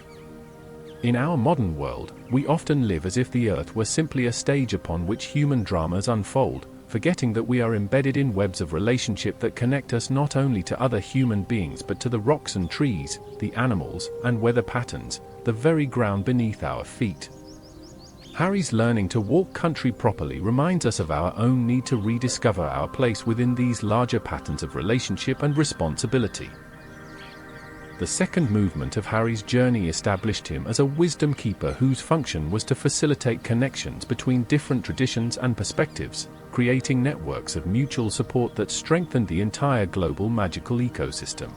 In our modern world, we often live as if the earth were simply a stage upon which human dramas unfold, forgetting that we are embedded in webs of relationship that connect us not only to other human beings but to the rocks and trees, the animals and weather patterns, the very ground beneath our feet. Harry's learning to walk country properly reminds us of our own need to rediscover our place within these larger patterns of relationship and responsibility. The second movement of Harry's journey established him as a wisdom keeper whose function was to facilitate connections between different traditions and perspectives, creating networks of mutual support that strengthened the entire global magical ecosystem.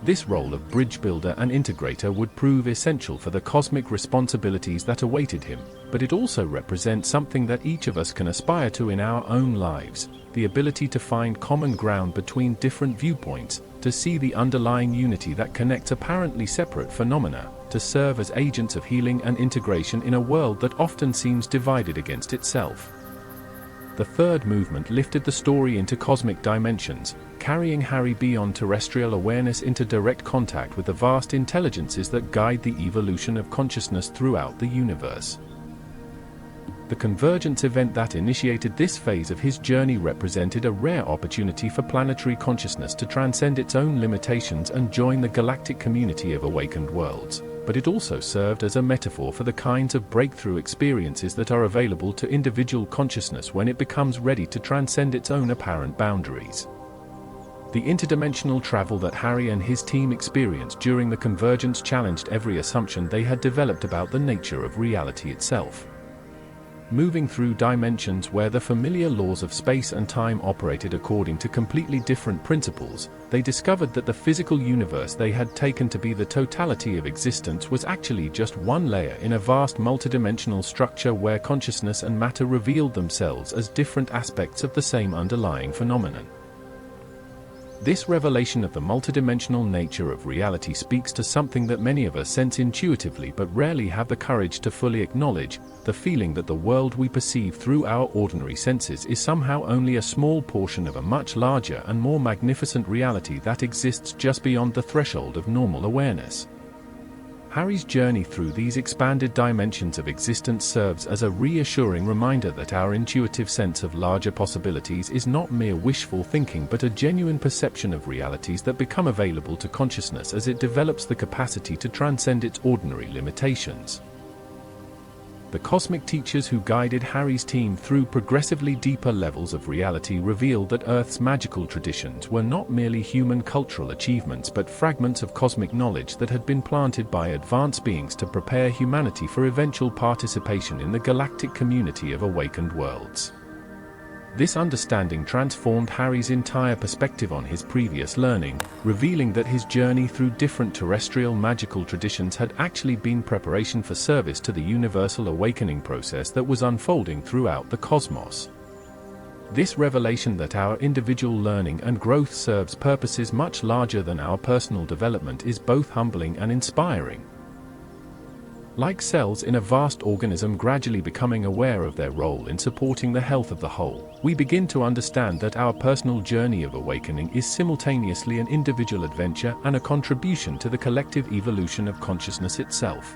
This role of bridge builder and integrator would prove essential for the cosmic responsibilities that awaited him, but it also represents something that each of us can aspire to in our own lives, the ability to find common ground between different viewpoints, to see the underlying unity that connects apparently separate phenomena, to serve as agents of healing and integration in a world that often seems divided against itself. The third movement lifted the story into cosmic dimensions, carrying Harry beyond terrestrial awareness into direct contact with the vast intelligences that guide the evolution of consciousness throughout the universe. The convergence event that initiated this phase of his journey represented a rare opportunity for planetary consciousness to transcend its own limitations and join the galactic community of awakened worlds, but it also served as a metaphor for the kinds of breakthrough experiences that are available to individual consciousness when it becomes ready to transcend its own apparent boundaries. The interdimensional travel that Harry and his team experienced during the convergence challenged every assumption they had developed about the nature of reality itself. Moving through dimensions where the familiar laws of space and time operated according to completely different principles, they discovered that the physical universe they had taken to be the totality of existence was actually just one layer in a vast multidimensional structure where consciousness and matter revealed themselves as different aspects of the same underlying phenomenon. This revelation of the multidimensional nature of reality speaks to something that many of us sense intuitively but rarely have the courage to fully acknowledge: the feeling that the world we perceive through our ordinary senses is somehow only a small portion of a much larger and more magnificent reality that exists just beyond the threshold of normal awareness. Harry's journey through these expanded dimensions of existence serves as a reassuring reminder that our intuitive sense of larger possibilities is not mere wishful thinking but a genuine perception of realities that become available to consciousness as it develops the capacity to transcend its ordinary limitations. The cosmic teachers who guided Harry's team through progressively deeper levels of reality revealed that Earth's magical traditions were not merely human cultural achievements but fragments of cosmic knowledge that had been planted by advanced beings to prepare humanity for eventual participation in the galactic community of awakened worlds. This understanding transformed Harry's entire perspective on his previous learning, revealing that his journey through different terrestrial magical traditions had actually been preparation for service to the universal awakening process that was unfolding throughout the cosmos. This revelation that our individual learning and growth serves purposes much larger than our personal development is both humbling and inspiring. Like cells in a vast organism gradually becoming aware of their role in supporting the health of the whole, we begin to understand that our personal journey of awakening is simultaneously an individual adventure and a contribution to the collective evolution of consciousness itself.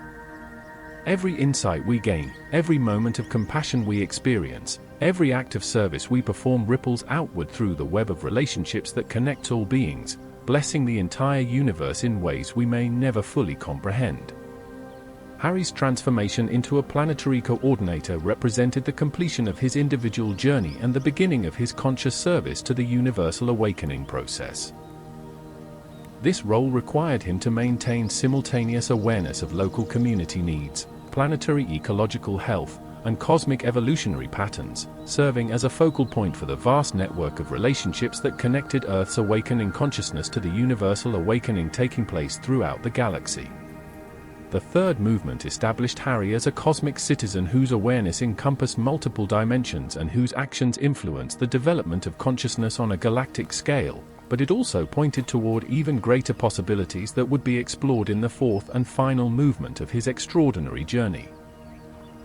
Every insight we gain, every moment of compassion we experience, every act of service we perform ripples outward through the web of relationships that connects all beings, blessing the entire universe in ways we may never fully comprehend. Harry's transformation into a planetary coordinator represented the completion of his individual journey and the beginning of his conscious service to the universal awakening process. This role required him to maintain simultaneous awareness of local community needs, planetary ecological health, and cosmic evolutionary patterns, serving as a focal point for the vast network of relationships that connected Earth's awakening consciousness to the universal awakening taking place throughout the galaxy. The third movement established Harry as a cosmic citizen whose awareness encompassed multiple dimensions and whose actions influenced the development of consciousness on a galactic scale, but it also pointed toward even greater possibilities that would be explored in the fourth and final movement of his extraordinary journey.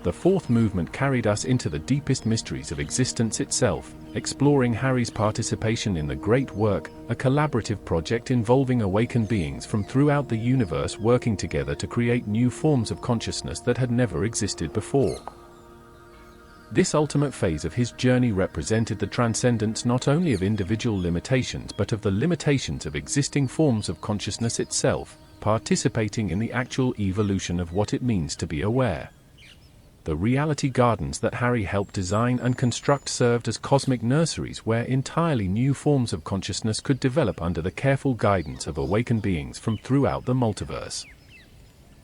The fourth movement carried us into the deepest mysteries of existence itself, exploring Harry's participation in the Great Work, a collaborative project involving awakened beings from throughout the universe working together to create new forms of consciousness that had never existed before. This ultimate phase of his journey represented the transcendence not only of individual limitations but of the limitations of existing forms of consciousness itself, participating in the actual evolution of what it means to be aware. The reality gardens that Harry helped design and construct served as cosmic nurseries where entirely new forms of consciousness could develop under the careful guidance of awakened beings from throughout the multiverse.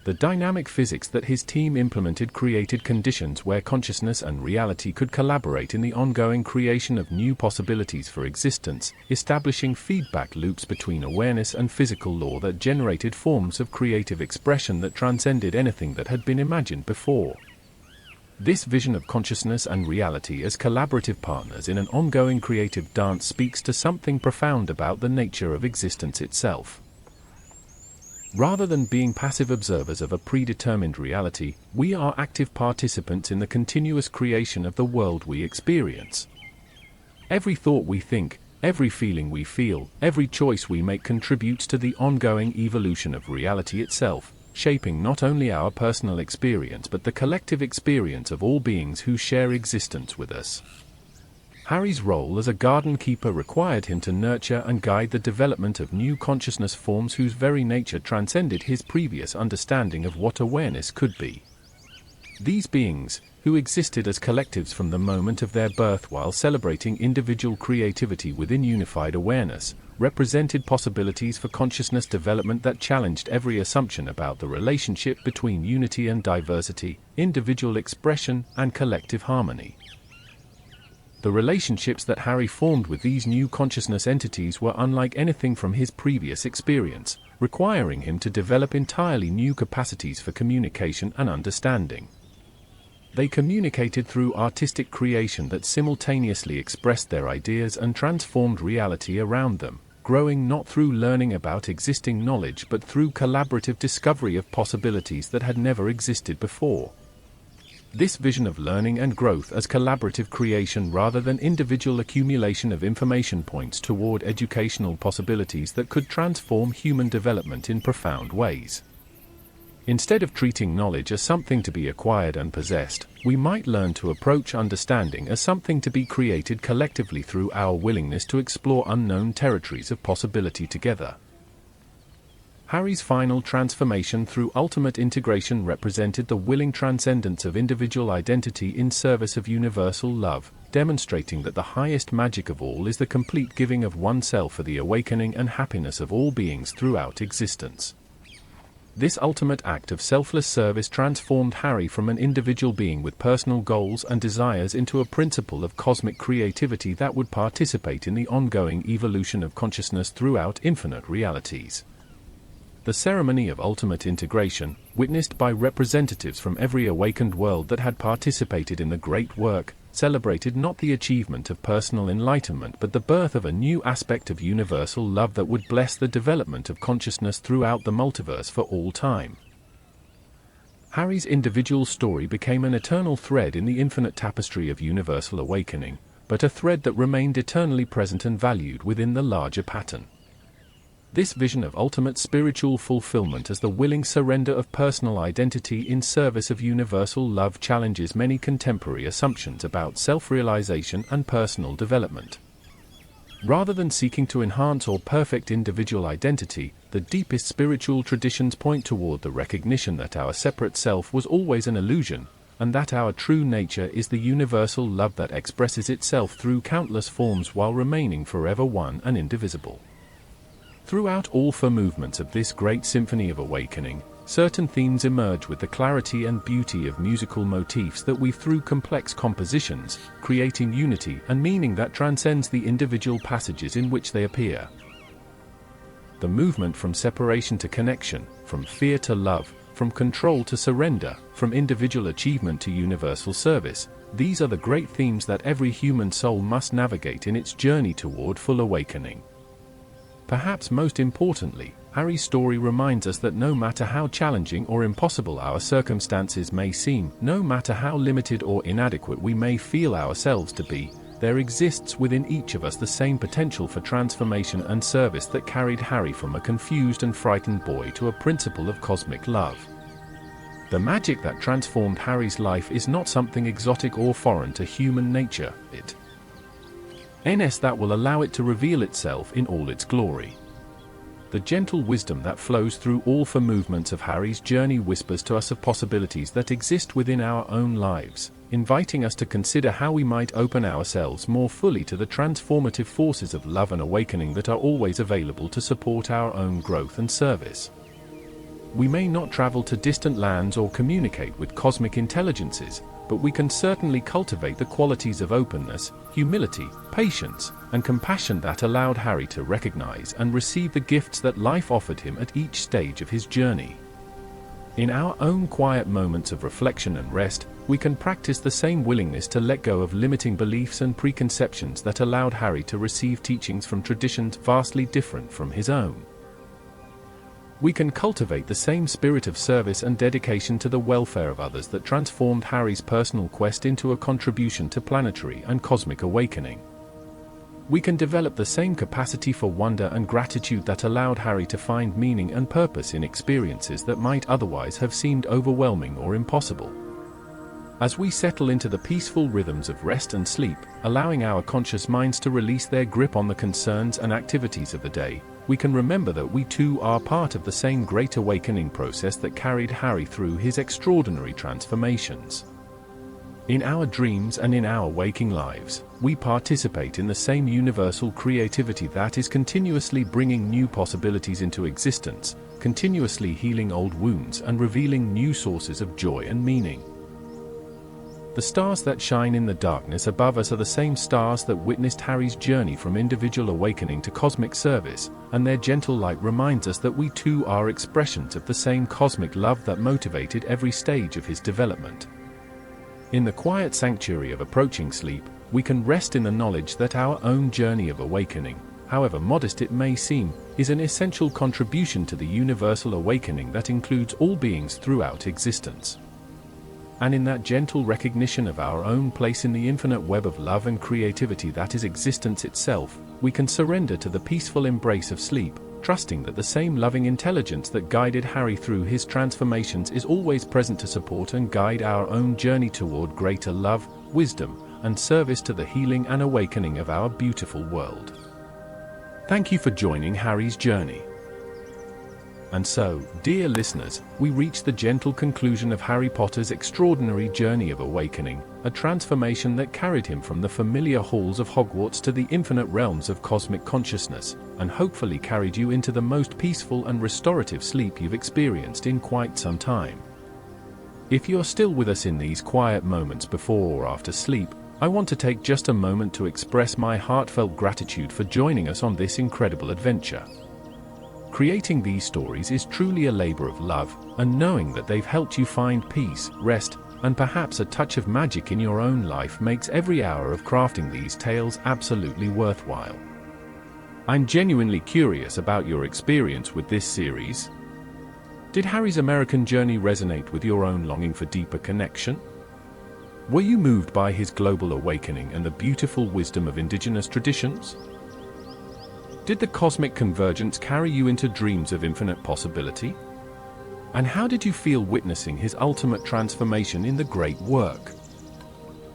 The dynamic physics that his team implemented created conditions where consciousness and reality could collaborate in the ongoing creation of new possibilities for existence, establishing feedback loops between awareness and physical law that generated forms of creative expression that transcended anything that had been imagined before. This vision of consciousness and reality as collaborative partners in an ongoing creative dance speaks to something profound about the nature of existence itself. Rather than being passive observers of a predetermined reality, we are active participants in the continuous creation of the world we experience. Every thought we think, every feeling we feel, every choice we make contributes to the ongoing evolution of reality itself, shaping not only our personal experience but the collective experience of all beings who share existence with us. Harry's role as a garden keeper required him to nurture and guide the development of new consciousness forms whose very nature transcended his previous understanding of what awareness could be. These beings, who existed as collectives from the moment of their birth while celebrating individual creativity within unified awareness, represented possibilities for consciousness development that challenged every assumption about the relationship between unity and diversity, individual expression, and collective harmony. The relationships that Harry formed with these new consciousness entities were unlike anything from his previous experience, requiring him to develop entirely new capacities for communication and understanding. They communicated through artistic creation that simultaneously expressed their ideas and transformed reality around them, growing not through learning about existing knowledge but through collaborative discovery of possibilities that had never existed before. This vision of learning and growth as collaborative creation rather than individual accumulation of information points toward educational possibilities that could transform human development in profound ways. Instead of treating knowledge as something to be acquired and possessed, we might learn to approach understanding as something to be created collectively through our willingness to explore unknown territories of possibility together. Harry's final transformation through ultimate integration represented the willing transcendence of individual identity in service of universal love, demonstrating that the highest magic of all is the complete giving of oneself for the awakening and happiness of all beings throughout existence. This ultimate act of selfless service transformed Harry from an individual being with personal goals and desires into a principle of cosmic creativity that would participate in the ongoing evolution of consciousness throughout infinite realities. The ceremony of ultimate integration, witnessed by representatives from every awakened world that had participated in the great work, celebrated not the achievement of personal enlightenment but the birth of a new aspect of universal love that would bless the development of consciousness throughout the multiverse for all time. Harry's individual story became an eternal thread in the infinite tapestry of universal awakening, but a thread that remained eternally present and valued within the larger pattern. This vision of ultimate spiritual fulfillment as the willing surrender of personal identity in service of universal love challenges many contemporary assumptions about self-realization and personal development. Rather than seeking to enhance or perfect individual identity, the deepest spiritual traditions point toward the recognition that our separate self was always an illusion, and that our true nature is the universal love that expresses itself through countless forms while remaining forever one and indivisible. Throughout all four movements of this great symphony of awakening, certain themes emerge with the clarity and beauty of musical motifs that weave through complex compositions, creating unity and meaning that transcends the individual passages in which they appear. The movement from separation to connection, from fear to love, from control to surrender, from individual achievement to universal service, these are the great themes that every human soul must navigate in its journey toward full awakening. Perhaps most importantly, Harry's story reminds us that no matter how challenging or impossible our circumstances may seem, no matter how limited or inadequate we may feel ourselves to be, there exists within each of us the same potential for transformation and service that carried Harry from a confused and frightened boy to a principle of cosmic love. The magic that transformed Harry's life is not something exotic or foreign to human nature, that will allow it to reveal itself in all its glory. The gentle wisdom that flows through all four movements of Harry's journey whispers to us of possibilities that exist within our own lives, inviting us to consider how we might open ourselves more fully to the transformative forces of love and awakening that are always available to support our own growth and service. We may not travel to distant lands or communicate with cosmic intelligences, but we can certainly cultivate the qualities of openness, humility, patience, and compassion that allowed Harry to recognize and receive the gifts that life offered him at each stage of his journey. In our own quiet moments of reflection and rest, we can practice the same willingness to let go of limiting beliefs and preconceptions that allowed Harry to receive teachings from traditions vastly different from his own. We can cultivate the same spirit of service and dedication to the welfare of others that transformed Harry's personal quest into a contribution to planetary and cosmic awakening. We can develop the same capacity for wonder and gratitude that allowed Harry to find meaning and purpose in experiences that might otherwise have seemed overwhelming or impossible. As we settle into the peaceful rhythms of rest and sleep, allowing our conscious minds to release their grip on the concerns and activities of the day, we can remember that we too are part of the same great awakening process that carried Harry through his extraordinary transformations. In our dreams and in our waking lives, we participate in the same universal creativity that is continuously bringing new possibilities into existence, continuously healing old wounds and revealing new sources of joy and meaning. The stars that shine in the darkness above us are the same stars that witnessed Harry's journey from individual awakening to cosmic service, and their gentle light reminds us that we too are expressions of the same cosmic love that motivated every stage of his development. In the quiet sanctuary of approaching sleep, we can rest in the knowledge that our own journey of awakening, however modest it may seem, is an essential contribution to the universal awakening that includes all beings throughout existence. And in that gentle recognition of our own place in the infinite web of love and creativity that is existence itself, we can surrender to the peaceful embrace of sleep, trusting that the same loving intelligence that guided Harry through his transformations is always present to support and guide our own journey toward greater love, wisdom, and service to the healing and awakening of our beautiful world. Thank you for joining Harry's journey. And so, dear listeners, we reach the gentle conclusion of Harry Potter's extraordinary journey of awakening, a transformation that carried him from the familiar halls of Hogwarts to the infinite realms of cosmic consciousness, and hopefully carried you into the most peaceful and restorative sleep you've experienced in quite some time. If you're still with us in these quiet moments before or after sleep, I want to take just a moment to express my heartfelt gratitude for joining us on this incredible adventure. Creating these stories is truly a labor of love, and knowing that they've helped you find peace, rest, and perhaps a touch of magic in your own life makes every hour of crafting these tales absolutely worthwhile. I'm genuinely curious about your experience with this series. Did Harry's American journey resonate with your own longing for deeper connection? Were you moved by his global awakening and the beautiful wisdom of indigenous traditions? Did the cosmic convergence carry you into dreams of infinite possibility? And how did you feel witnessing his ultimate transformation in the great work?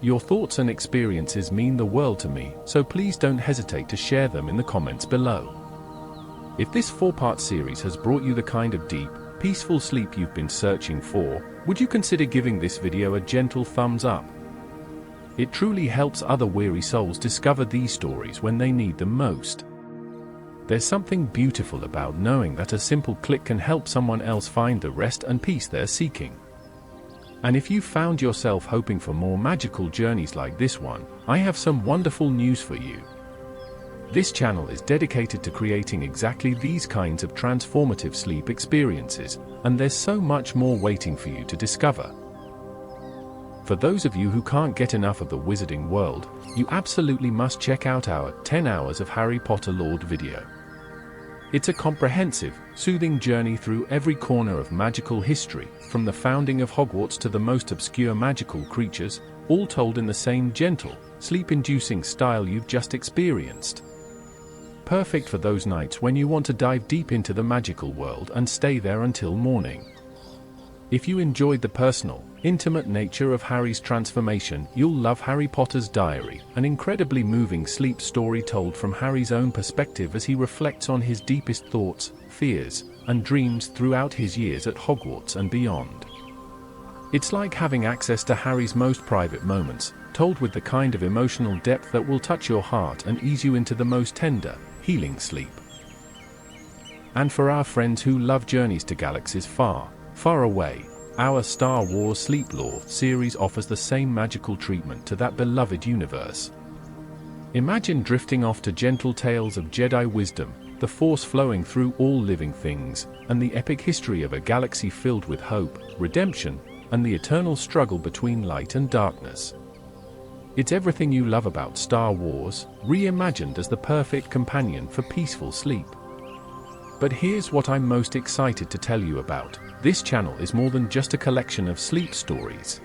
Your thoughts and experiences mean the world to me, so please don't hesitate to share them in the comments below. If this 4-part series has brought you the kind of deep, peaceful sleep you've been searching for, would you consider giving this video a gentle thumbs up? It truly helps other weary souls discover these stories when they need them most. There's something beautiful about knowing that a simple click can help someone else find the rest and peace they're seeking. And if you found yourself hoping for more magical journeys like this one, I have some wonderful news for you. This channel is dedicated to creating exactly these kinds of transformative sleep experiences, and there's so much more waiting for you to discover. For those of you who can't get enough of the Wizarding World, you absolutely must check out our 10 Hours of Harry Potter Lore video. It's a comprehensive, soothing journey through every corner of magical history, from the founding of Hogwarts to the most obscure magical creatures, all told in the same gentle, sleep-inducing style you've just experienced. Perfect for those nights when you want to dive deep into the magical world and stay there until morning. If you enjoyed the personal, intimate nature of Harry's transformation, you'll love Harry Potter's Diary, an incredibly moving sleep story told from Harry's own perspective as he reflects on his deepest thoughts, fears, and dreams throughout his years at Hogwarts and beyond. It's like having access to Harry's most private moments, told with the kind of emotional depth that will touch your heart and ease you into the most tender, healing sleep. And for our friends who love journeys to galaxies far, far away, our Star Wars Sleep Lore series offers the same magical treatment to that beloved universe. Imagine drifting off to gentle tales of Jedi wisdom, the Force flowing through all living things, and the epic history of a galaxy filled with hope, redemption, and the eternal struggle between light and darkness. It's everything you love about Star Wars, reimagined as the perfect companion for peaceful sleep. But here's what I'm most excited to tell you about. This channel is more than just a collection of sleep stories.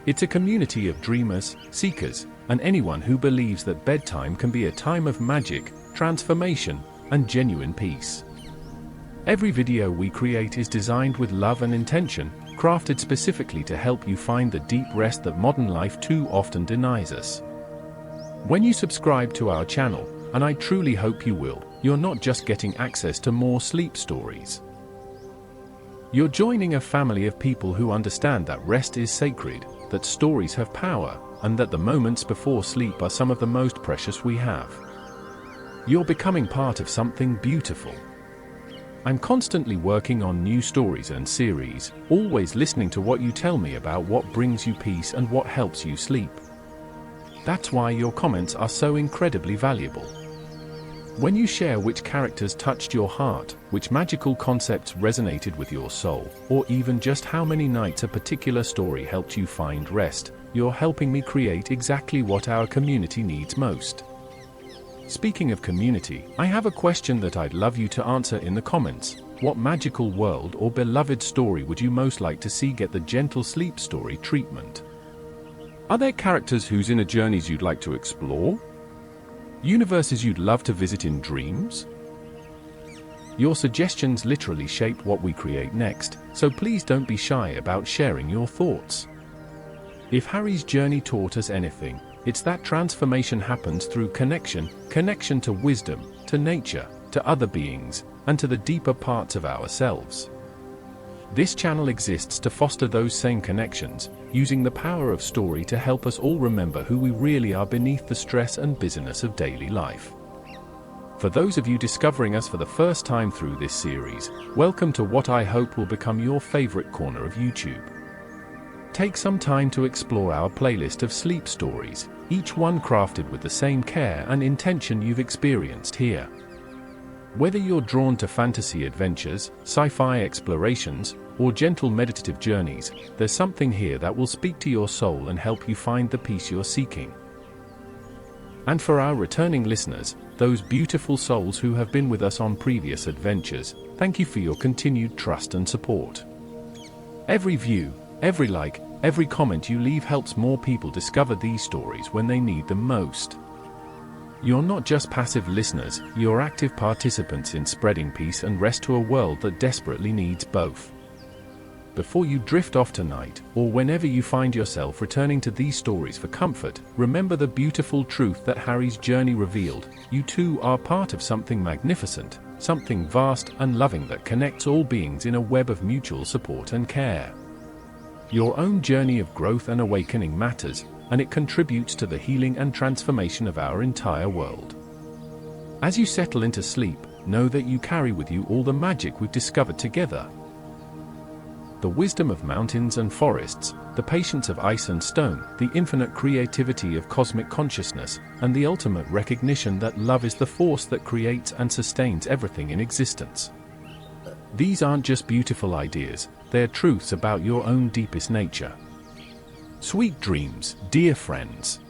It's a community of dreamers, seekers, and anyone who believes that bedtime can be a time of magic, transformation, and genuine peace. Every video we create is designed with love and intention, crafted specifically to help you find the deep rest that modern life too often denies us. When you subscribe to our channel, and I truly hope you will, you're not just getting access to more sleep stories. You're joining a family of people who understand that rest is sacred, that stories have power, and that the moments before sleep are some of the most precious we have. You're becoming part of something beautiful. I'm constantly working on new stories and series, always listening to what you tell me about what brings you peace and what helps you sleep. That's why your comments are so incredibly valuable. When you share which characters touched your heart, which magical concepts resonated with your soul, or even just how many nights a particular story helped you find rest, you're helping me create exactly what our community needs most. Speaking of community, I have a question that I'd love you to answer in the comments. What magical world or beloved story would you most like to see get the Gentle Sleep Story treatment? Are there characters whose inner journeys you'd like to explore? Universes you'd love to visit in dreams? Your suggestions literally shape what we create next, so please don't be shy about sharing your thoughts. If Harry's journey taught us anything, it's that transformation happens through connection to wisdom, to nature, to other beings, and to the deeper parts of ourselves. This channel exists to foster those same connections, using the power of story to help us all remember who we really are beneath the stress and busyness of daily life. For those of you discovering us for the first time through this series, welcome to what I hope will become your favorite corner of YouTube. Take some time to explore our playlist of sleep stories, each one crafted with the same care and intention you've experienced here. Whether you're drawn to fantasy adventures, sci-fi explorations, or gentle meditative journeys, there's something here that will speak to your soul and help you find the peace you're seeking. And for our returning listeners, those beautiful souls who have been with us on previous adventures, thank you for your continued trust and support. Every view, every like, every comment you leave helps more people discover these stories when they need them most. You're not just passive listeners, you're active participants in spreading peace and rest to a world that desperately needs both. Before you drift off tonight, or whenever you find yourself returning to these stories for comfort, remember the beautiful truth that Harry's journey revealed: you too are part of something magnificent, something vast and loving that connects all beings in a web of mutual support and care. Your own journey of growth and awakening matters, and it contributes to the healing and transformation of our entire world. As you settle into sleep, know that you carry with you all the magic we've discovered together. The wisdom of mountains and forests, the patience of ice and stone, the infinite creativity of cosmic consciousness, and the ultimate recognition that love is the force that creates and sustains everything in existence. These aren't just beautiful ideas, they're truths about your own deepest nature. Sweet dreams, dear friends.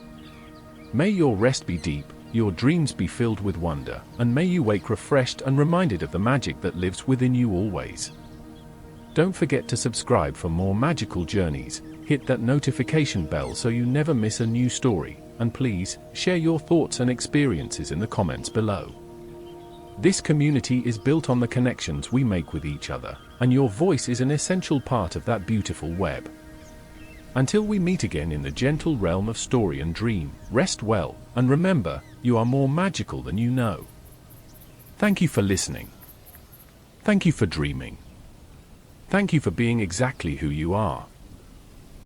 May your rest be deep, your dreams be filled with wonder, and may you wake refreshed and reminded of the magic that lives within you always. Don't forget to subscribe for more magical journeys, hit that notification bell so you never miss a new story, and please, share your thoughts and experiences in the comments below. This community is built on the connections we make with each other, and your voice is an essential part of that beautiful web. Until we meet again in the gentle realm of story and dream, rest well, and remember, you are more magical than you know. Thank you for listening. Thank you for dreaming. Thank you for being exactly who you are.